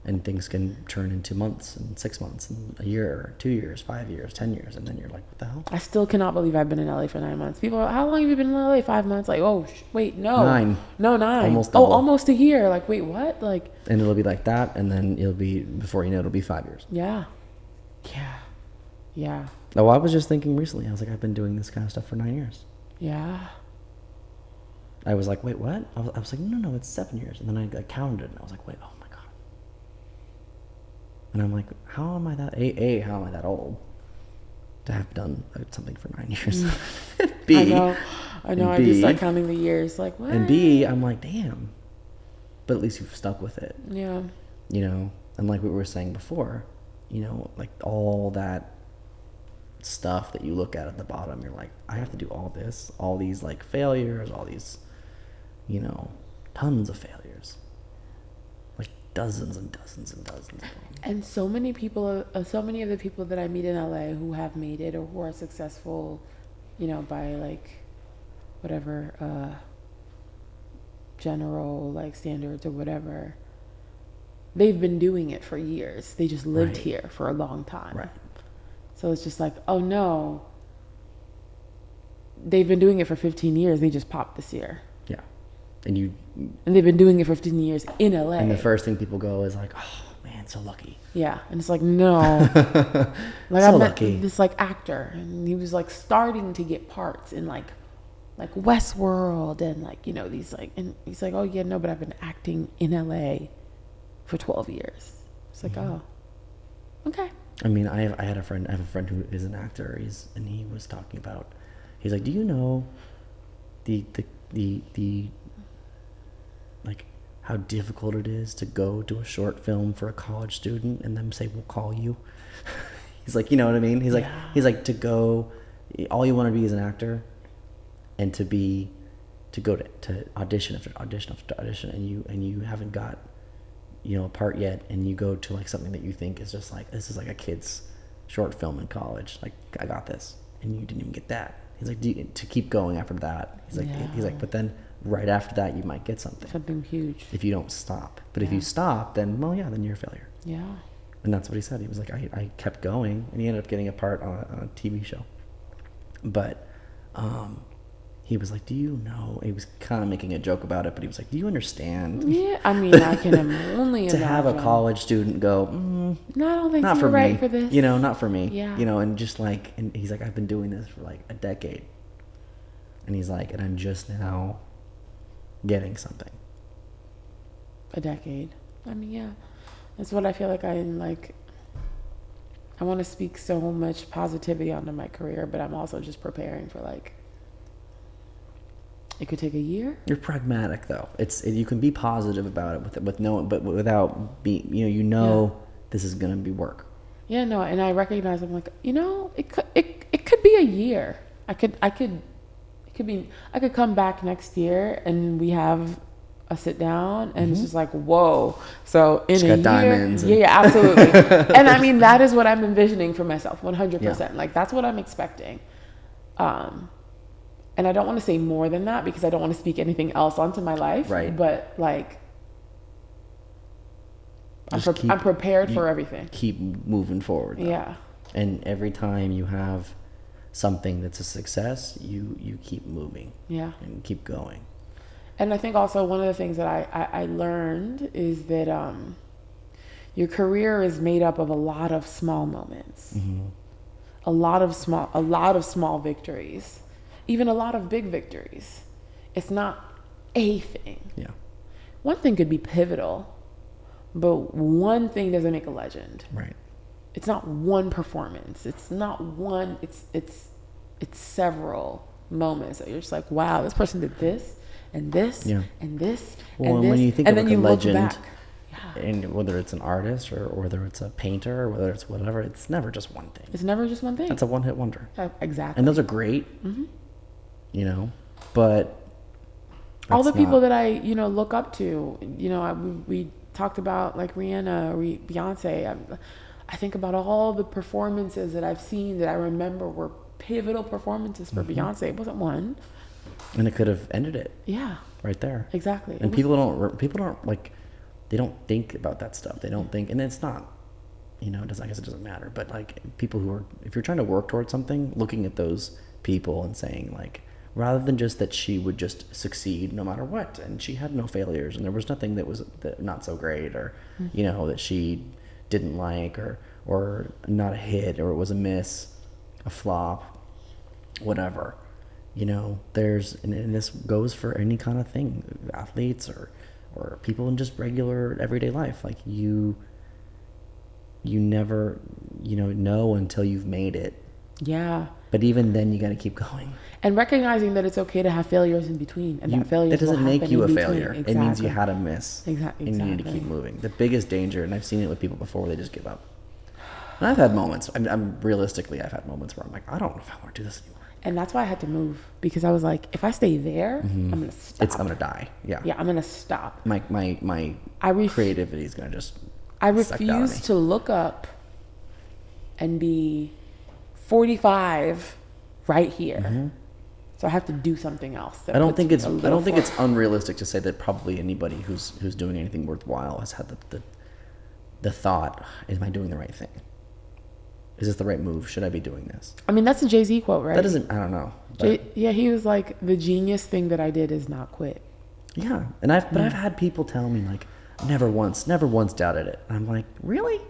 [SPEAKER 1] and things can turn into months and 6 months and a year, 2 years, 5 years, 10 years, and then you're like, what the hell?
[SPEAKER 2] I still cannot believe I've been in LA for 9 months. People are, how long have you been in LA? 5 months? Like, oh, wait, no.
[SPEAKER 1] 9.
[SPEAKER 2] No, 9.
[SPEAKER 1] Almost double.
[SPEAKER 2] Almost a year. Like, wait, what? Like,
[SPEAKER 1] and it'll be like that, and then it'll be, before you know, it'll be 5 years.
[SPEAKER 2] Yeah. Yeah. Yeah.
[SPEAKER 1] Oh, I was just thinking recently, I was like, I've been doing this kind of stuff for 9 years.
[SPEAKER 2] Yeah.
[SPEAKER 1] I was like, wait, what? I was like, no, it's 7 years. And then I counted it, and I was like, wait, oh my God. And I'm like, how am I that old to have done something for 9 years? B,
[SPEAKER 2] I know. I just start counting the years. Like, what?
[SPEAKER 1] And B, I'm like, damn. But at least you've stuck with it.
[SPEAKER 2] Yeah.
[SPEAKER 1] You know, and like we were saying before, you know, like all that stuff that you look at the bottom, you're like, I have to do all this, all these like failures, all these, you know, tons of failures. Like dozens and dozens and dozens of them.
[SPEAKER 2] And so many of the people that I meet in LA who have made it or who are successful, you know, by like whatever general like standards or whatever, they've been doing it for years. They just lived here for a long time.
[SPEAKER 1] Right.
[SPEAKER 2] So it's just like, oh no, they've been doing it for 15 years. They just popped this year.
[SPEAKER 1] Yeah. And
[SPEAKER 2] they've been doing it for 15 years in LA.
[SPEAKER 1] And the first thing people go is like, oh man, so lucky.
[SPEAKER 2] Yeah. And it's like, no. Like
[SPEAKER 1] so
[SPEAKER 2] I met
[SPEAKER 1] lucky.
[SPEAKER 2] this like actor, and he was like starting to get parts in like Westworld and like, you know, these like, and he's like, oh yeah, no, but I've been acting in LA for 12 years. It's like, oh, okay.
[SPEAKER 1] I mean, I have a friend who is an actor. And he was talking about, he's like, do you know the like how difficult it is to go to a short film for a college student and them say, we'll call you. He's like, you know what I mean? He's like to go, all you want to be is an actor, and to go to audition after audition after audition, and you haven't got, you know, a part yet, and you go to like something that you think is just like, this is like a kid's short film in college, like I got this, and you didn't even get that. He's like, to keep going after that. He's like, but then right after that you might get something
[SPEAKER 2] huge
[SPEAKER 1] if you don't stop. But if you stop, then then you're a failure.
[SPEAKER 2] Yeah.
[SPEAKER 1] And that's what he said. He was like, I kept going, and he ended up getting a part on a TV show. But he was like, do you know, he was kind of making a joke about it, but he was like, do you understand?
[SPEAKER 2] Yeah, I mean, I can only
[SPEAKER 1] to
[SPEAKER 2] imagine.
[SPEAKER 1] have a college student go,
[SPEAKER 2] no, I don't think
[SPEAKER 1] not
[SPEAKER 2] you're
[SPEAKER 1] for
[SPEAKER 2] right
[SPEAKER 1] me.
[SPEAKER 2] for this.
[SPEAKER 1] You know, not for me.
[SPEAKER 2] Yeah.
[SPEAKER 1] You know, and just like, and he's like, I've been doing this for like a decade. And he's like, and I'm just now getting something.
[SPEAKER 2] A decade. I mean, yeah. That's what I feel like I'm like. I want to speak so much positivity onto my career, but I'm also just preparing for like, it could take a year.
[SPEAKER 1] You're pragmatic though. You can be positive about it but without being, you know this is gonna be work.
[SPEAKER 2] Yeah, no, and I recognize, I'm like, you know, it could be a year. I could come back next year and we have a sit down and it's just like, whoa. So in a year,
[SPEAKER 1] diamonds
[SPEAKER 2] yeah, absolutely. And I mean, that is what I'm envisioning for myself, 100%. Yeah. Like that's what I'm expecting. And I don't want to say more than that because I don't want to speak anything else onto my life.
[SPEAKER 1] Right.
[SPEAKER 2] But like, I'm prepared for everything.
[SPEAKER 1] Keep moving forward. Though.
[SPEAKER 2] Yeah.
[SPEAKER 1] And every time you have something that's a success, you keep moving.
[SPEAKER 2] Yeah.
[SPEAKER 1] And keep going.
[SPEAKER 2] And I think also one of the things that I learned is that your career is made up of a lot of small moments, a lot of small victories, even a lot of big victories. It's not a thing.
[SPEAKER 1] Yeah.
[SPEAKER 2] One thing could be pivotal, but one thing doesn't make a legend.
[SPEAKER 1] Right.
[SPEAKER 2] It's not one performance. It's not one. It's several moments that you're just like, wow, this person did this and this and this
[SPEAKER 1] well,
[SPEAKER 2] and this.
[SPEAKER 1] When you think
[SPEAKER 2] and
[SPEAKER 1] of
[SPEAKER 2] then
[SPEAKER 1] like
[SPEAKER 2] you
[SPEAKER 1] a legend,
[SPEAKER 2] look back.
[SPEAKER 1] and whether it's an artist or whether it's a painter or whether it's whatever, it's never just one thing.
[SPEAKER 2] It's never just one thing.
[SPEAKER 1] It's a one-hit wonder.
[SPEAKER 2] Exactly.
[SPEAKER 1] And those are great, you know, but
[SPEAKER 2] all the people that I, you know, look up to, you know, we talked about like Rihanna, Beyonce. I think about all the performances that I've seen that I remember were pivotal performances for Beyonce. It wasn't one.
[SPEAKER 1] And it could have ended it.
[SPEAKER 2] Yeah.
[SPEAKER 1] Right there.
[SPEAKER 2] Exactly.
[SPEAKER 1] And people don't like, they don't think about that stuff. They don't think, and it's not, you know, I guess it doesn't matter, but like people who are, if you're trying to work towards something, looking at those people and saying like, rather than just that she would just succeed no matter what, and she had no failures, and there was nothing that was not so great, or you know, that she didn't like, or not a hit, or it was a miss, a flop, whatever, you know, and this goes for any kind of thing, athletes or people in just regular everyday life. Like you never, you know until you've made it. Yeah. But even then, you got to keep going.
[SPEAKER 2] And recognizing that it's okay to have failures in between, and that failures
[SPEAKER 1] doesn't make you a failure.
[SPEAKER 2] Exactly.
[SPEAKER 1] It means you had a miss.
[SPEAKER 2] Exactly.
[SPEAKER 1] And you need to keep moving. The biggest danger, and I've seen it with people before, where they just give up. And I've had moments. I'm realistically, I've had moments where I'm like, I don't know if I want to do this anymore.
[SPEAKER 2] And that's why I had to move, because I was like, if I stay there, I'm gonna stop.
[SPEAKER 1] I'm gonna die. Yeah.
[SPEAKER 2] Yeah, I'm gonna stop.
[SPEAKER 1] My creativity is gonna just.
[SPEAKER 2] I refuse to look up and be 45 right here. So I have to do something else. I don't think it's
[SPEAKER 1] unrealistic to say that probably anybody who's doing anything worthwhile has had the thought, am I doing the right thing? Is this the right move? Should I be doing this?
[SPEAKER 2] I mean, that's a Jay-Z quote, right?
[SPEAKER 1] I don't know.
[SPEAKER 2] Yeah, he was like, the genius thing that I did is not quit.
[SPEAKER 1] Yeah. And I've had people tell me like, never once doubted it. And I'm like, really?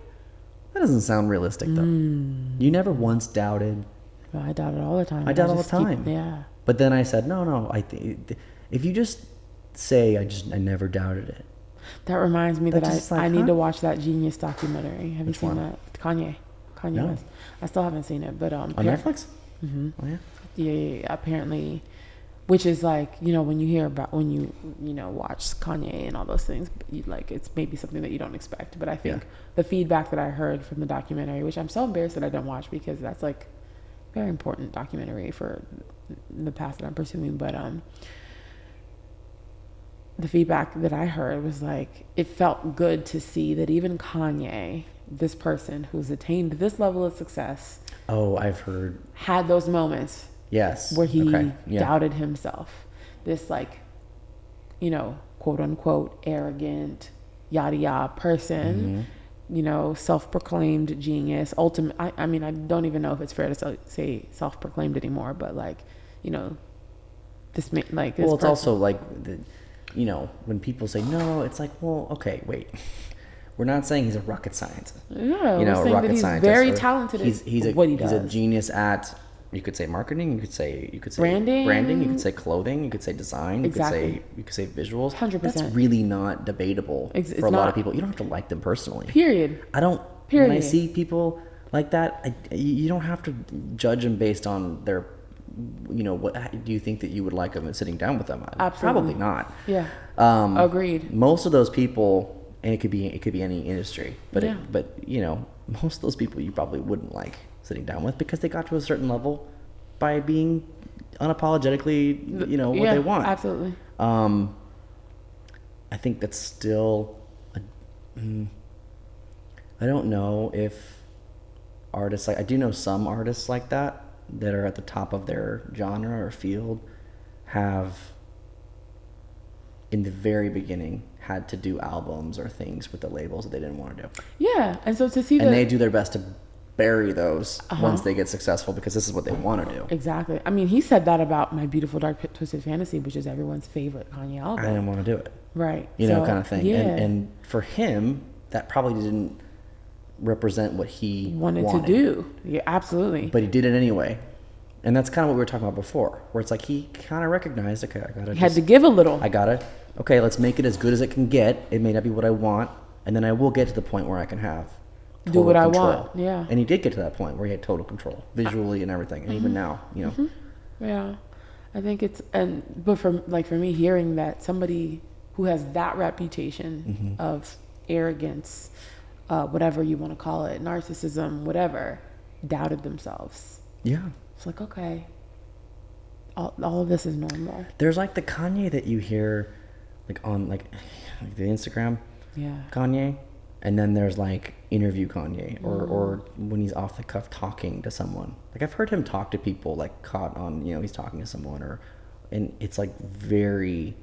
[SPEAKER 1] That doesn't sound realistic though. You never once doubted.
[SPEAKER 2] Well, I doubt it all the time.
[SPEAKER 1] I doubt all the time.
[SPEAKER 2] Yeah.
[SPEAKER 1] But then I said, no. If you just say, I never doubted it.
[SPEAKER 2] That reminds me that I need to watch that Genius documentary. Have you seen that? Kanye
[SPEAKER 1] No.
[SPEAKER 2] West. I still haven't seen it, but
[SPEAKER 1] on Netflix.
[SPEAKER 2] Oh yeah. Yeah. Apparently, which is like, you know, when you watch Kanye and all those things, like it's maybe something that you don't expect. But I think the feedback that I heard from the documentary, which I'm so embarrassed that I don't watch, because that's like very important documentary for the path that I'm pursuing. But the feedback that I heard was like, it felt good to see that even Kanye, this person who's attained this level of success,
[SPEAKER 1] I've heard,
[SPEAKER 2] had those moments.
[SPEAKER 1] Yes.
[SPEAKER 2] Where he doubted himself. This like, you know, quote unquote, arrogant, yada yada person, you know, self-proclaimed genius, ultimate. I mean, I don't even know if it's fair to say self-proclaimed anymore, but like, you know, this like this.
[SPEAKER 1] Well, it's also like, you know, when people say no, it's like, well, okay, wait. We're not saying he's a rocket scientist.
[SPEAKER 2] Yeah,
[SPEAKER 1] you know,
[SPEAKER 2] we're saying that he's very talented at what he does.
[SPEAKER 1] He's a genius at. You could say marketing. You could say
[SPEAKER 2] branding.
[SPEAKER 1] You could say clothing. You could say design.
[SPEAKER 2] Exactly.
[SPEAKER 1] You could say visuals.
[SPEAKER 2] 100%.
[SPEAKER 1] That's really not debatable for a lot of people. You don't have to like them personally.
[SPEAKER 2] Period.
[SPEAKER 1] I don't. Period. When I see people like that, you don't have to judge them based on their. You know, what do you think that you would like them sitting down with them?
[SPEAKER 2] Absolutely.
[SPEAKER 1] Probably not.
[SPEAKER 2] Yeah. Agreed.
[SPEAKER 1] Most of those people, and it could be any industry, but you know, most of those people you probably wouldn't like sitting down with, because they got to a certain level by being unapologetically, you know, what they want.
[SPEAKER 2] Absolutely.
[SPEAKER 1] I think that's still I don't know if artists, like, I do know some artists like that are at the top of their genre or field, have in the very beginning had to do albums or things with the labels that they didn't want to do.
[SPEAKER 2] Yeah. And so to see
[SPEAKER 1] and they do their best to bury those once they get successful, because this is what they want to do.
[SPEAKER 2] Exactly. I mean, he said that about My Beautiful Dark Twisted Fantasy, which is everyone's favorite Kanye album.
[SPEAKER 1] I didn't want to do it.
[SPEAKER 2] Right.
[SPEAKER 1] You know, kind of thing.
[SPEAKER 2] Yeah.
[SPEAKER 1] And for him, that probably didn't represent what he
[SPEAKER 2] wanted to do. Yeah, absolutely.
[SPEAKER 1] But he did it anyway. And that's kind of what we were talking about before, where it's like he kind of recognized, okay,
[SPEAKER 2] he had to give a little.
[SPEAKER 1] I got it. Okay, let's make it as good as it can get. It may not be what I want, and then I will get to the point where I can have
[SPEAKER 2] do what
[SPEAKER 1] control.
[SPEAKER 2] I want. Yeah.
[SPEAKER 1] And he did get to that point where he had total control, visually and everything. And even now, you know.
[SPEAKER 2] Yeah. I think but for me, hearing that somebody who has that reputation of arrogance, whatever you want to call it, narcissism, whatever, doubted themselves.
[SPEAKER 1] Yeah.
[SPEAKER 2] It's like, okay, all of this is normal.
[SPEAKER 1] There's like the Kanye that you hear like on like the Instagram Kanye, and then there's like interview Kanye or when he's off the cuff talking to someone. Like I've heard him talk to people like caught on, he's talking to someone and it's like very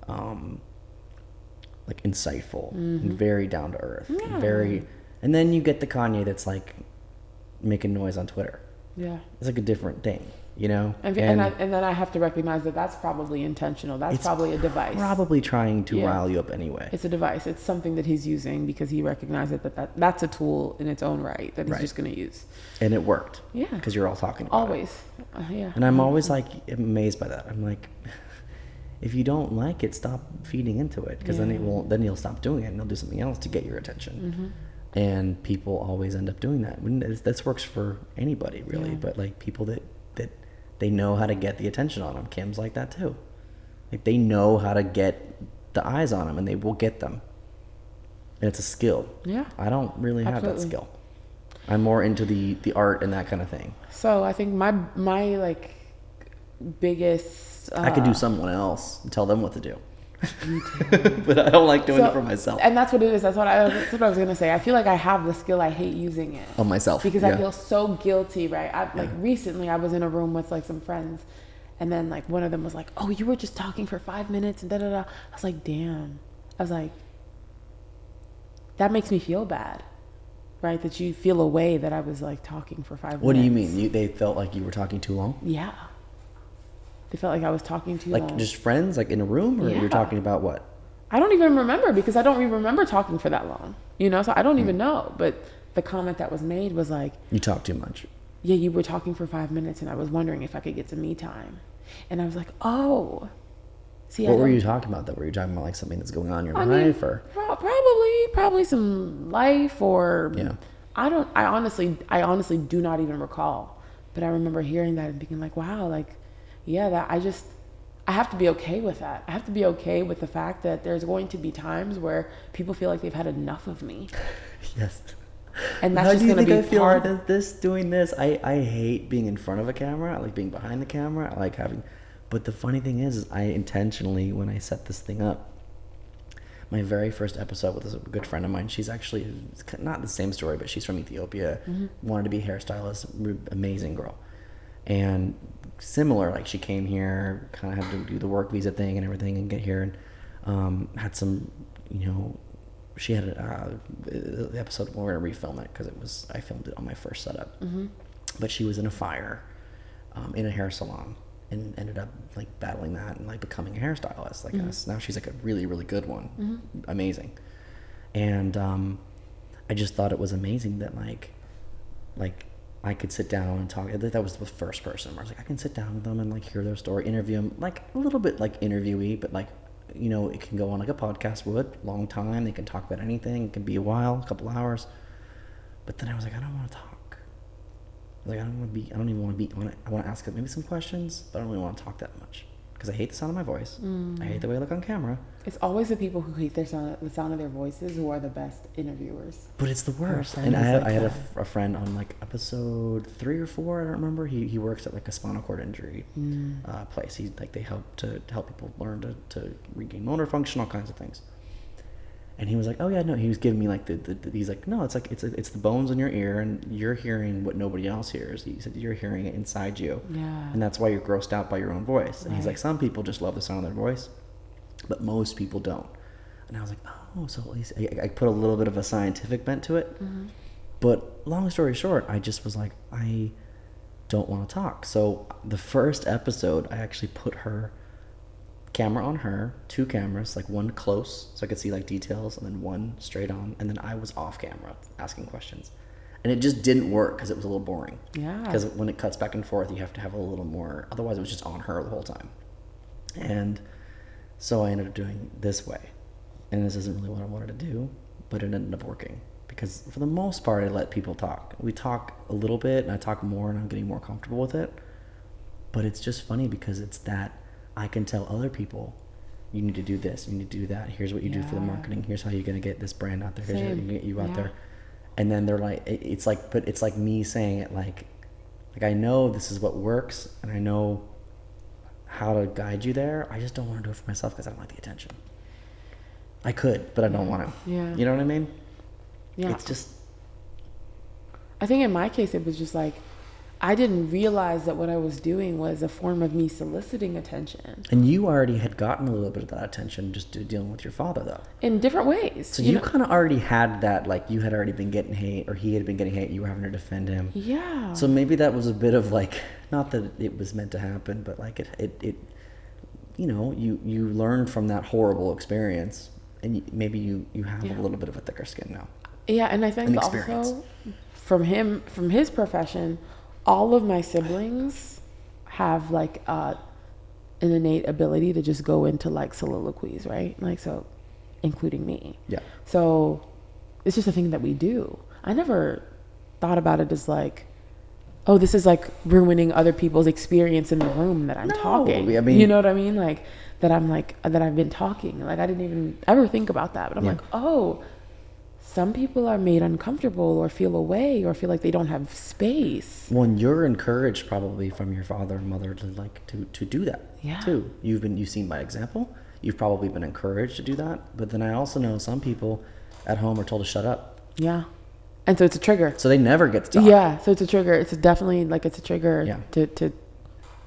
[SPEAKER 1] like insightful and very down to earth. And then you get the Kanye that's like making noise on Twitter. Yeah. It's like a different thing, And
[SPEAKER 2] then I have to recognize that that's probably intentional. That's probably a device.
[SPEAKER 1] Probably trying to rile you up anyway.
[SPEAKER 2] It's a device. It's something that he's using because he recognizes that's a tool in its own right that he's just going to use.
[SPEAKER 1] And it worked.
[SPEAKER 2] Yeah.
[SPEAKER 1] Because you're all talking about
[SPEAKER 2] always.
[SPEAKER 1] it.
[SPEAKER 2] Yeah.
[SPEAKER 1] And I'm always like amazed by that. I'm like, if you don't like it, stop feeding into it because then he'll stop doing it and he'll do something else to get your attention. And people always end up doing that. This works for anybody really, but like people that they know how to get the attention on them. Kim's like that too. Like they know how to get the eyes on them and they will get them. And it's a skill. Yeah. I don't really have that skill. I'm more into the art and that kind of thing.
[SPEAKER 2] So I think my like biggest
[SPEAKER 1] I could do someone else and tell them what to do. But I don't like doing it for myself.
[SPEAKER 2] And that's what it is. That's what I was gonna say. I feel like I have the skill. I hate using it
[SPEAKER 1] on myself
[SPEAKER 2] because I feel so guilty. Right? Like recently, I was in a room with like some friends, and then like one of them was like, "Oh, you were just talking for 5 minutes," and da da da. I was like, "Damn." I was like, that makes me feel bad, right? That you feel a way that I was like talking for 5 minutes.
[SPEAKER 1] What do you mean? They felt like you were talking too long?
[SPEAKER 2] Yeah. They felt like I was talking too long.
[SPEAKER 1] Like just friends, like in a room, or you're talking about what?
[SPEAKER 2] I don't even remember because I don't even remember talking for that long, so I don't even know. But the comment that was made was like,
[SPEAKER 1] you talk too much.
[SPEAKER 2] Yeah, you were talking for 5 minutes and I was wondering if I could get some me time. And I was like, oh. See,
[SPEAKER 1] what were you talking about though? Were you talking about like something that's going on in your life or?
[SPEAKER 2] Probably some life or I honestly do not even recall. But I remember hearing that and being like, wow, like, that I have to be okay with that. I have to be okay with the fact that there's going to be times where people feel like they've had enough of me.
[SPEAKER 1] Yes.
[SPEAKER 2] And that's just going to be
[SPEAKER 1] I feel hard doing this. I hate being in front of a camera. I like being behind the camera. I like but the funny thing is I intentionally, when I set this thing up, my very first episode with a good friend of mine, she's actually not the same story, but she's from Ethiopia, wanted to be a hairstylist, amazing girl. And similar, like she came here, kind of had to do the work visa thing and everything and get here, and had some, she had the episode, we're going to refilm it because I filmed it on my first setup. But she was in a fire in a hair salon and ended up like battling that and like becoming a hairstylist like us. Now she's like a really, really good one. Amazing. And I just thought it was amazing that like I could sit down and talk. That was the first person where I was like, I can sit down with them and like hear their story, interview them, like a little bit like interviewee, but like, it can go on like a podcast would, long time. They can talk about anything. It can be a while, a couple hours. But then I was like, I don't want to talk. Like, I don't even want to be, I want to ask maybe some questions, but I don't really want to talk that much. Because I hate the sound of my voice. I hate the way I look on camera.
[SPEAKER 2] It's always the people who hate the sound of their voices who are the best interviewers.
[SPEAKER 1] But it's the worst. And I had a friend on like episode 3 or 4, I don't remember. He works at like a spinal cord injury place. He like they help people learn to regain motor function, all kinds of things. And he was like, oh yeah, no. He was giving me like he's like, no, it's like it's the bones in your ear, and you're hearing what nobody else hears. He said you're hearing it inside you, and that's why you're grossed out by your own voice. And he's like, some people just love the sound of their voice, but most people don't. And I was like, oh, so at least I put a little bit of a scientific bent to it. But long story short, I just was like, I don't want to talk. So the first episode, I actually put her camera on her, 2 cameras, like one close so I could see like details, and then one straight on, and then I was off camera asking questions, and it just didn't work because it was a little boring. Because when it cuts back and forth, you have to have a little more, otherwise it was just on her the whole time. And so I ended up doing this way, and this isn't really what I wanted to do, but it ended up working because for the most part I let people talk. We talk a little bit and I talk more and I'm getting more comfortable with it. But it's just funny because it's that I can tell other people, you need to do this, you need to do that. Here's what you do for the marketing. Here's how you're going to get this brand out there. Here's how you get you out there. And then they're like, but it's like me saying it like I know this is what works and I know how to guide you there. I just don't want to do it for myself because I don't want the attention. I could, but I don't want to.
[SPEAKER 2] Yeah.
[SPEAKER 1] You know what I mean?
[SPEAKER 2] Yeah.
[SPEAKER 1] It's just.
[SPEAKER 2] I think in my case, it was just like, I didn't realize that what I was doing was a form of me soliciting attention.
[SPEAKER 1] And you already had gotten a little bit of that attention just dealing with your father, though.
[SPEAKER 2] In different ways.
[SPEAKER 1] So you kind of already had that, like you had already been getting hate, or he had been getting hate, you were having to defend him.
[SPEAKER 2] Yeah.
[SPEAKER 1] So maybe that was a bit of like, not that it was meant to happen, but like it you know, you learned from that horrible experience, and maybe you have a little bit of a thicker skin now.
[SPEAKER 2] Yeah, and I think also from his profession, all of my siblings have like an innate ability to just go into like soliloquies, right? Like, so including me.
[SPEAKER 1] Yeah.
[SPEAKER 2] So it's just a thing that we do. I never thought about it as like, oh, this is like ruining other people's experience in the room that I'm talking. I mean, you know what I mean? Like that I've been talking. Like I didn't even ever think about that. But I'm like, oh, some people are made uncomfortable or feel away or feel like they don't have space.
[SPEAKER 1] Well, and you're encouraged probably from your father and mother to like to do that too. You've seen by example. You've probably been encouraged to do that. But then I also know some people at home are told to shut up.
[SPEAKER 2] Yeah. And so it's a trigger.
[SPEAKER 1] So they never get to talk.
[SPEAKER 2] Yeah. So it's a trigger. It's definitely like it's a trigger to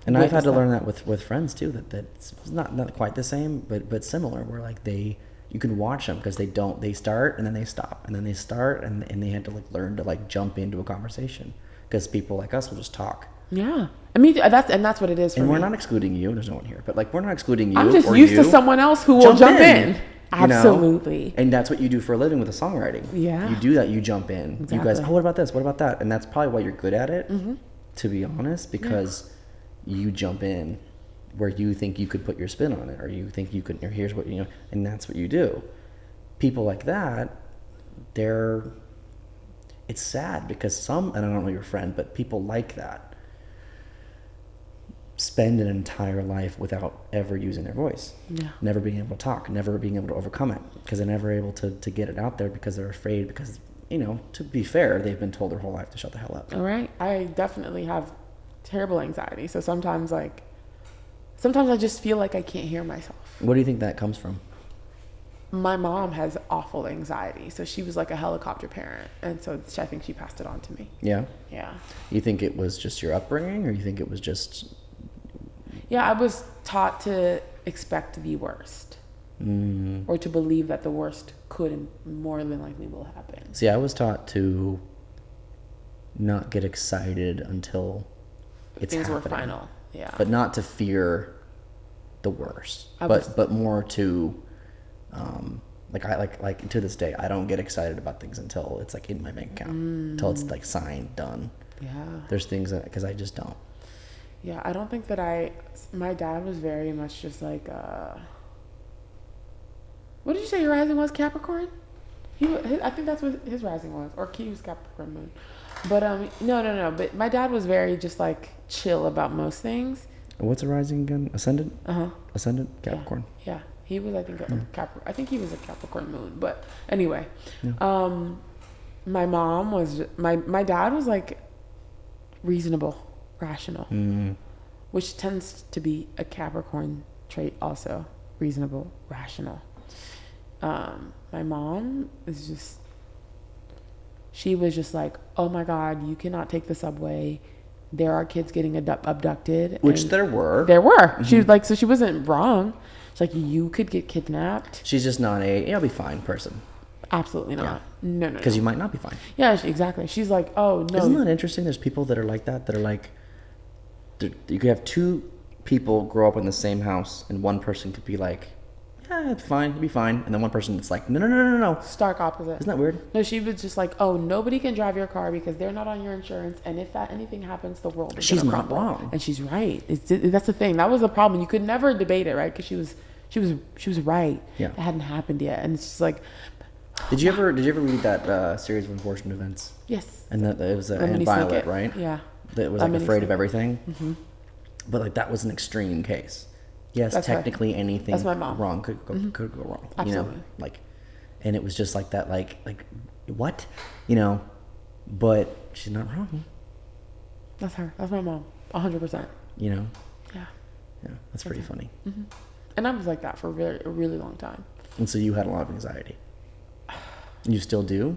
[SPEAKER 1] And I've had to learn that with friends too, that it's not quite the same, but similar, where like you can watch them because they start and then they stop and then they start and they had to like learn to like jump into a conversation because people like us will just talk.
[SPEAKER 2] Yeah. I mean, that's what it is for me.
[SPEAKER 1] And we're not excluding you. There's no one here, but like we're not excluding you.
[SPEAKER 2] I'm just used to someone else who will jump in. Absolutely.
[SPEAKER 1] You know? And that's what you do for a living with the songwriting.
[SPEAKER 2] Yeah.
[SPEAKER 1] You do that. You jump in. Exactly. You guys, what about this? What about that? And that's probably why you're good at it, to be honest, because you jump in where you think you could put your spin on it, or you think you could, or here's what, you know, and that's what you do. People like that, it's sad because and I don't know your friend, but people like that spend an entire life without ever using their voice, never being able to talk, never being able to overcome it because they're never able to get it out there because they're afraid, because, you know, to be fair, they've been told their whole life to shut the hell up.
[SPEAKER 2] All right. I definitely have terrible anxiety. So sometimes I just feel like I can't hear myself.
[SPEAKER 1] What do you think that comes from?
[SPEAKER 2] My mom has awful anxiety. So she was like a helicopter parent. And so I think she passed it on to me. Yeah. Yeah.
[SPEAKER 1] You think it was just your upbringing, or you think it was just...
[SPEAKER 2] Yeah, I was taught to expect the worst. Or to believe that the worst could and more than likely will happen.
[SPEAKER 1] See, I was taught to not get excited until it's
[SPEAKER 2] things
[SPEAKER 1] happening.
[SPEAKER 2] Were final. Yeah.
[SPEAKER 1] But not to fear the worst. But more to like to this day, I don't get excited about things until it's like in my bank account. Until it's like signed, done.
[SPEAKER 2] Yeah.
[SPEAKER 1] There's things that, because I just don't.
[SPEAKER 2] Yeah, I don't think that my dad was very much just like, what did you say your rising was? Capricorn? I think that's what his rising was, or he was Capricorn moon. But no. But my dad was very just like chill about most things.
[SPEAKER 1] What's a rising again? Ascendant? Ascendant? Capricorn.
[SPEAKER 2] Yeah. He was, I think, Capricorn. I think he was a Capricorn moon. But anyway, my mom was, my dad was like reasonable, rational, which tends to be a Capricorn trait also. Reasonable, rational. My mom is just, she was just like, oh my God, you cannot take the subway. There are kids getting abducted.
[SPEAKER 1] Which there were.
[SPEAKER 2] She was like, so she wasn't wrong. She's like, you could get kidnapped.
[SPEAKER 1] She's just not you'll be fine person.
[SPEAKER 2] Absolutely not. No.
[SPEAKER 1] Because you might not be fine.
[SPEAKER 2] Yeah, exactly. She's like, oh no.
[SPEAKER 1] Isn't that interesting? There's people that are like that are like, you could have two people grow up in the same house, and one person could be like, yeah, it's fine, you'll be fine. And then one person that's like, no.
[SPEAKER 2] Stark opposite.
[SPEAKER 1] Isn't that weird?
[SPEAKER 2] No, she was just like, oh, nobody can drive your car because they're not on your insurance. And if anything happens, the world is
[SPEAKER 1] She's
[SPEAKER 2] gonna
[SPEAKER 1] not
[SPEAKER 2] crumble.
[SPEAKER 1] wrong.
[SPEAKER 2] And she's right. That's the thing. That was the problem. You could never debate it, right? Because she was right.
[SPEAKER 1] Yeah.
[SPEAKER 2] It hadn't happened yet. And it's just like,
[SPEAKER 1] Did you ever read that series of unfortunate events?
[SPEAKER 2] Yes.
[SPEAKER 1] And that it was Anne Violet, right?
[SPEAKER 2] Yeah.
[SPEAKER 1] That was like afraid of everything. But like that was an extreme case. Yes,
[SPEAKER 2] That's her.
[SPEAKER 1] technically anything
[SPEAKER 2] That's my mom.
[SPEAKER 1] wrong could go wrong.
[SPEAKER 2] Absolutely.
[SPEAKER 1] You know, like, and it was just like that, like what, you know, but she's not wrong.
[SPEAKER 2] That's her. That's my mom. 100%.
[SPEAKER 1] You know.
[SPEAKER 2] Yeah.
[SPEAKER 1] Yeah, that's pretty funny.
[SPEAKER 2] Mm-hmm. And I was like that for a really long time.
[SPEAKER 1] And so you had a lot of anxiety. You still do?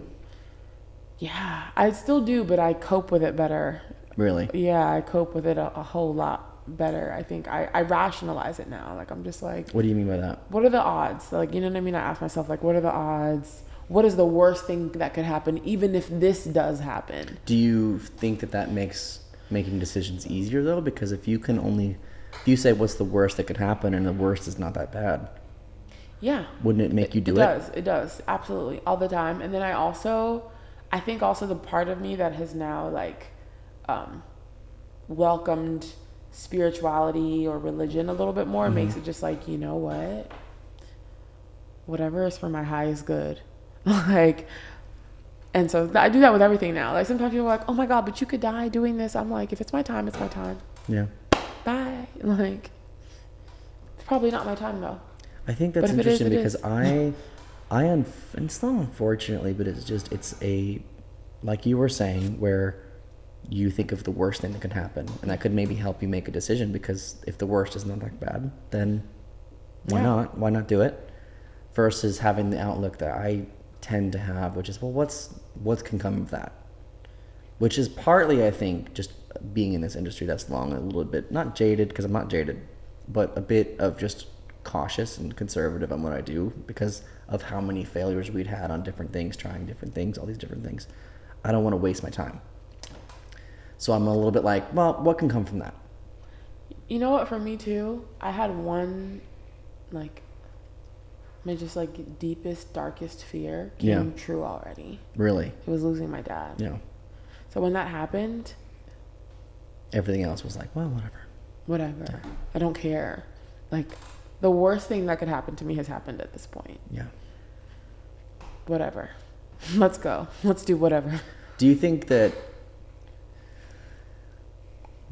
[SPEAKER 2] Yeah, I still do, but I cope with it better.
[SPEAKER 1] Really?
[SPEAKER 2] Yeah, I cope with it a whole lot better. I think I rationalize it now. Like, I'm just like,
[SPEAKER 1] What do you mean by that?
[SPEAKER 2] what are the odds? Like, you know what I mean? I ask myself, like, what are the odds? What is the worst thing that could happen, even if this does happen?
[SPEAKER 1] Do you think that makes making decisions easier, though? Because if you say what's the worst that could happen and the worst is not that bad,
[SPEAKER 2] yeah,
[SPEAKER 1] wouldn't it make you do it?
[SPEAKER 2] It does, absolutely, all the time. And then I think also the part of me that has now, like, welcomed spirituality or religion a little bit more, makes it just like, you know what? Whatever is for my highest good. Like, and so I do that with everything now. Like, sometimes people are like, oh my God, but you could die doing this. I'm like, if it's my time, it's my time.
[SPEAKER 1] Yeah.
[SPEAKER 2] Bye. Like, it's probably not my time though.
[SPEAKER 1] I think that's interesting because and it's not unfortunately, but it's a, like you were saying, where you think of the worst thing that could happen, and that could maybe help you make a decision, because if the worst is not that bad, then why not? Why not do it? Versus having the outlook that I tend to have, which is, well, what can come of that? Which is partly, I think, just being in this industry that's long, a little bit, not jaded, because I'm not jaded, but a bit of just cautious and conservative on what I do because of how many failures we'd had on different things, trying different things, all these different things. I don't want to waste my time. So I'm a little bit like, well, what can come from that?
[SPEAKER 2] You know what, for me too, I had one, like, my just like deepest, darkest fear came true already.
[SPEAKER 1] Really?
[SPEAKER 2] It was losing my dad.
[SPEAKER 1] Yeah.
[SPEAKER 2] So when that happened,
[SPEAKER 1] everything else was like, well, whatever.
[SPEAKER 2] Yeah. I don't care. Like, the worst thing that could happen to me has happened at this point.
[SPEAKER 1] Yeah.
[SPEAKER 2] Whatever. Let's go. Let's do whatever.
[SPEAKER 1] Do you think that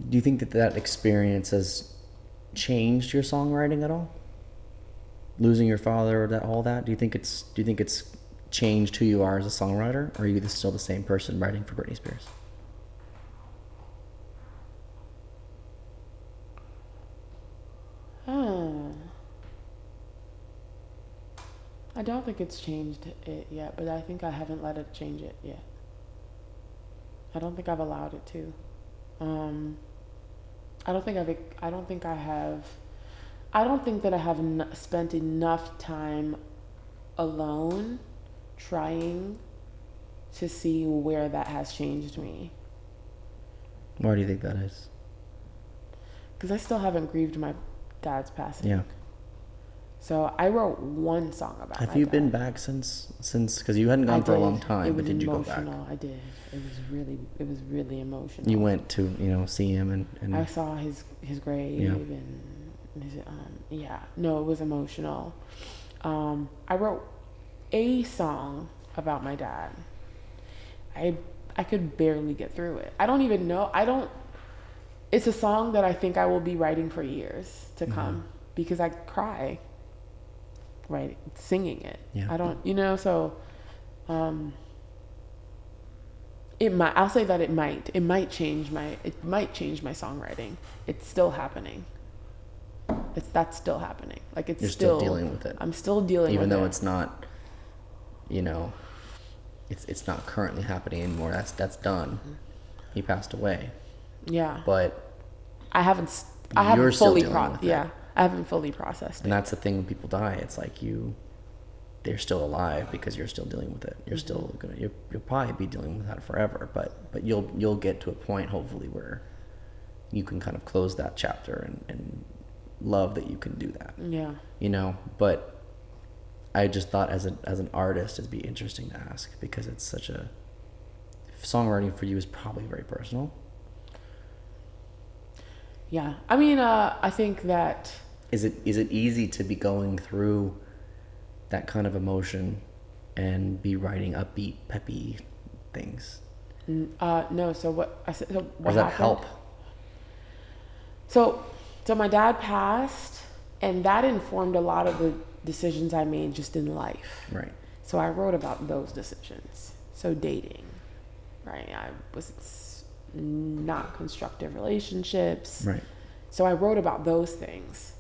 [SPEAKER 1] that experience has changed your songwriting at all? Losing your father, or all that? Do you think it's changed who you are as a songwriter, or are you still the same person writing for Britney Spears?
[SPEAKER 2] I don't think it's changed it yet, but I think I haven't let it change it yet. I don't think I've allowed it to. I don't think that I have spent enough time alone trying to see where that has changed me.
[SPEAKER 1] Why do you think that is?
[SPEAKER 2] Because I still haven't grieved my dad's passing.
[SPEAKER 1] Yeah.
[SPEAKER 2] So I wrote one song about my dad.
[SPEAKER 1] Have you been back since, because you hadn't gone for a long time, but did you go back?
[SPEAKER 2] I did. It was really emotional.
[SPEAKER 1] You went to, see him and
[SPEAKER 2] I saw his grave and his, no, it was emotional. I wrote a song about my dad. I could barely get through it. I don't even know. It's a song that I think I will be writing for years to come because I cry singing it.
[SPEAKER 1] Yeah.
[SPEAKER 2] I don't, so I'll say that it might change my songwriting. It's still happening. That's still happening. Like, it's
[SPEAKER 1] You're still dealing with it.
[SPEAKER 2] I'm still dealing with it.
[SPEAKER 1] Even though it's not, it's not currently happening anymore. That's done. He passed away.
[SPEAKER 2] Yeah.
[SPEAKER 1] But
[SPEAKER 2] I haven't fully I haven't fully processed it.
[SPEAKER 1] And that's the thing when people die. It's like they're still alive because you're still dealing with it. You're still you'll probably be dealing with that forever. But you'll get to a point hopefully where you can kind of close that chapter and love that you can do that.
[SPEAKER 2] Yeah.
[SPEAKER 1] But I just thought as an artist it'd be interesting to ask, because it's such a, songwriting for you is probably very personal.
[SPEAKER 2] Yeah. I mean, I think that...
[SPEAKER 1] Is it easy to be going through that kind of emotion and be writing upbeat, peppy things?
[SPEAKER 2] No. So what I said... So what
[SPEAKER 1] or does that
[SPEAKER 2] happened?
[SPEAKER 1] help?
[SPEAKER 2] So my dad passed, and that informed a lot of the decisions I made just in life.
[SPEAKER 1] Right.
[SPEAKER 2] So I wrote about those decisions. So dating, right? I was not constructive relationships.
[SPEAKER 1] Right.
[SPEAKER 2] So I wrote about those things.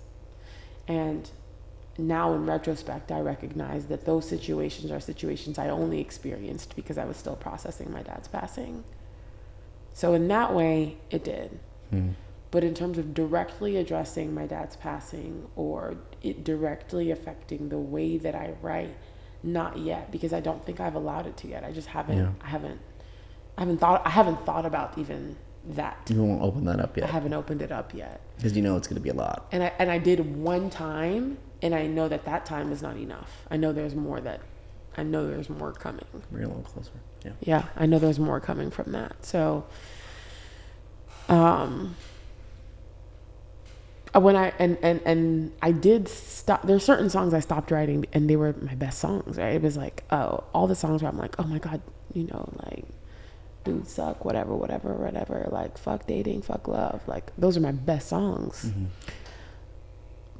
[SPEAKER 2] And now in retrospect, I recognize that those situations are situations I only experienced because I was still processing my dad's passing. So in that way, it did. But in terms of directly addressing my dad's passing or it directly affecting the way that I write, not yet, because I don't think I've allowed it to yet. I just haven't. Yeah. I haven't thought about even that.
[SPEAKER 1] You won't open that up yet.
[SPEAKER 2] I haven't opened it up yet
[SPEAKER 1] because you know it's going to be a lot.
[SPEAKER 2] And I did one time, and I know that time is not enough. I know there's more coming.
[SPEAKER 1] Bring it a little closer. Yeah.
[SPEAKER 2] Yeah, I know there's more coming from that. So, when I did stop, there's certain songs I stopped writing and they were my best songs, right? It was like, oh, all the songs where I'm like, oh my God, like dudes suck, whatever, like fuck dating, fuck love. Like those are my best songs. Mm-hmm.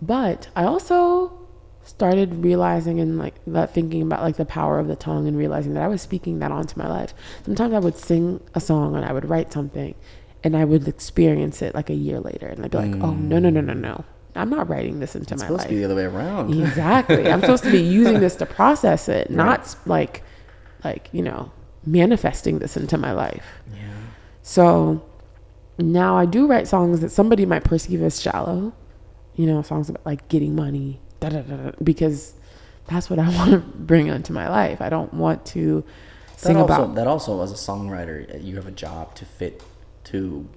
[SPEAKER 2] But I also started realizing and like that thinking about like the power of the tongue and realizing that I was speaking that onto my life. Sometimes I would sing a song and I would write something and I would experience it like a year later, and I'd be like, "Oh no! I'm not writing this into my life."
[SPEAKER 1] It's supposed to be the other way around.
[SPEAKER 2] Exactly. I'm supposed to be using this to process it, not like manifesting this into my life.
[SPEAKER 1] Yeah.
[SPEAKER 2] So now I do write songs that somebody might perceive as shallow, songs about like getting money, because that's what I want to bring into my life. I don't want to sing about
[SPEAKER 1] that. Also, as a songwriter, you have a job to fit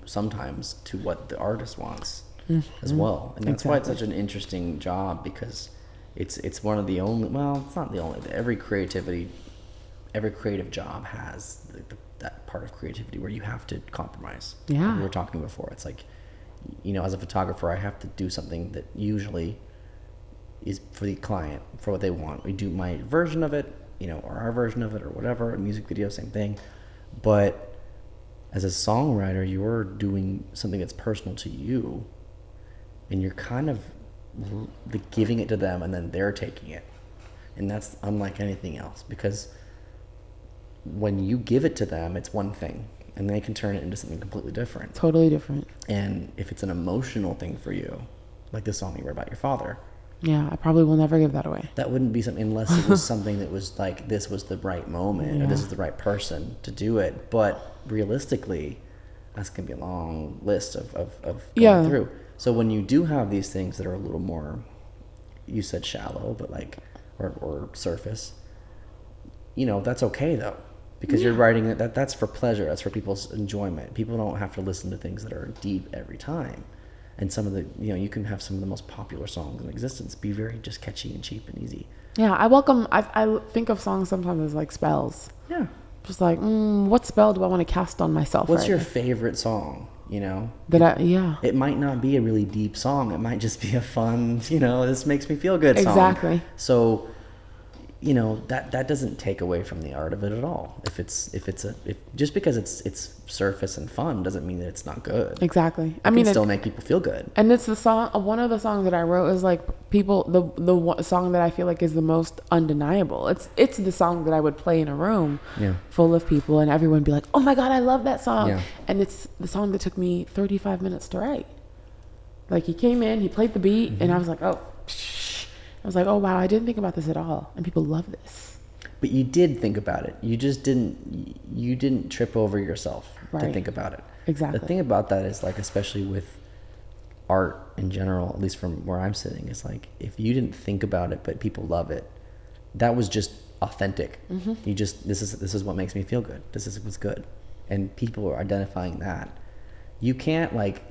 [SPEAKER 1] sometimes to what the artist wants as well, and that's why it's such an interesting job, because it's one of the only, well, it's not the only, every creative job has that part of creativity where you have to compromise.
[SPEAKER 2] Yeah,
[SPEAKER 1] like we were talking before, it's like, as a photographer, I have to do something that usually is for the client, for what they want. We do my version of it, or our version of it, or whatever. A music video, same thing. But as a songwriter, you're doing something that's personal to you, and you're kind of giving it to them, and then they're taking it. And that's unlike anything else, because when you give it to them, it's one thing, and they can turn it into something completely different.
[SPEAKER 2] Totally different.
[SPEAKER 1] And if it's an emotional thing for you, like the song you wrote about your father,
[SPEAKER 2] yeah, I probably will never give that away.
[SPEAKER 1] That wouldn't be something, unless it was something that was like, this was the right moment, or this is the right person to do it. But realistically, that's going to be a long list of going through. So when you do have these things that are a little more, you said shallow, but like, or surface, that's okay though, because you're writing it, that's for pleasure. That's for people's enjoyment. People don't have to listen to things that are deep every time. And some of the, you can have some of the most popular songs in existence be very just catchy and cheap and easy. Yeah,
[SPEAKER 2] I think of songs sometimes as like spells.
[SPEAKER 1] Yeah.
[SPEAKER 2] Just like, what spell do I want to cast on myself?
[SPEAKER 1] What's your favorite song, It might not be a really deep song. It might just be a fun, this makes me feel good song.
[SPEAKER 2] Exactly.
[SPEAKER 1] So, that doesn't take away from the art of it at all. If just because it's surface and fun doesn't mean that it's not good.
[SPEAKER 2] Exactly.
[SPEAKER 1] I mean, still make people feel good.
[SPEAKER 2] And it's the song. One of the songs that I wrote is like the song that I feel like is the most undeniable. It's the song that I would play in a room full of people, and everyone would be like, "Oh my God, I love that song!" Yeah. And it's the song that took me 35 minutes to write. Like he came in, he played the beat, and I was like, "Oh." I was like, oh, wow, I didn't think about this at all. And people love this.
[SPEAKER 1] But you did think about it. You just didn't trip over yourself to think about it.
[SPEAKER 2] Exactly.
[SPEAKER 1] The thing about that is, like, especially with art in general, at least from where I'm sitting, is like, if you didn't think about it, but people love it, that was just authentic. Mm-hmm. You just, this is what makes me feel good. This is what's good. And people are identifying that. You can't, like,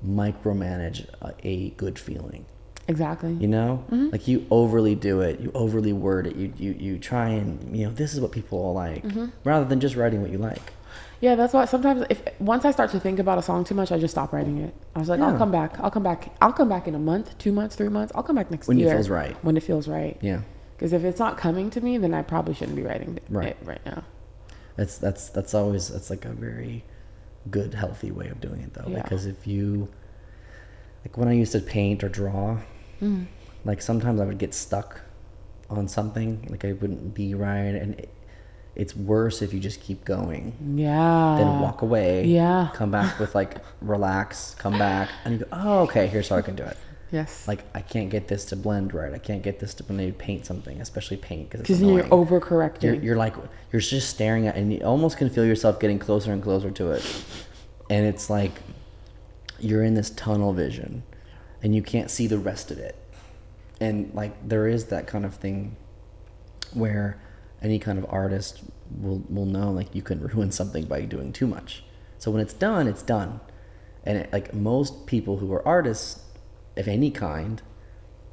[SPEAKER 1] micromanage a good feeling.
[SPEAKER 2] Exactly.
[SPEAKER 1] Mm-hmm. Like you overly do it, you overly word it, you try and this is what people will like, rather than just writing what you like.
[SPEAKER 2] Yeah, that's why sometimes once I start to think about a song too much, I just stop writing it. I was like, I'll come back in a month, 2 months, 3 months. I'll come back next year
[SPEAKER 1] when it feels right.
[SPEAKER 2] When it feels right.
[SPEAKER 1] Yeah.
[SPEAKER 2] Because if it's not coming to me, then I probably shouldn't be writing it right now.
[SPEAKER 1] That's always, that's like a very good, healthy way of doing it though, because if you when I used to paint or draw,
[SPEAKER 2] Mm.
[SPEAKER 1] like sometimes I would get stuck on something, like I wouldn't be right, and it's worse if you just keep going.
[SPEAKER 2] Yeah.
[SPEAKER 1] Then walk away.
[SPEAKER 2] Yeah.
[SPEAKER 1] Come back with like relax. Come back and you go, oh, okay, here's how I can do it.
[SPEAKER 2] Yes.
[SPEAKER 1] Like I can't get this to blend right. I can't get this to when they paint something, especially paint, because
[SPEAKER 2] Because you're overcorrecting.
[SPEAKER 1] You're like you're just staring at, and you almost can feel yourself getting closer and closer to it, and it's like you're in this tunnel vision, and you can't see the rest of it. And like there is that kind of thing where any kind of artist will know, like you can ruin something by doing too much. So when it's done, it's done. And like most people who are artists of any kind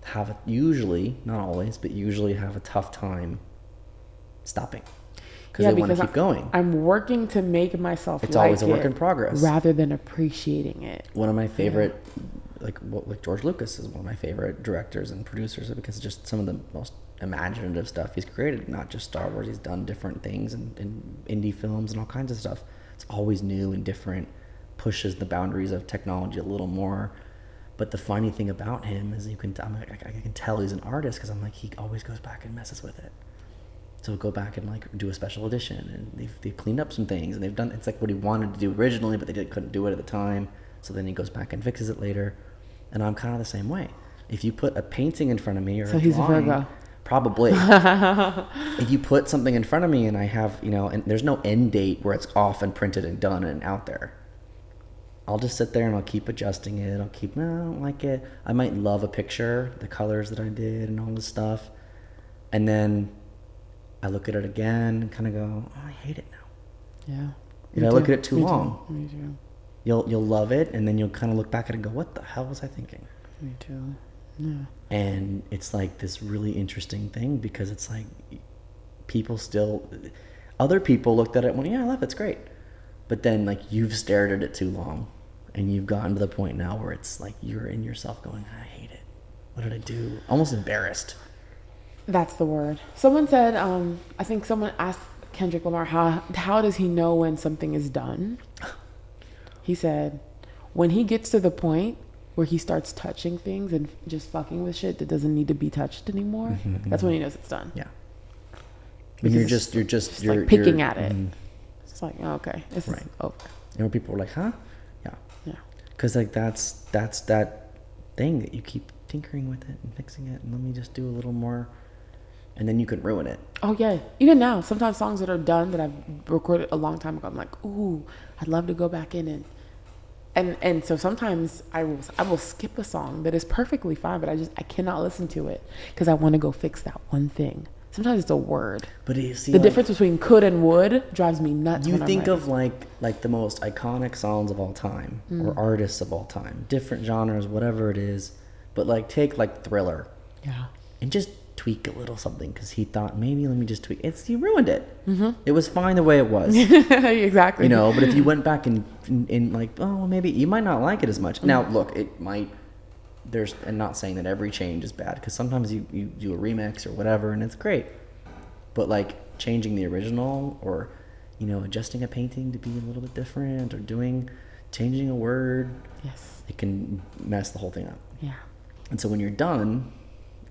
[SPEAKER 1] have usually, not always, but usually have a tough time stopping because they want to keep going.
[SPEAKER 2] I'm working to make myself
[SPEAKER 1] it's always a work in progress
[SPEAKER 2] rather than appreciating it.
[SPEAKER 1] One of my favorite like George Lucas is one of my favorite directors and producers, because just some of the most imaginative stuff he's created. Not just Star Wars, he's done different things and indie films and all kinds of stuff. It's always new and different, pushes the boundaries of technology a little more. But the funny thing about him is I can tell he's an artist, because I'm like, he always goes back and messes with it. So he'll go back and like do a special edition, and they've cleaned up some things, and they've done, it's like what he wanted to do originally, but they couldn't do it at the time. So then he goes back and fixes it later. And I'm kind of the same way. If you put a painting in front of me, or
[SPEAKER 2] so he's
[SPEAKER 1] drawing,
[SPEAKER 2] a Virgo.
[SPEAKER 1] Probably. If you put something in front of me and I have, and there's no end date where it's off and printed and done and out there, I'll just sit there and I'll keep adjusting it. I don't like it. I might love a picture, the colors that I did and all this stuff. And then I look at it again and kind of go, oh, I hate it now.
[SPEAKER 2] Yeah.
[SPEAKER 1] If I look at it too
[SPEAKER 2] Me
[SPEAKER 1] long,
[SPEAKER 2] too. Me too.
[SPEAKER 1] You'll love it, and then you'll kind of look back at it and go, what the hell was I thinking?
[SPEAKER 2] Me too. Yeah.
[SPEAKER 1] And it's like this really interesting thing, because it's like other people looked at it and went, yeah, I love it, it's great. But then like you've stared at it too long, and you've gotten to the point now where it's like you're in yourself going, I hate it. What did I do? Almost embarrassed.
[SPEAKER 2] That's the word. Someone said, I think someone asked Kendrick Lamar, how does he know when something is done? He said, when he gets to the point where he starts touching things and just fucking with shit that doesn't need to be touched anymore, that's when he knows it's done.
[SPEAKER 1] Yeah. When you're just
[SPEAKER 2] like picking at it. It's like, oh, okay, this is over.
[SPEAKER 1] And people were like, huh? Yeah.
[SPEAKER 2] Yeah.
[SPEAKER 1] Because like that's that thing that you keep tinkering with it and fixing it, and let me just do a little more, and then you can ruin it. Oh
[SPEAKER 2] yeah. Even now, sometimes songs that are done that I've recorded a long time ago, I'm like, ooh, I'd love to go back in and so sometimes I will skip a song that is perfectly fine, but I cannot listen to it because I want to go fix that one thing. Sometimes it's a word.
[SPEAKER 1] But you see,
[SPEAKER 2] the difference between could and would drives me nuts.
[SPEAKER 1] You think of like the most iconic songs of all time, or artists of all time, different genres, whatever it is. But like take like Thriller, and just tweak a little something, because he thought, maybe let me just tweak. He ruined it. It was fine the way it was.
[SPEAKER 2] Exactly.
[SPEAKER 1] But if you went back and like, oh, well, maybe you might not like it as much. Now look, it might. I'm not saying that every change is bad, because sometimes you do a remix or whatever and it's great. But like changing the original, or adjusting a painting to be a little bit different, or changing a word, it can mess the whole thing up.
[SPEAKER 2] Yeah.
[SPEAKER 1] And so when you're done,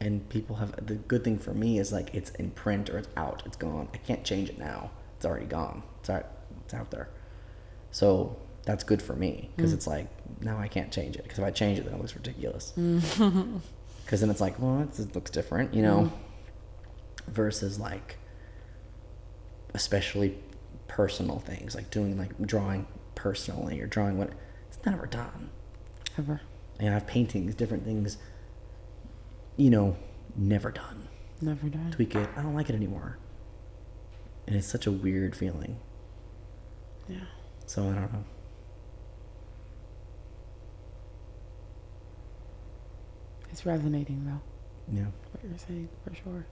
[SPEAKER 1] and people have, the good thing for me is like it's in print, or it's out, it's gone. I can't change it now. It's already gone. It's out there. So that's good for me, because it's like, now I can't change it, because if I change it, then it looks ridiculous. Because then it's like, well, it looks different, versus like especially personal things, like doing like drawing personally, or drawing what it's never done
[SPEAKER 2] ever.
[SPEAKER 1] And I have paintings, different things, never done. Tweak it. I don't like it anymore. And it's such a weird feeling.
[SPEAKER 2] Yeah.
[SPEAKER 1] So I don't know.
[SPEAKER 2] It's resonating though.
[SPEAKER 1] Yeah.
[SPEAKER 2] What you're saying, for sure.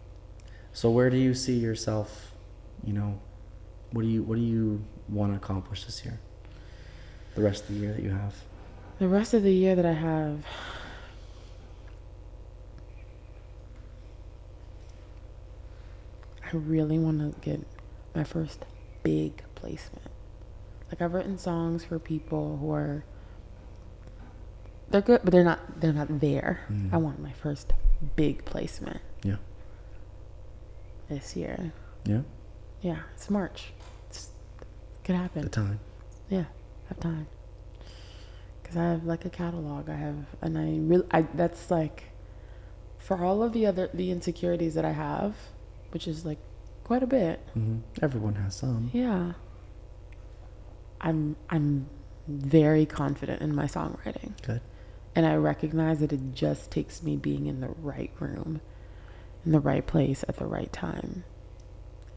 [SPEAKER 1] So where do you see yourself, what do you want to accomplish this year? The rest of the year that you have?
[SPEAKER 2] The rest of the year that I have, I really want to get my first big placement. Like, I've written songs for people who are they're good, but they're not there. I want my first big placement.
[SPEAKER 1] Yeah.
[SPEAKER 2] This year.
[SPEAKER 1] Yeah.
[SPEAKER 2] Yeah, it's March. It could happen.
[SPEAKER 1] The time.
[SPEAKER 2] Yeah, I have time. Because I have like a catalog. That's like, for all of the insecurities that I have, which is like quite a bit.
[SPEAKER 1] Everyone has some.
[SPEAKER 2] Yeah. I'm very confident in my songwriting.
[SPEAKER 1] Good.
[SPEAKER 2] And I recognize that it just takes me being in the right room, in the right place at the right time.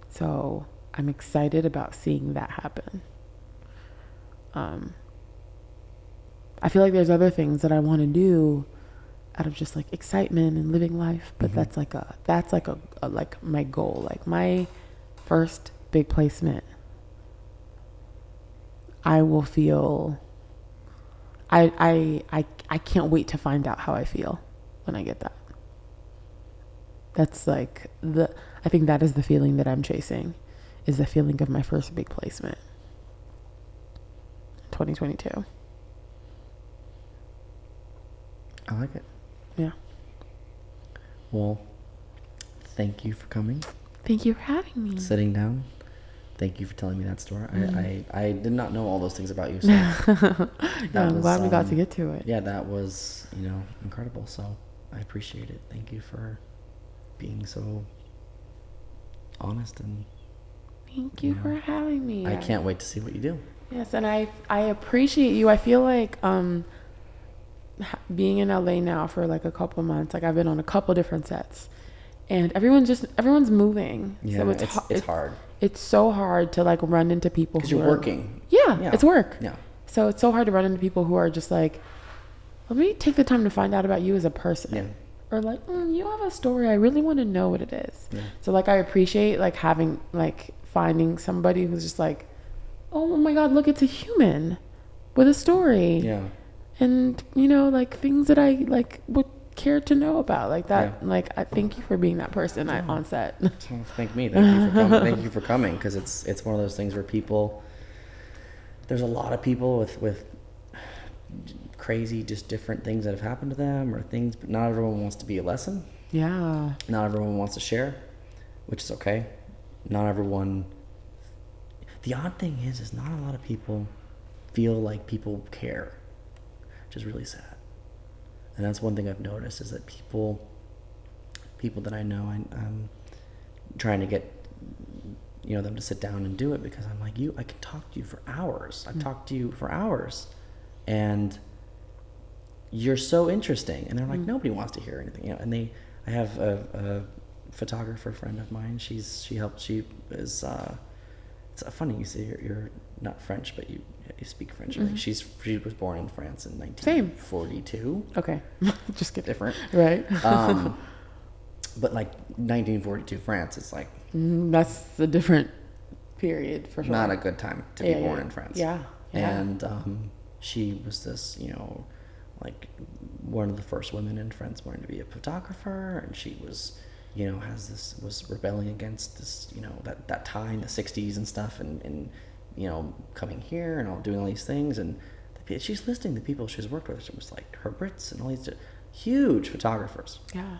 [SPEAKER 2] So I'm excited about seeing that happen. I feel like there's other things that I want to do out of just like excitement and living life, but that's like my goal, like my first big placement. I will feel I can't wait to find out how I feel when I get that. That's like I think that is the feeling that I'm chasing, is the feeling of my first big placement. 2022.
[SPEAKER 1] I like it.
[SPEAKER 2] Yeah.
[SPEAKER 1] Well, thank you for coming.
[SPEAKER 2] Thank you for having me.
[SPEAKER 1] Sitting down. Thank you for telling me that story. I did not know all those things about you. So
[SPEAKER 2] I'm glad we got to get to it.
[SPEAKER 1] Yeah, that was, incredible. So I appreciate it. Thank you for being so honest, and
[SPEAKER 2] thank you for having me.
[SPEAKER 1] I can't wait to see what you do.
[SPEAKER 2] Yes, and I appreciate you. I feel like being in LA now for like a couple months, like I've been on a couple different sets, and everyone's moving.
[SPEAKER 1] Yeah,
[SPEAKER 2] so
[SPEAKER 1] it's hard.
[SPEAKER 2] It's so hard to like run into people
[SPEAKER 1] because you're working.
[SPEAKER 2] Yeah, it's work.
[SPEAKER 1] Yeah.
[SPEAKER 2] So it's so hard to run into people who are just like, let me take the time to find out about you as a person.
[SPEAKER 1] Yeah.
[SPEAKER 2] Or like, you have a story. I really want to know what it is.
[SPEAKER 1] Yeah.
[SPEAKER 2] So like, I appreciate like finding somebody who's just like, oh my God, look, it's a human with a story.
[SPEAKER 1] Yeah.
[SPEAKER 2] And like things that I like would care to know about, like that.
[SPEAKER 1] Yeah.
[SPEAKER 2] Like, I thank you for being that person on set.
[SPEAKER 1] So thank me. Thank you for coming. Thank you for coming, because it's one of those things where there's a lot of people with crazy, just different things that have happened to them or things, but not everyone wants to be a lesson.
[SPEAKER 2] Yeah.
[SPEAKER 1] Not everyone wants to share, which is okay. Not everyone. The odd thing is not a lot of people feel like people care, which is really sad. And that's one thing I've noticed, is that people that I know, I'm trying to get them to sit down and do it, because I'm like, I can talk to you for hours. I've talked to you for hours, and you're so interesting. And they're like, nobody wants to hear anything, And I have a photographer friend of mine. She is. It's funny you say you're not French, but you speak French. I think she was born in France in 1942.
[SPEAKER 2] Okay. Just get
[SPEAKER 1] different,
[SPEAKER 2] right?
[SPEAKER 1] But like 1942 France is like
[SPEAKER 2] that's a different period for sure.
[SPEAKER 1] Not a good time to be born in France.
[SPEAKER 2] Yeah.
[SPEAKER 1] And she was this, like one of the first women in France wanting to be a photographer, and she was, was rebelling against this, that time, the 60s and stuff, and coming here and all doing all these things, and she's listing the people she's worked with. It was like her Brits and all these huge photographers.
[SPEAKER 2] Yeah.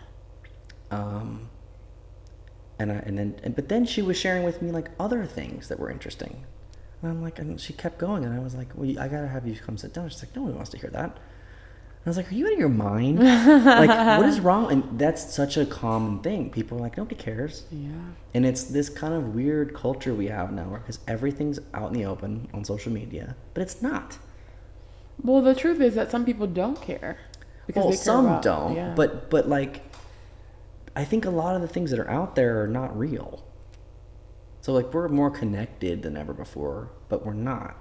[SPEAKER 1] But then she was sharing with me like other things that were interesting, and I'm like, and she kept going, and I was like, well, I gotta have you come sit down. She's like, no one wants to hear that. And I was like, are you out of your mind? Like, what is wrong? And that's such a common thing. People are like, nobody cares.
[SPEAKER 2] Yeah.
[SPEAKER 1] And it's this kind of weird culture we have now, because everything's out in the open on social media, but it's not.
[SPEAKER 2] Well, the truth is that some people don't care.
[SPEAKER 1] Because some don't. Yeah. But like, I think a lot of the things that are out there are not real. So like, we're more connected than ever before, but we're not,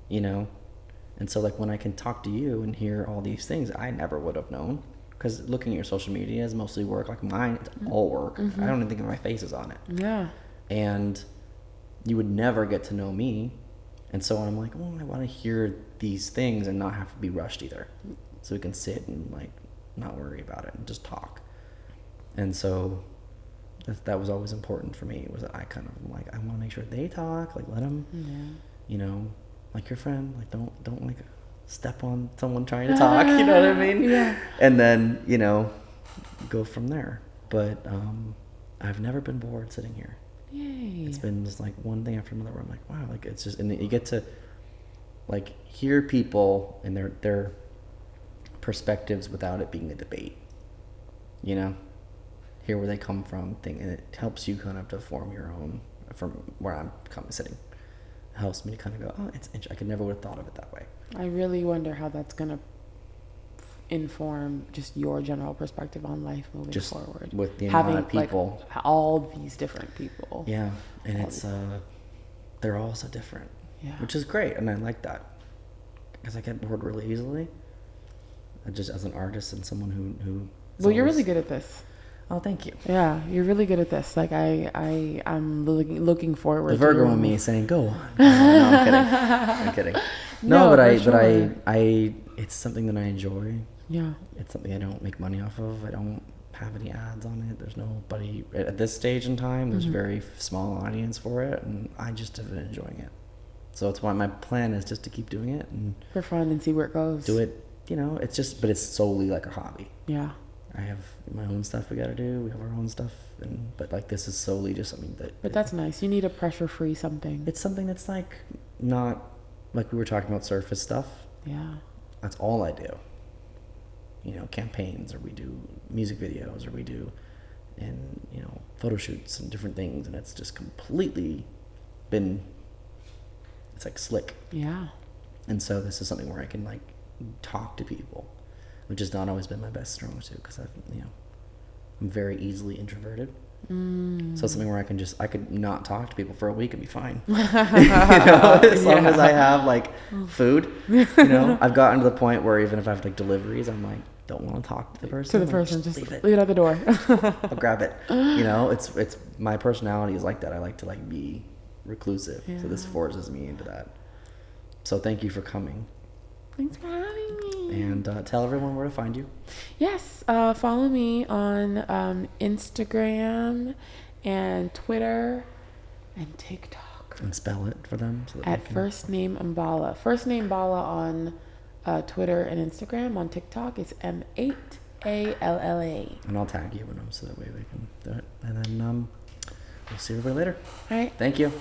[SPEAKER 1] And so like, when I can talk to you and hear all these things, I never would have known, because looking at your social media is mostly work. Like mine, it's all work. I don't even think my face is on it.
[SPEAKER 2] Yeah.
[SPEAKER 1] And you would never get to know me. And so I'm like, I want to hear these things and not have to be rushed either. So we can sit and like not worry about it and just talk. And so that was always important for me, was that I kind of like, I want to make sure they talk, like let them, like your friend, like don't like step on someone trying to talk, you know what I mean?
[SPEAKER 2] Yeah.
[SPEAKER 1] And then, you know, go from there. But I've never been bored sitting here.
[SPEAKER 2] Yay.
[SPEAKER 1] It's been just like one thing after another where I'm like, wow, like it's just, and you get to like hear people and their perspectives without it being a debate, you know, hear where they come from thing, and it helps you kind of to form your own from where I'm sitting. It helps me to kind of go, oh, it's interesting. I could never would have thought of it that way.
[SPEAKER 2] I really wonder how that's going to inform just your general perspective on life moving
[SPEAKER 1] Just
[SPEAKER 2] forward.
[SPEAKER 1] with the amount of people.
[SPEAKER 2] Like, all these different people.
[SPEAKER 1] Yeah. And it's, they're all so different.
[SPEAKER 2] Yeah.
[SPEAKER 1] Which is great. And I like that. Because I get bored really easily. Just as an artist and someone who
[SPEAKER 2] well, you're really good at this.
[SPEAKER 1] Oh, thank you.
[SPEAKER 2] Yeah, you're really good at this. Like I'm looking forward.
[SPEAKER 1] The Virgo in me saying, "Go on." No, I'm kidding. I'm kidding. No, but I, it's something that I enjoy.
[SPEAKER 2] Yeah.
[SPEAKER 1] It's something I don't make money off of. I don't have any ads on it. There's nobody at this stage in time. There's very small audience for it, and I just have been enjoying it. So it's why my plan is just to keep doing it and
[SPEAKER 2] for fun and see where it goes.
[SPEAKER 1] Do it, you know. It's just, but it's solely like a hobby.
[SPEAKER 2] Yeah.
[SPEAKER 1] I have my own stuff we got to do. We have our own stuff, but like this is solely just something that.
[SPEAKER 2] But that's nice. You need a pressure-free something.
[SPEAKER 1] It's something that's like not like we were talking about surface stuff.
[SPEAKER 2] Yeah.
[SPEAKER 1] That's all I do. You know, campaigns, or we do music videos, or we do, and you know, photo shoots and different things, and it's just completely been. It's like slick.
[SPEAKER 2] Yeah.
[SPEAKER 1] And so this is something where I can like talk to people, which has not always been my best strong suit because I'm very easily introverted. So it's something where I could not talk to people for a week and be fine. You know, as long as I have like food, you know, I've gotten to the point where even if I have like deliveries, I'm like, don't want to talk to the person.
[SPEAKER 2] Just
[SPEAKER 1] leave
[SPEAKER 2] leave it at the door.
[SPEAKER 1] I'll grab it. You know, it's my personality is like that. I like to like be reclusive.
[SPEAKER 2] Yeah.
[SPEAKER 1] So this forces me into that. So thank you for coming.
[SPEAKER 2] Thanks for having me.
[SPEAKER 1] And tell everyone where to find you.
[SPEAKER 2] Yes, follow me on Instagram and Twitter and TikTok.
[SPEAKER 1] And spell it for them. So that
[SPEAKER 2] At first name Mballa. First name Mballa on Twitter and Instagram. On TikTok, it's M8ALLA.
[SPEAKER 1] And I'll tag you in them so that way we can do it. And then we'll see everybody later.
[SPEAKER 2] All right.
[SPEAKER 1] Thank you.